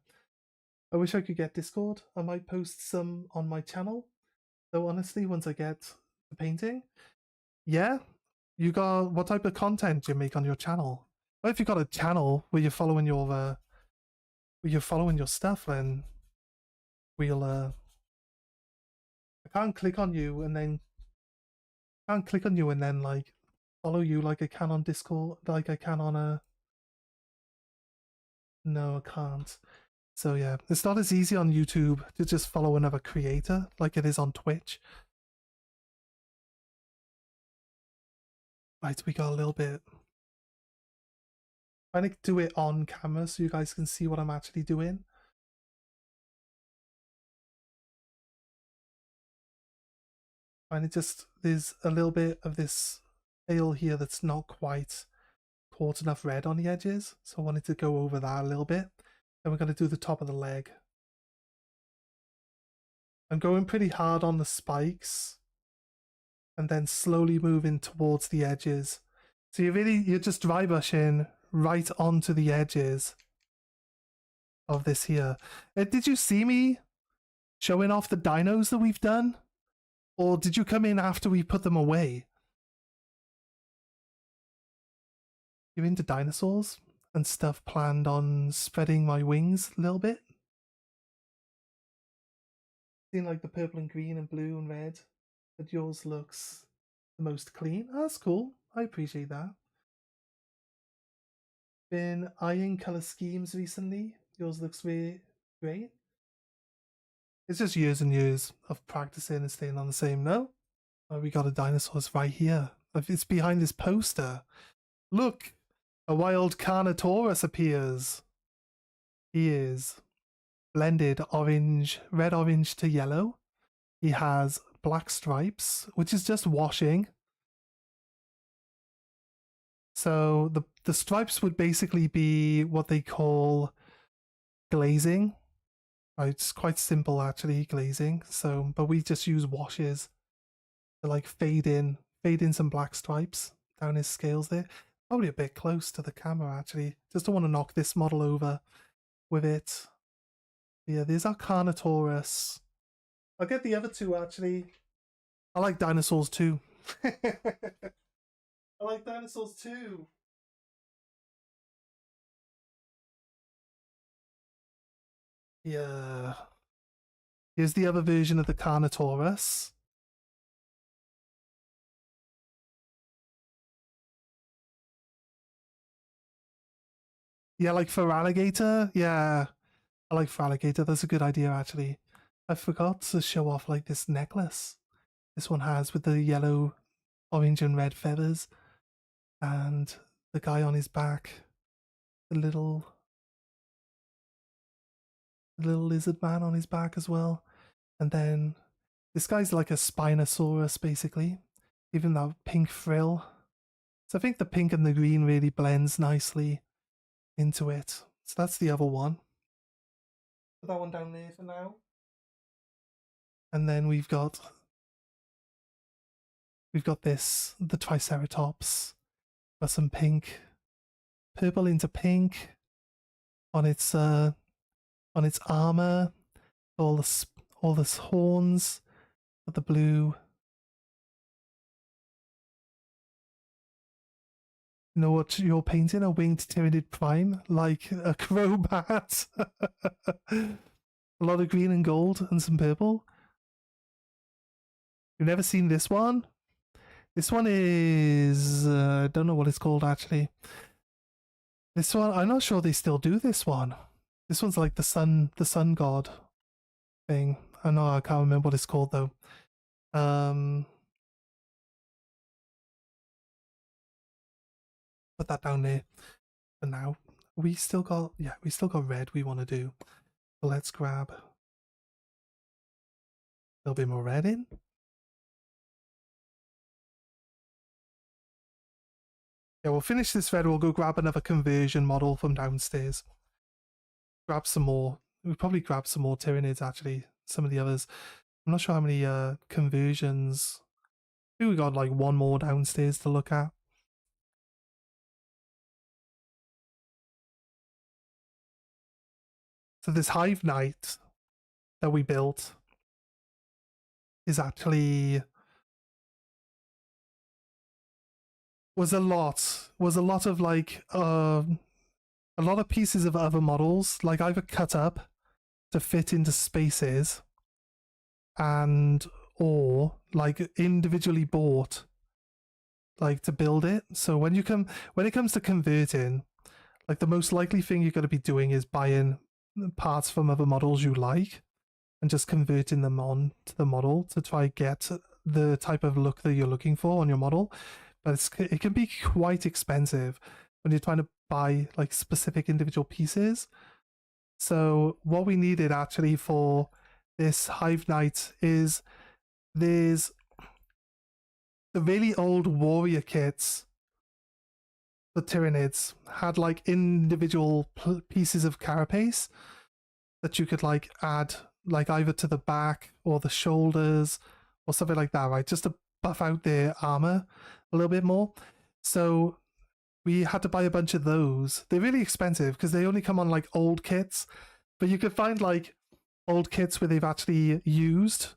I wish I could get Discord. I might post some on my channel, though honestly, once I get the painting. Yeah, you got, what type of content do you make on your channel? Well, if you got a channel where you're following your stuff, then we'll I can't click on you and then like follow you like I can on Discord, like I can on a. No, I can't. So yeah, it's not as easy on YouTube to just follow another creator like it is on Twitch. Right, we got a little bit. I'm trying to do it on camera so you guys can see what I'm actually doing. And it just, there's a little bit of this tail here that's not quite caught enough red on the edges, so I wanted to go over that a little bit. Then we're going to do the top of the leg. I'm going pretty hard on the spikes and then slowly moving towards the edges. So you're just dry brushing right onto the edges of this here. Did you see me showing off the dinos that we've done? Or did you come in after we put them away? You're into dinosaurs and stuff, planned on spreading my wings a little bit? Seeing like the purple and green and blue and red, but yours looks the most clean. Oh, that's cool. I appreciate that. Been eyeing color schemes recently. Yours looks really great. It's just years and years of practicing and staying on the same note. Oh, we got a dinosaur. It's right here. It's behind this poster. Look, a wild Carnotaurus appears. He is blended orange, red orange to yellow. He has black stripes, which is just washing. So the stripes would basically be what they call glazing. It's quite simple actually, glazing. So, but we just use washes to like fade in some black stripes down his scales there. Probably a bit close to the camera actually. Just don't want to knock this model over with it. Yeah, there's our Carnotaurus. I'll get the other two actually. I like dinosaurs too. I like dinosaurs too. Yeah. Here's the other version of the Carnotaurus. Yeah, like for alligator. Yeah, I like for alligator. That's a good idea, actually. I forgot to show off like this necklace. This one has with the yellow, orange, and red feathers, and the guy on his back, the little lizard man on his back as well. And then this guy's like a Spinosaurus, basically, even that pink frill. So I think the pink and the green really blends nicely into it. So that's the other one. Put that one down there for now. And then we've got this, the Triceratops. Got some pink, purple into pink on its armor, all the horns, of the blue. You know what you're painting? A winged Tyranid Prime, like a crowbat. A lot of green and gold and some purple. You've never seen this one? This one is I don't know what it's called actually. This one, I'm not sure they still do this one. This one's like the sun god thing. I know I can't remember what it's called though. Put that down there for now. We still got red we want to do. So let's grab a little bit more red in. Yeah, we'll finish this red. We'll go grab another conversion model from downstairs. Grab some more. We'll probably grab some more Tyranids actually. Some of the others. I'm not sure how many conversions. I think we got like one more downstairs to look at. So this Hive Knight that we built is actually was a lot of like a lot of pieces of other models, like either cut up to fit into spaces and or like individually bought like to build it. So when it comes to converting, like the most likely thing you're going to be doing is buying parts from other models you like and just converting them on to the model to try get the type of look that you're looking for on your model. But it can be quite expensive when you're trying to buy like specific individual pieces. So what we needed actually for this Hive Knight is there's the really old warrior kits. The Tyranids had like individual pieces of carapace that you could like add like either to the back or the shoulders or something like that, right? Just to buff out their armor a little bit more. So we had to buy a bunch of those. They're really expensive because they only come on like old kits, but you could find like old kits where they've actually used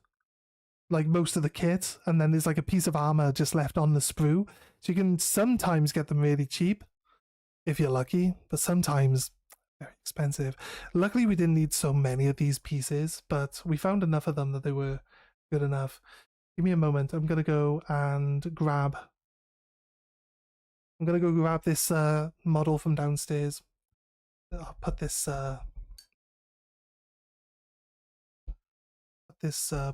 like most of the kit, and then there's like a piece of armor just left on the sprue. So you can sometimes get them really cheap if you're lucky, but sometimes very expensive. Luckily, we didn't need so many of these pieces, but we found enough of them that they were good enough. Give me a moment. I'm gonna go grab this model from downstairs. I'll put this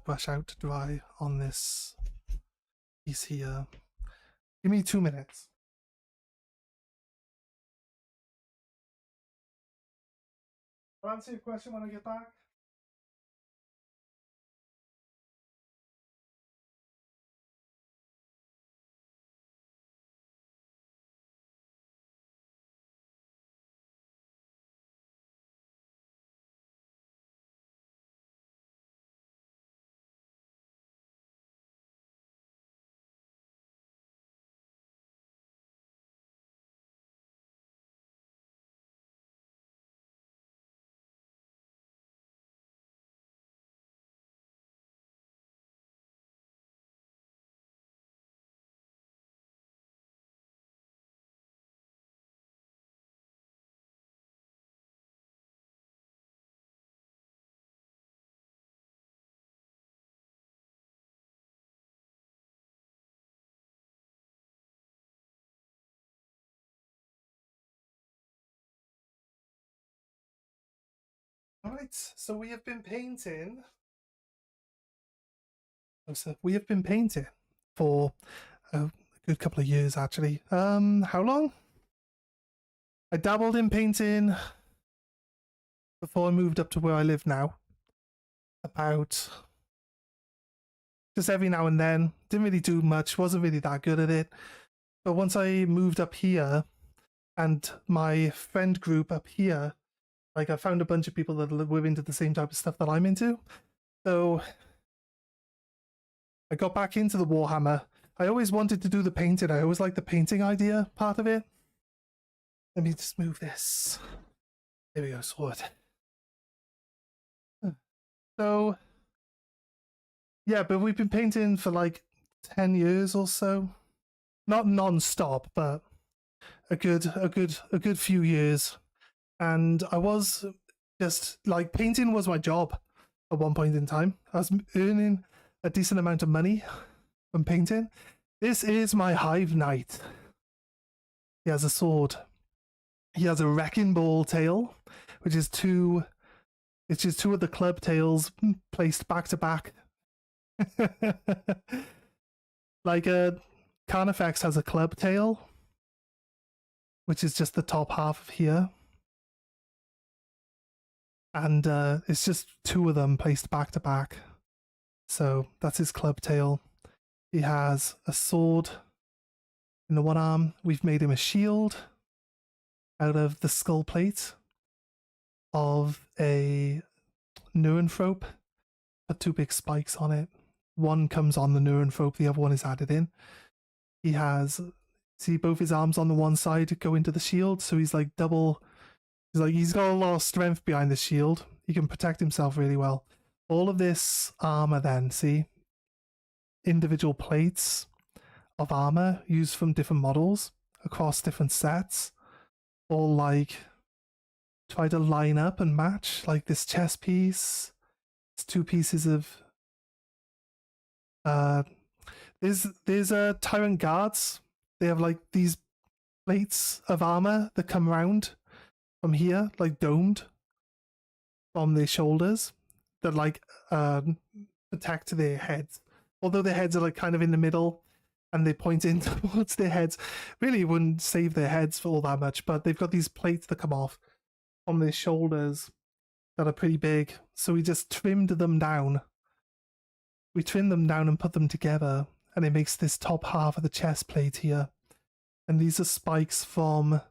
brush out to dry on this piece here. Give me 2 minutes. I'll answer your question when I get back. Right, so we have been painting. So we have been painting for a good couple of years, actually. How long? I dabbled in painting before I moved up to where I live now. About just every now and then. Didn't really do much. Wasn't really that good at it. But once I moved up here, and my friend group up here, like I found a bunch of people that were into the same type of stuff that I'm into. So I got back into the Warhammer. I always wanted to do the painting. I always liked the painting idea part of it. Let me just move this. There we go, sword. So, yeah, but we've been painting for like 10 years or so. Not non-stop, but a good few years. And I was just like, painting was my job at one point in time. I was earning a decent amount of money from painting. This is my Hive Knight. He has a sword. He has a wrecking ball tail, which is two of the club tails placed back to back. Like Carnifex has a club tail, which is just the top half of here. And it's just two of them placed back to back. So that's his club tail. He has a sword in the one arm. We've made him a shield out of the skull plate of a neuranthrope. Put two big spikes on it. One comes on the neuranthrope, the other one is added in. He has, see, both his arms on the one side go into the shield, so he's like double. He's got a lot of strength behind the shield. He can protect himself really well. All of this armor then, see? Individual plates of armor used from different models across different sets. All like try to line up and match, like this chest piece. It's two pieces of there's tyrant guards. They have like these plates of armor that come round from here, like domed from their shoulders, that like protect their heads. Although their heads are like kind of in the middle and they point in towards their heads, really wouldn't save their heads for all that much, but they've got these plates that come off from their shoulders that are pretty big. So we just trimmed them down. We trimmed them down and put them together, and it makes this top half of the chest plate here. And these are spikes from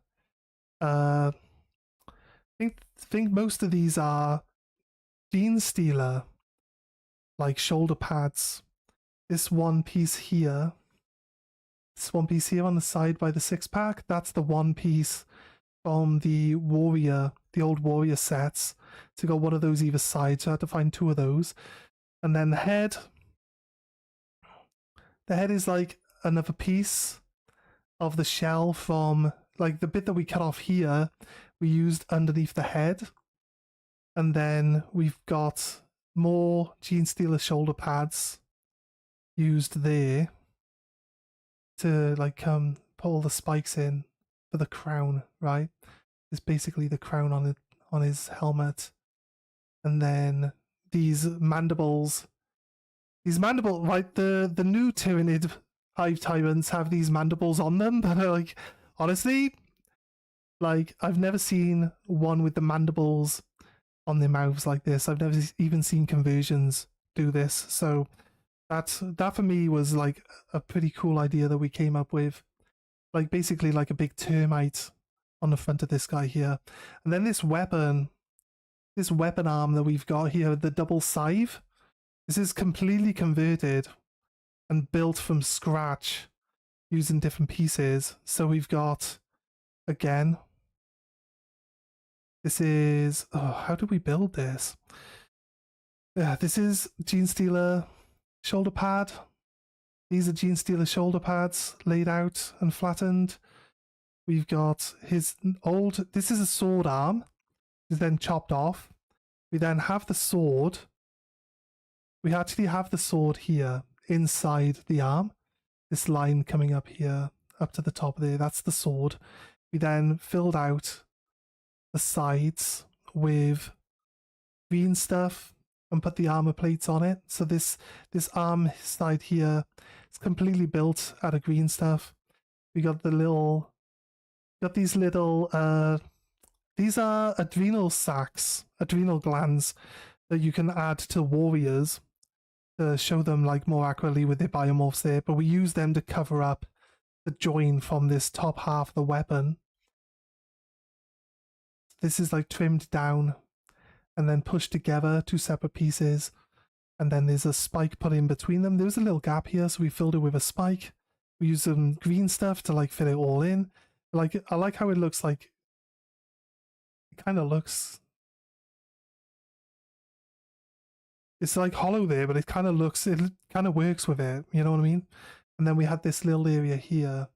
I think most of these are Gene Stealer, like shoulder pads. This one piece here on the side by the 6-pack, that's the one piece from the old warrior sets. So you got one of those either side, so I had to find two of those. And then the head is like another piece of the shell from, like the bit that we cut off here, we used underneath the head. And then we've got more Gene Stealer shoulder pads used there to like put all the spikes in for the crown, right? It's basically the crown on his helmet. And then these mandibles, right? The new Tyranid Hive Tyrants have these mandibles on them, but like, honestly, like I've never seen one with the mandibles on their mouths like this. I've never even seen conversions do this. So that for me was like a pretty cool idea that we came up with. Like basically like a big termite on the front of this guy here. And then this weapon arm that we've got here, the double scythe, this is completely converted and built from scratch using different pieces. So we've got, again, this is, how do we build this? Yeah, this is Gene Stealer shoulder pad. These are Gene Stealer shoulder pads laid out and flattened. We've got his this is a sword arm, is then chopped off. We then have the sword. We actually have the sword here inside the arm. This line coming up here, up to the top there, that's the sword. We then filled out the sides with green stuff and put the armor plates on it. So this arm side here is completely built out of green stuff. We got these little these are adrenal sacs, adrenal glands that you can add to warriors to show them like more accurately with their biomorphs there, but we use them to cover up the join from this top half of the weapon. This is like trimmed down and then pushed together, two separate pieces, and then there's a spike put in between them. There's a little gap here, so we filled it with a spike. We use some green stuff to like fit it all in. Like, I like how it looks like, it kind of looks, it's like hollow there, but it kind of looks, it kind of works with it, you know what I mean? And then we had this little area here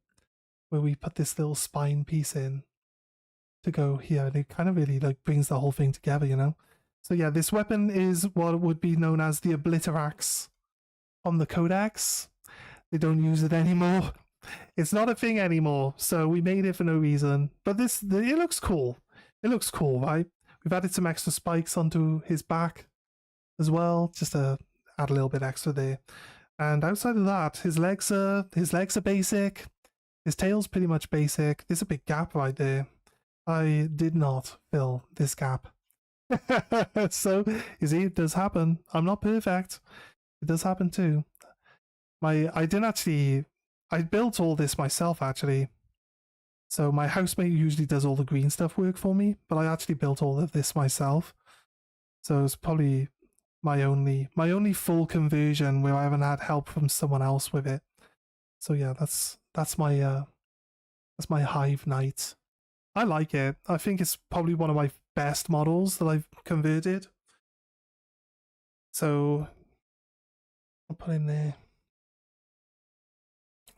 where we put this little spine piece in to go here, and it kind of really like brings the whole thing together, you know? So yeah, this weapon is what would be known as the Obliterax on the Codex. They don't use it anymore. It's not a thing anymore, so we made it for no reason. But it looks cool. It looks cool, right? We've added some extra spikes onto his back as well, just to add a little bit extra there. And outside of that, his legs are basic. His tail's pretty much basic. There's a big gap right there. I did not fill this gap. So, you see, it does happen. I'm not perfect. It does happen too. I built all this myself, actually. So my housemate usually does all the green stuff work for me, but I actually built all of this myself. So it's probably my only full conversion where I haven't had help from someone else with it. So yeah, that's my Hive Knight. I like it. I think it's probably one of my best models that I've converted. So I'll put him there.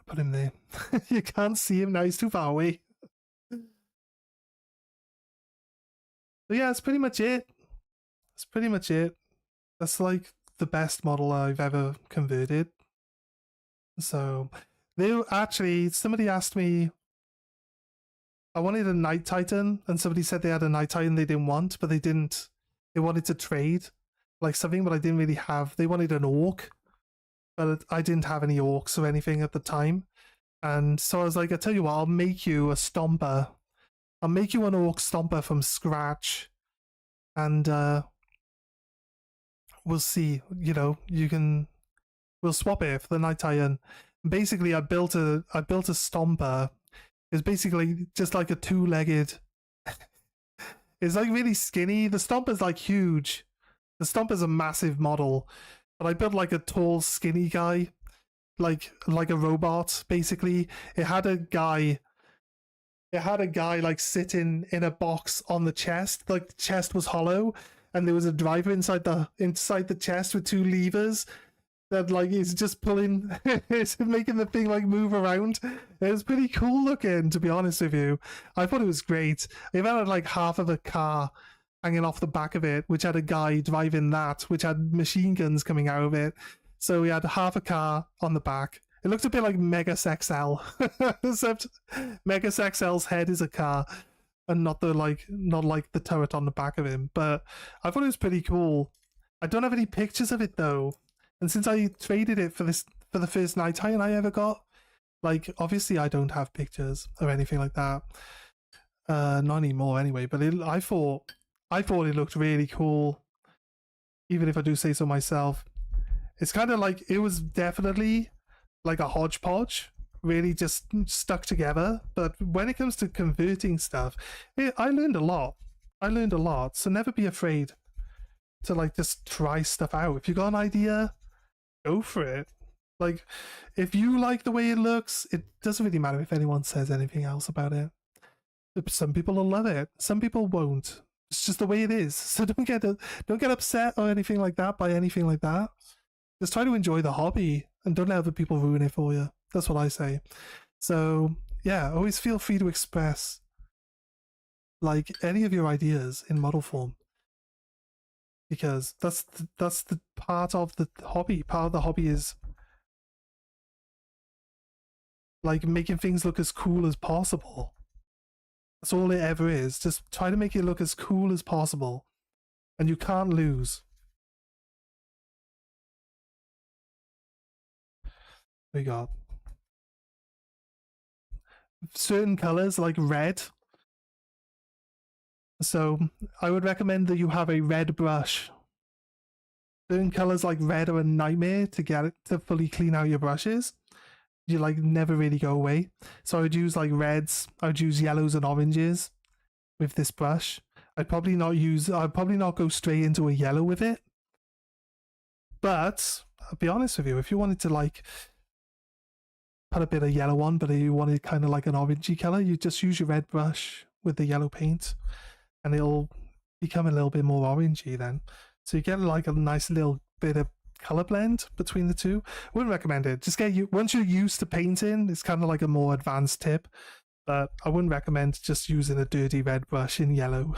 Put him there. You can't see him now, he's too far away. So yeah, that's pretty much it. That's pretty much it. That's like the best model I've ever converted. So somebody asked me, I wanted a Night Titan, and somebody said they had a Night Titan they didn't want, but they wanted to trade like something, but I didn't really have. They wanted an orc, but I didn't have any orcs or anything at the time. And so I was like, I tell you what, I'll make you a stomper. I'll make you an orc stomper from scratch. And we'll see, you know, we'll swap it for the Night Titan. Basically, I built a stomper. It's basically just like a two-legged. It's like really skinny. The stomper's like huge. The stomper's a massive model. But I built like a tall, skinny guy, like a robot. Basically, it had a guy like sitting in a box on the chest. Like the chest was hollow, and there was a driver inside the chest with two levers that like is just pulling, it's making the thing like move around. It was pretty cool looking, to be honest with you. I thought it was great. It had like half of a car hanging off the back of it, which had a guy driving that, which had machine guns coming out of it. So we had half a car on the back. It looked a bit like Megas XL, except Megas XL's head is a car, and not like the turret on the back of him. But I thought it was pretty cool. I don't have any pictures of it though, and since I traded it for the first Night Titan I ever got, like obviously I don't have pictures or anything like that. Not anymore anyway. But I thought it looked really cool, even if I do say so myself. It's kind of like, it was definitely like a hodgepodge, really just stuck together. But when it comes to converting stuff, I learned a lot. So never be afraid to like just try stuff out. If you got an idea, go for it. Like, if you like the way it looks, it doesn't really matter if anyone says anything else about it. Some people will love it, some people won't. It's just the way it is. So don't get upset or anything like that by anything like that. Just try to enjoy the hobby and don't let other people ruin it for you. That's what I say. So yeah, always feel free to express like any of your ideas in model form, because that's the part of the hobby. Part of the hobby is like making things look as cool as possible. That's all it ever is. Just try to make it look as cool as possible. and you can't lose. We got certain colors like red. So I would recommend that you have a red brush. Certain colors like red are a nightmare to get it to fully clean out your brushes. You like never really go away. So I would use like reds. I would use yellows and oranges with this brush. I'd probably not go straight into a yellow with it. But I'll be honest with you, if you wanted to like put a bit of yellow on, but you wanted kind of like an orangey color, you just use your red brush with the yellow paint, and it'll become a little bit more orangey then. So you get like a nice little bit of color blend between the two. Wouldn't recommend it. Just once you're used to painting, it's kind of like a more advanced tip. But I wouldn't recommend just using a dirty red brush in yellow.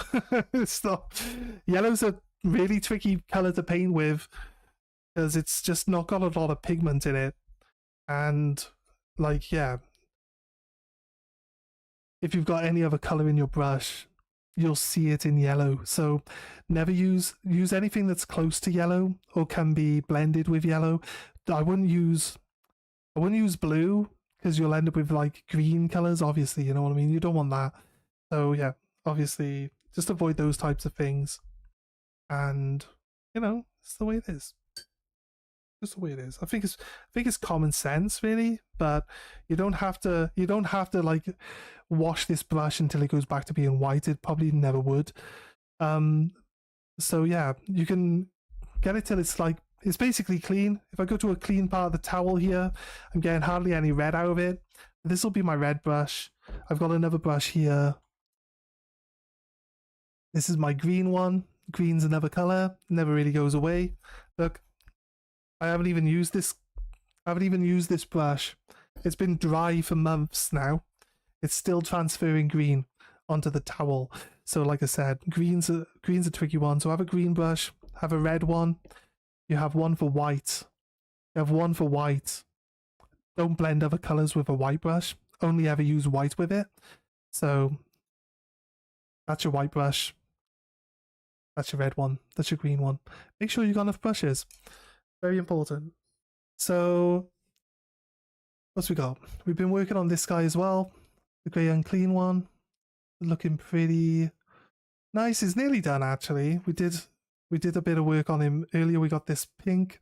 It's not. Yellow's a really tricky color to paint with because it's just not got a lot of pigment in it. And like, yeah, if you've got any other color in your brush, you'll see it in yellow. So never use anything that's close to yellow or can be blended with yellow. I wouldn't use blue because you'll end up with like green colors, obviously, you know what I mean? You don't want that. So yeah, obviously just avoid those types of things. And you know, it's the way it is. Just the way it is. I think it's common sense really, but you don't have to like wash this brush until it goes back to being white. It probably never would. So yeah, you can get it till it's basically clean. If I go to a clean part of the towel here, I'm getting hardly any red out of it. This will be my red brush. I've got another brush here. This is my green one. Green's another color, never really goes away. Look, I haven't even used this brush. It's been dry for months now. It's still transferring green onto the towel. So like I said, green's a tricky one. So have a green brush, have a red one. You have one for white. You have one for white. Don't blend other colors with a white brush. Only ever use white with it. So that's your white brush. That's your red one. That's your green one. Make sure you got enough brushes. Very important. So what's we got? We've been working on this guy as well. The grey unclean one. Looking pretty nice. It's nearly done actually. We did a bit of work on him earlier. We got this pink.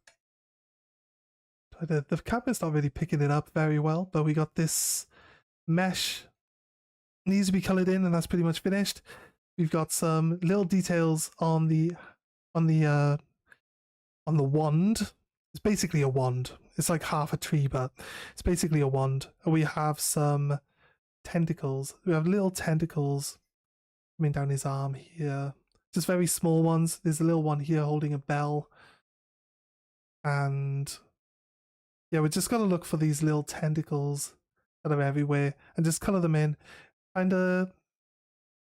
The camera's not really picking it up very well, but we got this mesh. Needs to be coloured in, and that's pretty much finished. We've got some little details on the wand. It's basically a wand. It's like half a tree, but it's basically a wand. And we have some tentacles. We have little tentacles coming down his arm here. Just very small ones. There's a little one here holding a bell. And yeah, we just got to look for these little tentacles that are everywhere and just colour them in. Kind of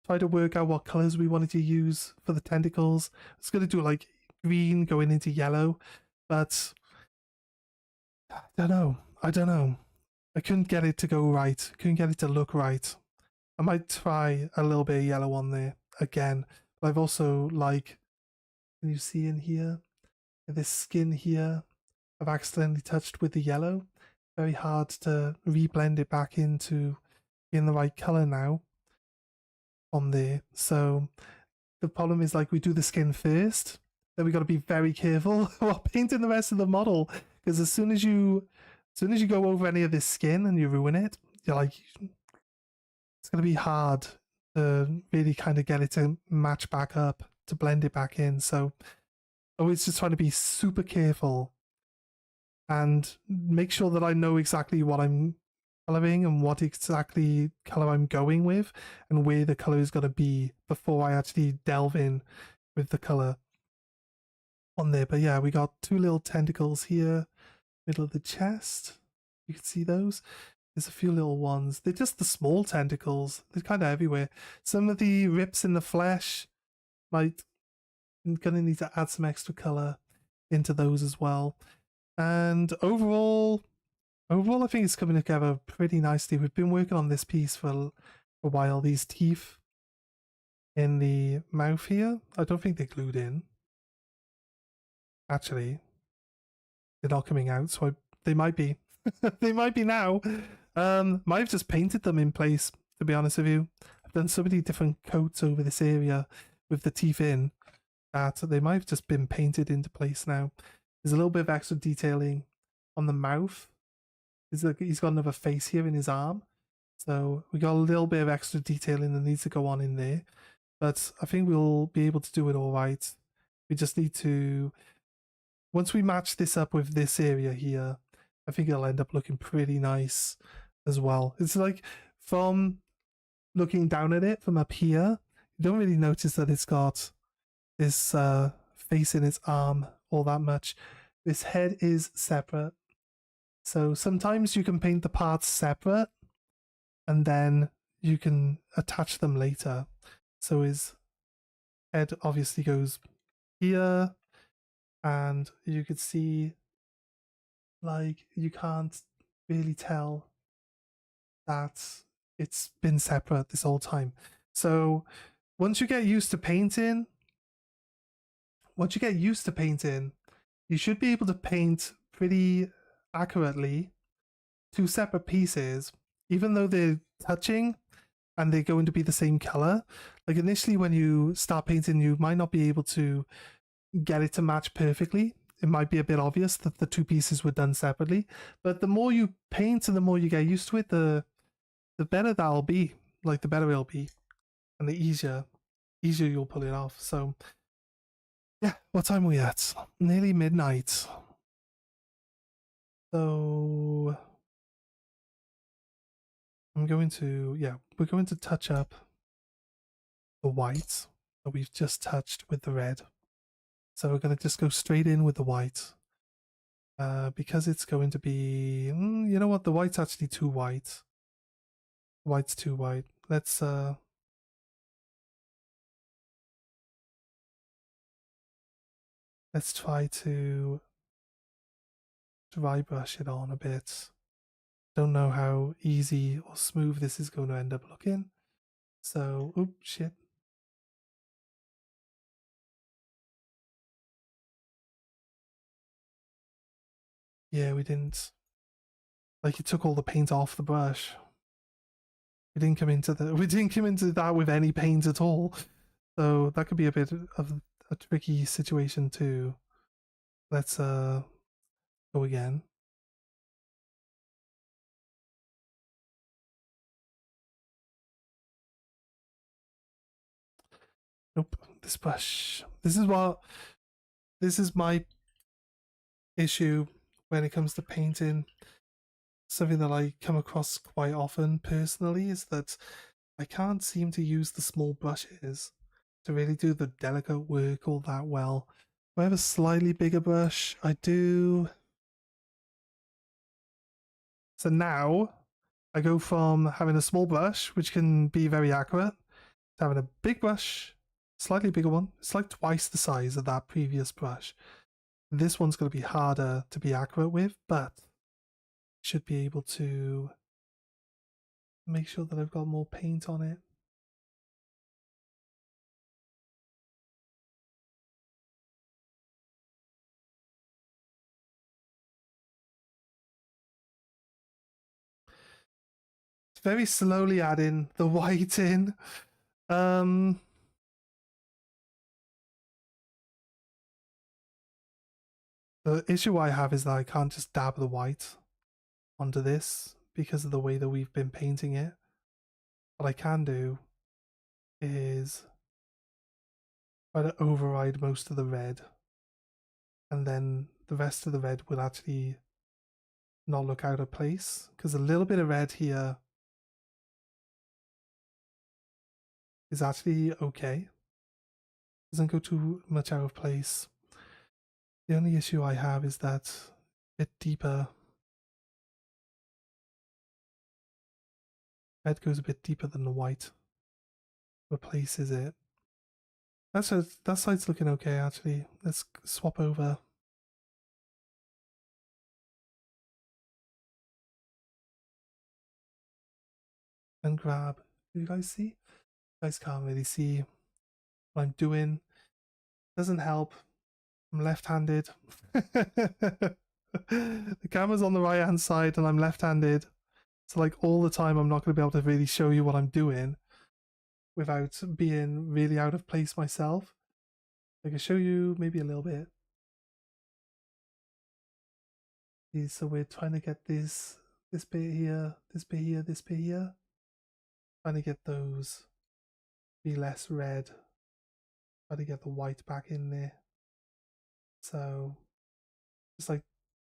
try to work out what colours we wanted to use for the tentacles. It's going to do like green going into yellow, but I don't know. I couldn't get it to go right. Couldn't get it to look right. I might try a little bit of yellow on there again. But I've also like, can you see in here? This skin here, I've accidentally touched with the yellow. Very hard to reblend it back into being the right color now on there. So the problem is like we do the skin first, then we got to be very careful while painting the rest of the model, because as soon as you go over any of this skin and you ruin it, you're like, it's going to be hard to really kind of get it to match back up, to blend it back in. So always just trying to be super careful and make sure that I know exactly what I'm coloring and what exactly color I'm going with and where the color is going to be before I actually delve in with the color on there. But yeah, we got two little tentacles here, middle of the chest. You can see those. There's a few little ones. They're just the small tentacles. They're kind of everywhere. Some of the rips in the flesh I'm gonna need to add some extra color into those as well. And overall, I think it's coming together pretty nicely. We've been working on this piece for a while. These teeth, in the mouth here. I don't think they're glued in. Actually, they're not coming out, so they might be. They might be now. Might have just painted them in place, to be honest with you. I've done so many different coats over this area with the teeth in that they might have just been painted into place now. There's a little bit of extra detailing on the mouth. He's got another face here in his arm. So we got a little bit of extra detailing that needs to go on in there. But I think we'll be able to do it all right. We just need to, once we match this up with this area here, I think it'll end up looking pretty nice as well. It's like from looking down at it from up here, you don't really notice that it's got this face in its arm all that much. This head is separate. So sometimes you can paint the parts separate and then you can attach them later. So his head obviously goes here, and you could see, like, you can't really tell that it's been separate this whole time. So once you get used to painting, you should be able to paint pretty accurately two separate pieces, even though they're touching and they're going to be the same color. Like initially when you start painting, you might not be able to get it to match perfectly. It might be a bit obvious that the two pieces were done separately, but the more you paint and the more you get used to it, the better that'll be. Like the better it'll be, and the easier you'll pull it off. So yeah, what time are we at? Nearly midnight. So we're going to touch up the white that we've just touched with the red. So we're going to just go straight in with the white. Because it's going to be, you know what? The white's actually too white. The white's too white. Let's try to dry brush it on a bit. Don't know how easy or smooth this is going to end up looking. So, oops, shit. Yeah, we didn't. Like, it took all the paint off the brush. We didn't come into that with any paint at all. So that could be a bit of a tricky situation too. Let's go again. Nope. This brush. This is my issue when it comes to painting. Something that I come across quite often personally is that I can't seem to use the small brushes to really do the delicate work all that well. If I have a slightly bigger brush, I do. So now I go from having a small brush, which can be very accurate, to having a big brush, slightly bigger one. It's like twice the size of that previous brush. This one's going to be harder to be accurate with, but should be able to make sure that I've got more paint on it. It's very slowly adding the white in. The issue I have is that I can't just dab the white onto this because of the way that we've been painting it. What I can do is try to override most of the red, and then the rest of the red will actually not look out of place, because a little bit of red here is actually okay. Doesn't go too much out of place. The only issue I have is that a bit deeper. Red goes a bit deeper than the white. Replaces it. That side's looking okay actually. Let's swap over. And grab. Do you guys see? You guys can't really see. what I'm doing. Doesn't help. I'm left-handed. The camera's on the right-hand side and I'm left-handed. So like all the time I'm not going to be able to really show you what I'm doing without being really out of place myself. I can show you maybe a little bit. So we're trying to get this bit here, this bit here, this bit here. Trying to get those be less red. Try to get the white back in there. So just like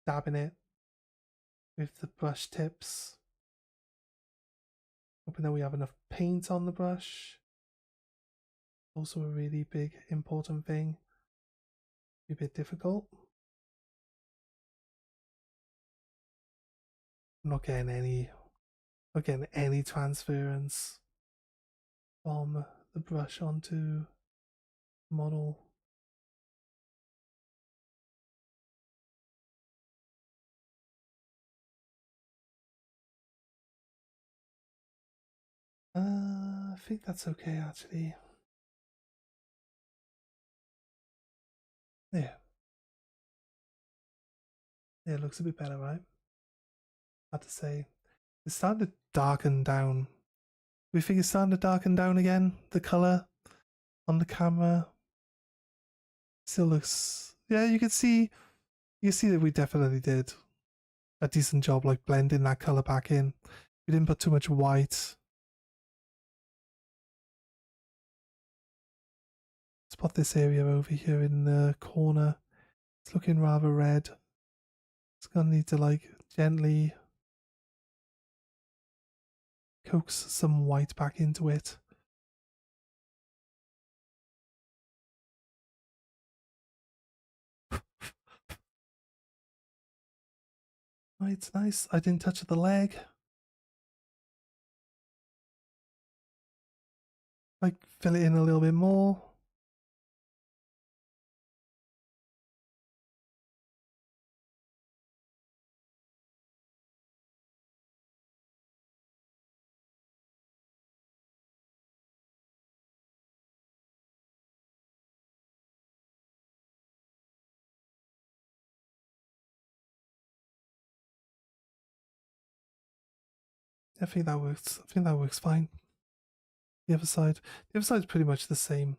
dabbing it with the brush tips. Hoping that we have enough paint on the brush. Also a really big important thing. Be a bit difficult. I'm not getting any transference from the brush onto the model. I think that's okay actually. Yeah. Yeah, it looks a bit better, right? Hard to say. It's starting to darken down. Do we think it's starting to darken down again? The colour on the camera still looks. Yeah, you can see that we definitely did a decent job, like blending that colour back in. We didn't put too much white. Spot this area over here in the corner. It's looking rather red. It's gonna need to like gently coax some white back into it. Right, it's nice. I didn't touch the leg. Like fill it in a little bit more. I think that works. I think that works fine. The other side's pretty much the same.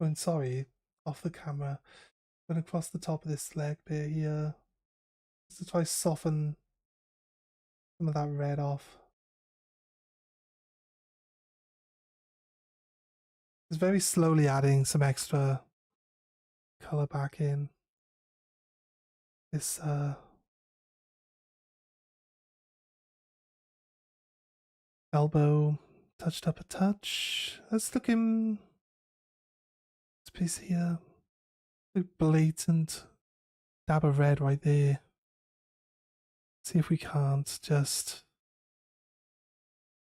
Going sorry, off the camera. Going across the top of this leg bit here. Just to try to soften some of that red off. Just very slowly adding some extra color back in. This elbow touched up a touch. Let's look in this piece here. Blatant dab of red right there. See if we can't just.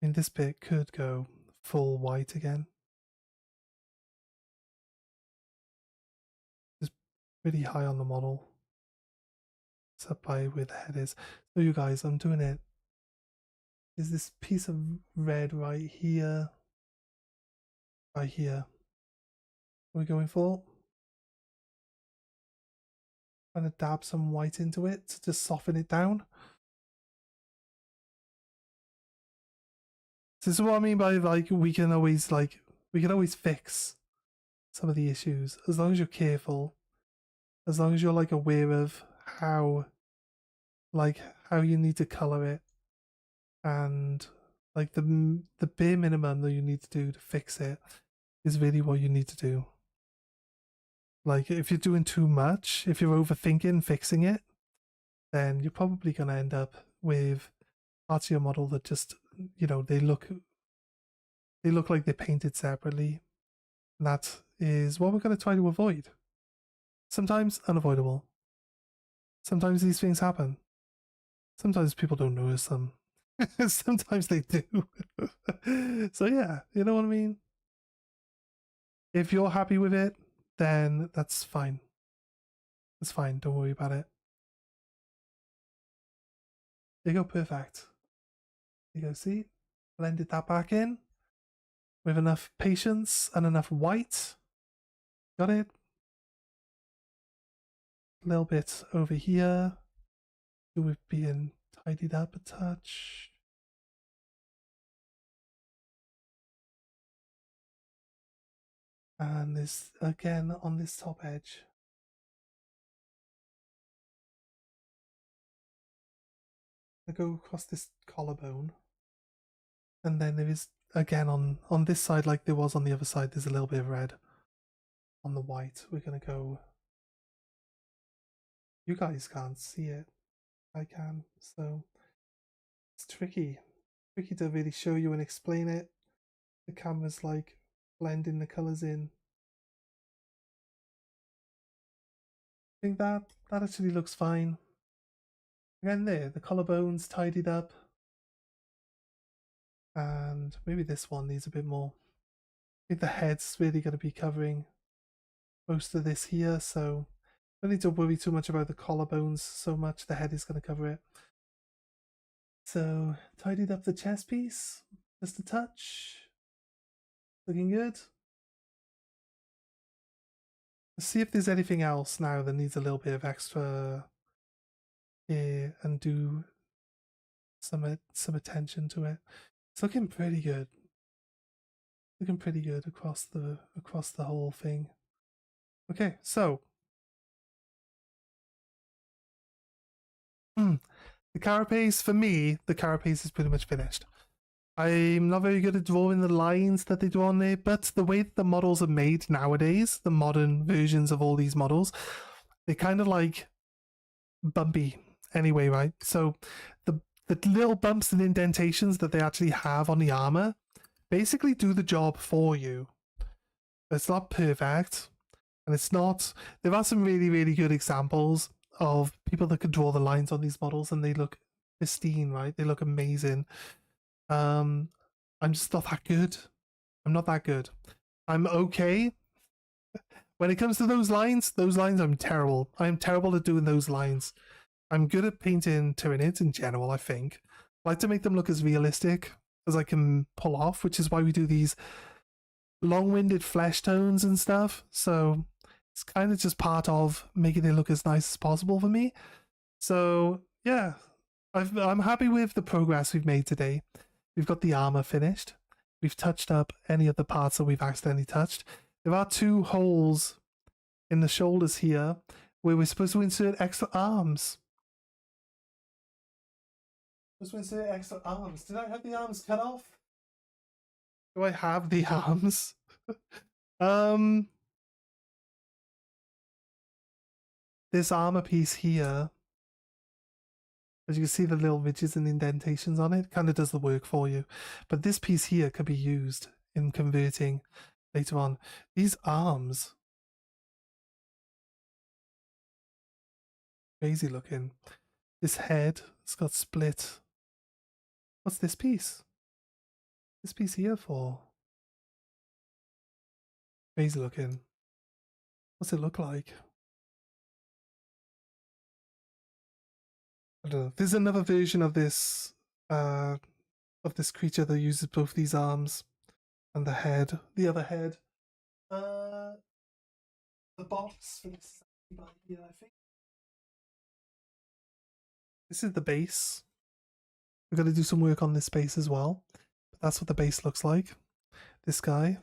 I mean, this bit could go full white again. Just pretty high on the model. It's up by where the head is. So you guys, I'm doing it. Is this piece of red right here? Right here. Are we going for? Trying to dab some white into it to just soften it down. This is what I mean by like we can always fix some of the issues as long as you're careful, as long as you're like aware of how you need to color it, and like the bare minimum that you need to do to fix it is really what you need to do. Like if you're doing too much, if you're overthinking fixing it, then you're probably going to end up with parts of your model that just, you know, they look like they're painted separately. And that is what we're going to try to avoid. Sometimes unavoidable. Sometimes these things happen. Sometimes people don't notice them. Sometimes they do. So yeah, you know what I mean? If you're happy with it, then that's fine. That's fine. Don't worry about it. There you go, perfect. There you go, see? Blended that back in with enough patience and enough white. Got it? A little bit over here. With being tidied up a touch. And this again on this top edge. I go across this collarbone. And then there is again on this side, like there was on the other side, there's a little bit of red on the white. We're gonna go. You guys can't see it. I can, so it's tricky to really show you and explain it. The camera's like blending the colors in. I think that actually looks fine. Again, there, the collarbone's tidied up. And maybe this one needs a bit more. I think the head's really going to be covering most of this here, so don't need to worry too much about the collarbones so much. The head is going to cover it. So, tidied up the chest piece, just a touch. Looking good. Let's see if there's anything else now that needs a little bit of extra here and do some attention to it. It's looking pretty good. Looking pretty good across the whole thing. Okay, so the carapace, for me, the carapace is pretty much finished. I'm not very good at drawing the lines that they draw on there, but the way that the models are made nowadays, the modern versions of all these models, they're kind of like bumpy anyway, right? So the little bumps and indentations that they actually have on the armor basically do the job for you. It's not perfect, and it's not. There are some really, really good examples of people that could draw the lines on these models, and they look pristine, right? They look amazing. I'm just not that good. I'm not that good. I'm okay. When it comes to those lines I'm terrible. I'm terrible at doing those lines. I'm good at painting Tyranids in general, I think. I like to make them look as realistic as I can pull off, which is why we do these long-winded flesh tones and stuff. So it's kind of just part of making it look as nice as possible for me. So yeah, I'm happy with the progress we've made today. We've got the armor finished. We've touched up any of the parts that we've accidentally touched. There are 2 holes in the shoulders here where we're supposed to insert extra arms. Did I have the arms cut off? Do I have the arms? This armor piece here, as you can see the little ridges and indentations on it, kind of does the work for you. But this piece here could be used in converting later on. These arms, crazy looking. This head, it's got split. What's this piece? This piece here for? Crazy looking. What's it look like? I don't know. There's another version of this creature that uses both these arms and the head. The other head. The box for this here, I think. This is the base. We've got to do some work on this base as well. But that's what the base looks like. This guy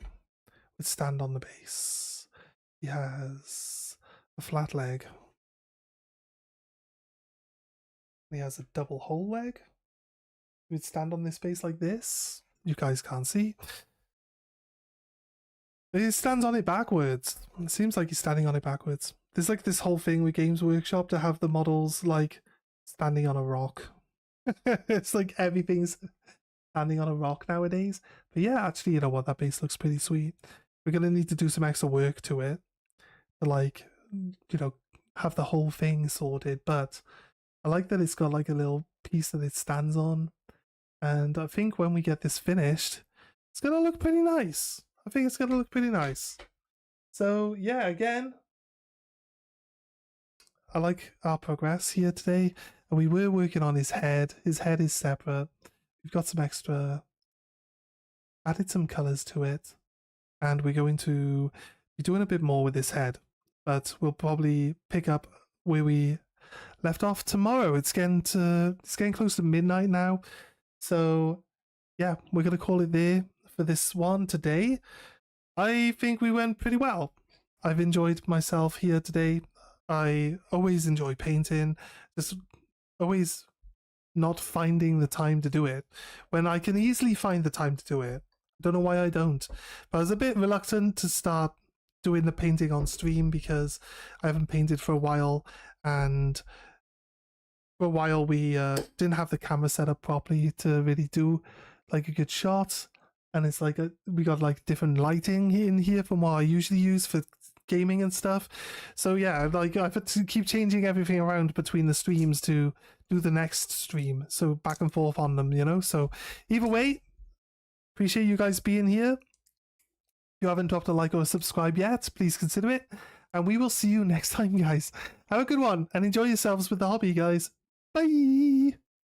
would stand on the base. He has a flat leg. He has a double hole leg. He would stand on this base like this. You guys can't see. But he stands on it backwards. It seems like he's standing on it backwards. There's like this whole thing with Games Workshop to have the models like standing on a rock. It's like everything's standing on a rock nowadays. But yeah, actually, you know what? That base looks pretty sweet. We're going to need to do some extra work to it to like, you know, have the whole thing sorted. But I like that it's got like a little piece that it stands on. And I think when we get this finished, it's going to look pretty nice. I think it's going to look pretty nice. So yeah, again, I like our progress here today. And we were working on his head. His head is separate. We've got some extra, added some colors to it. And we're going to be doing a bit more with his head. But we'll probably pick up where we left off tomorrow. It's getting close to midnight now. So yeah, we're going to call it there for this one today. I think we went pretty well. I've enjoyed myself here today. I always enjoy painting, just always not finding the time to do it when I can easily find the time to do it. I don't know why I don't, but I was a bit reluctant to start doing the painting on stream because I haven't painted for a while, and for a while we didn't have the camera set up properly to really do like a good shot. And it's like we got like different lighting in here from what I usually use for gaming and stuff. So yeah, like I've had to keep changing everything around between the streams to do the next stream. So back and forth on them, you know. So either way, appreciate you guys being here. If you haven't dropped a like or a subscribe yet, please consider it. And we will see you next time, guys. Have a good one and enjoy yourselves with the hobby, guys. Bye.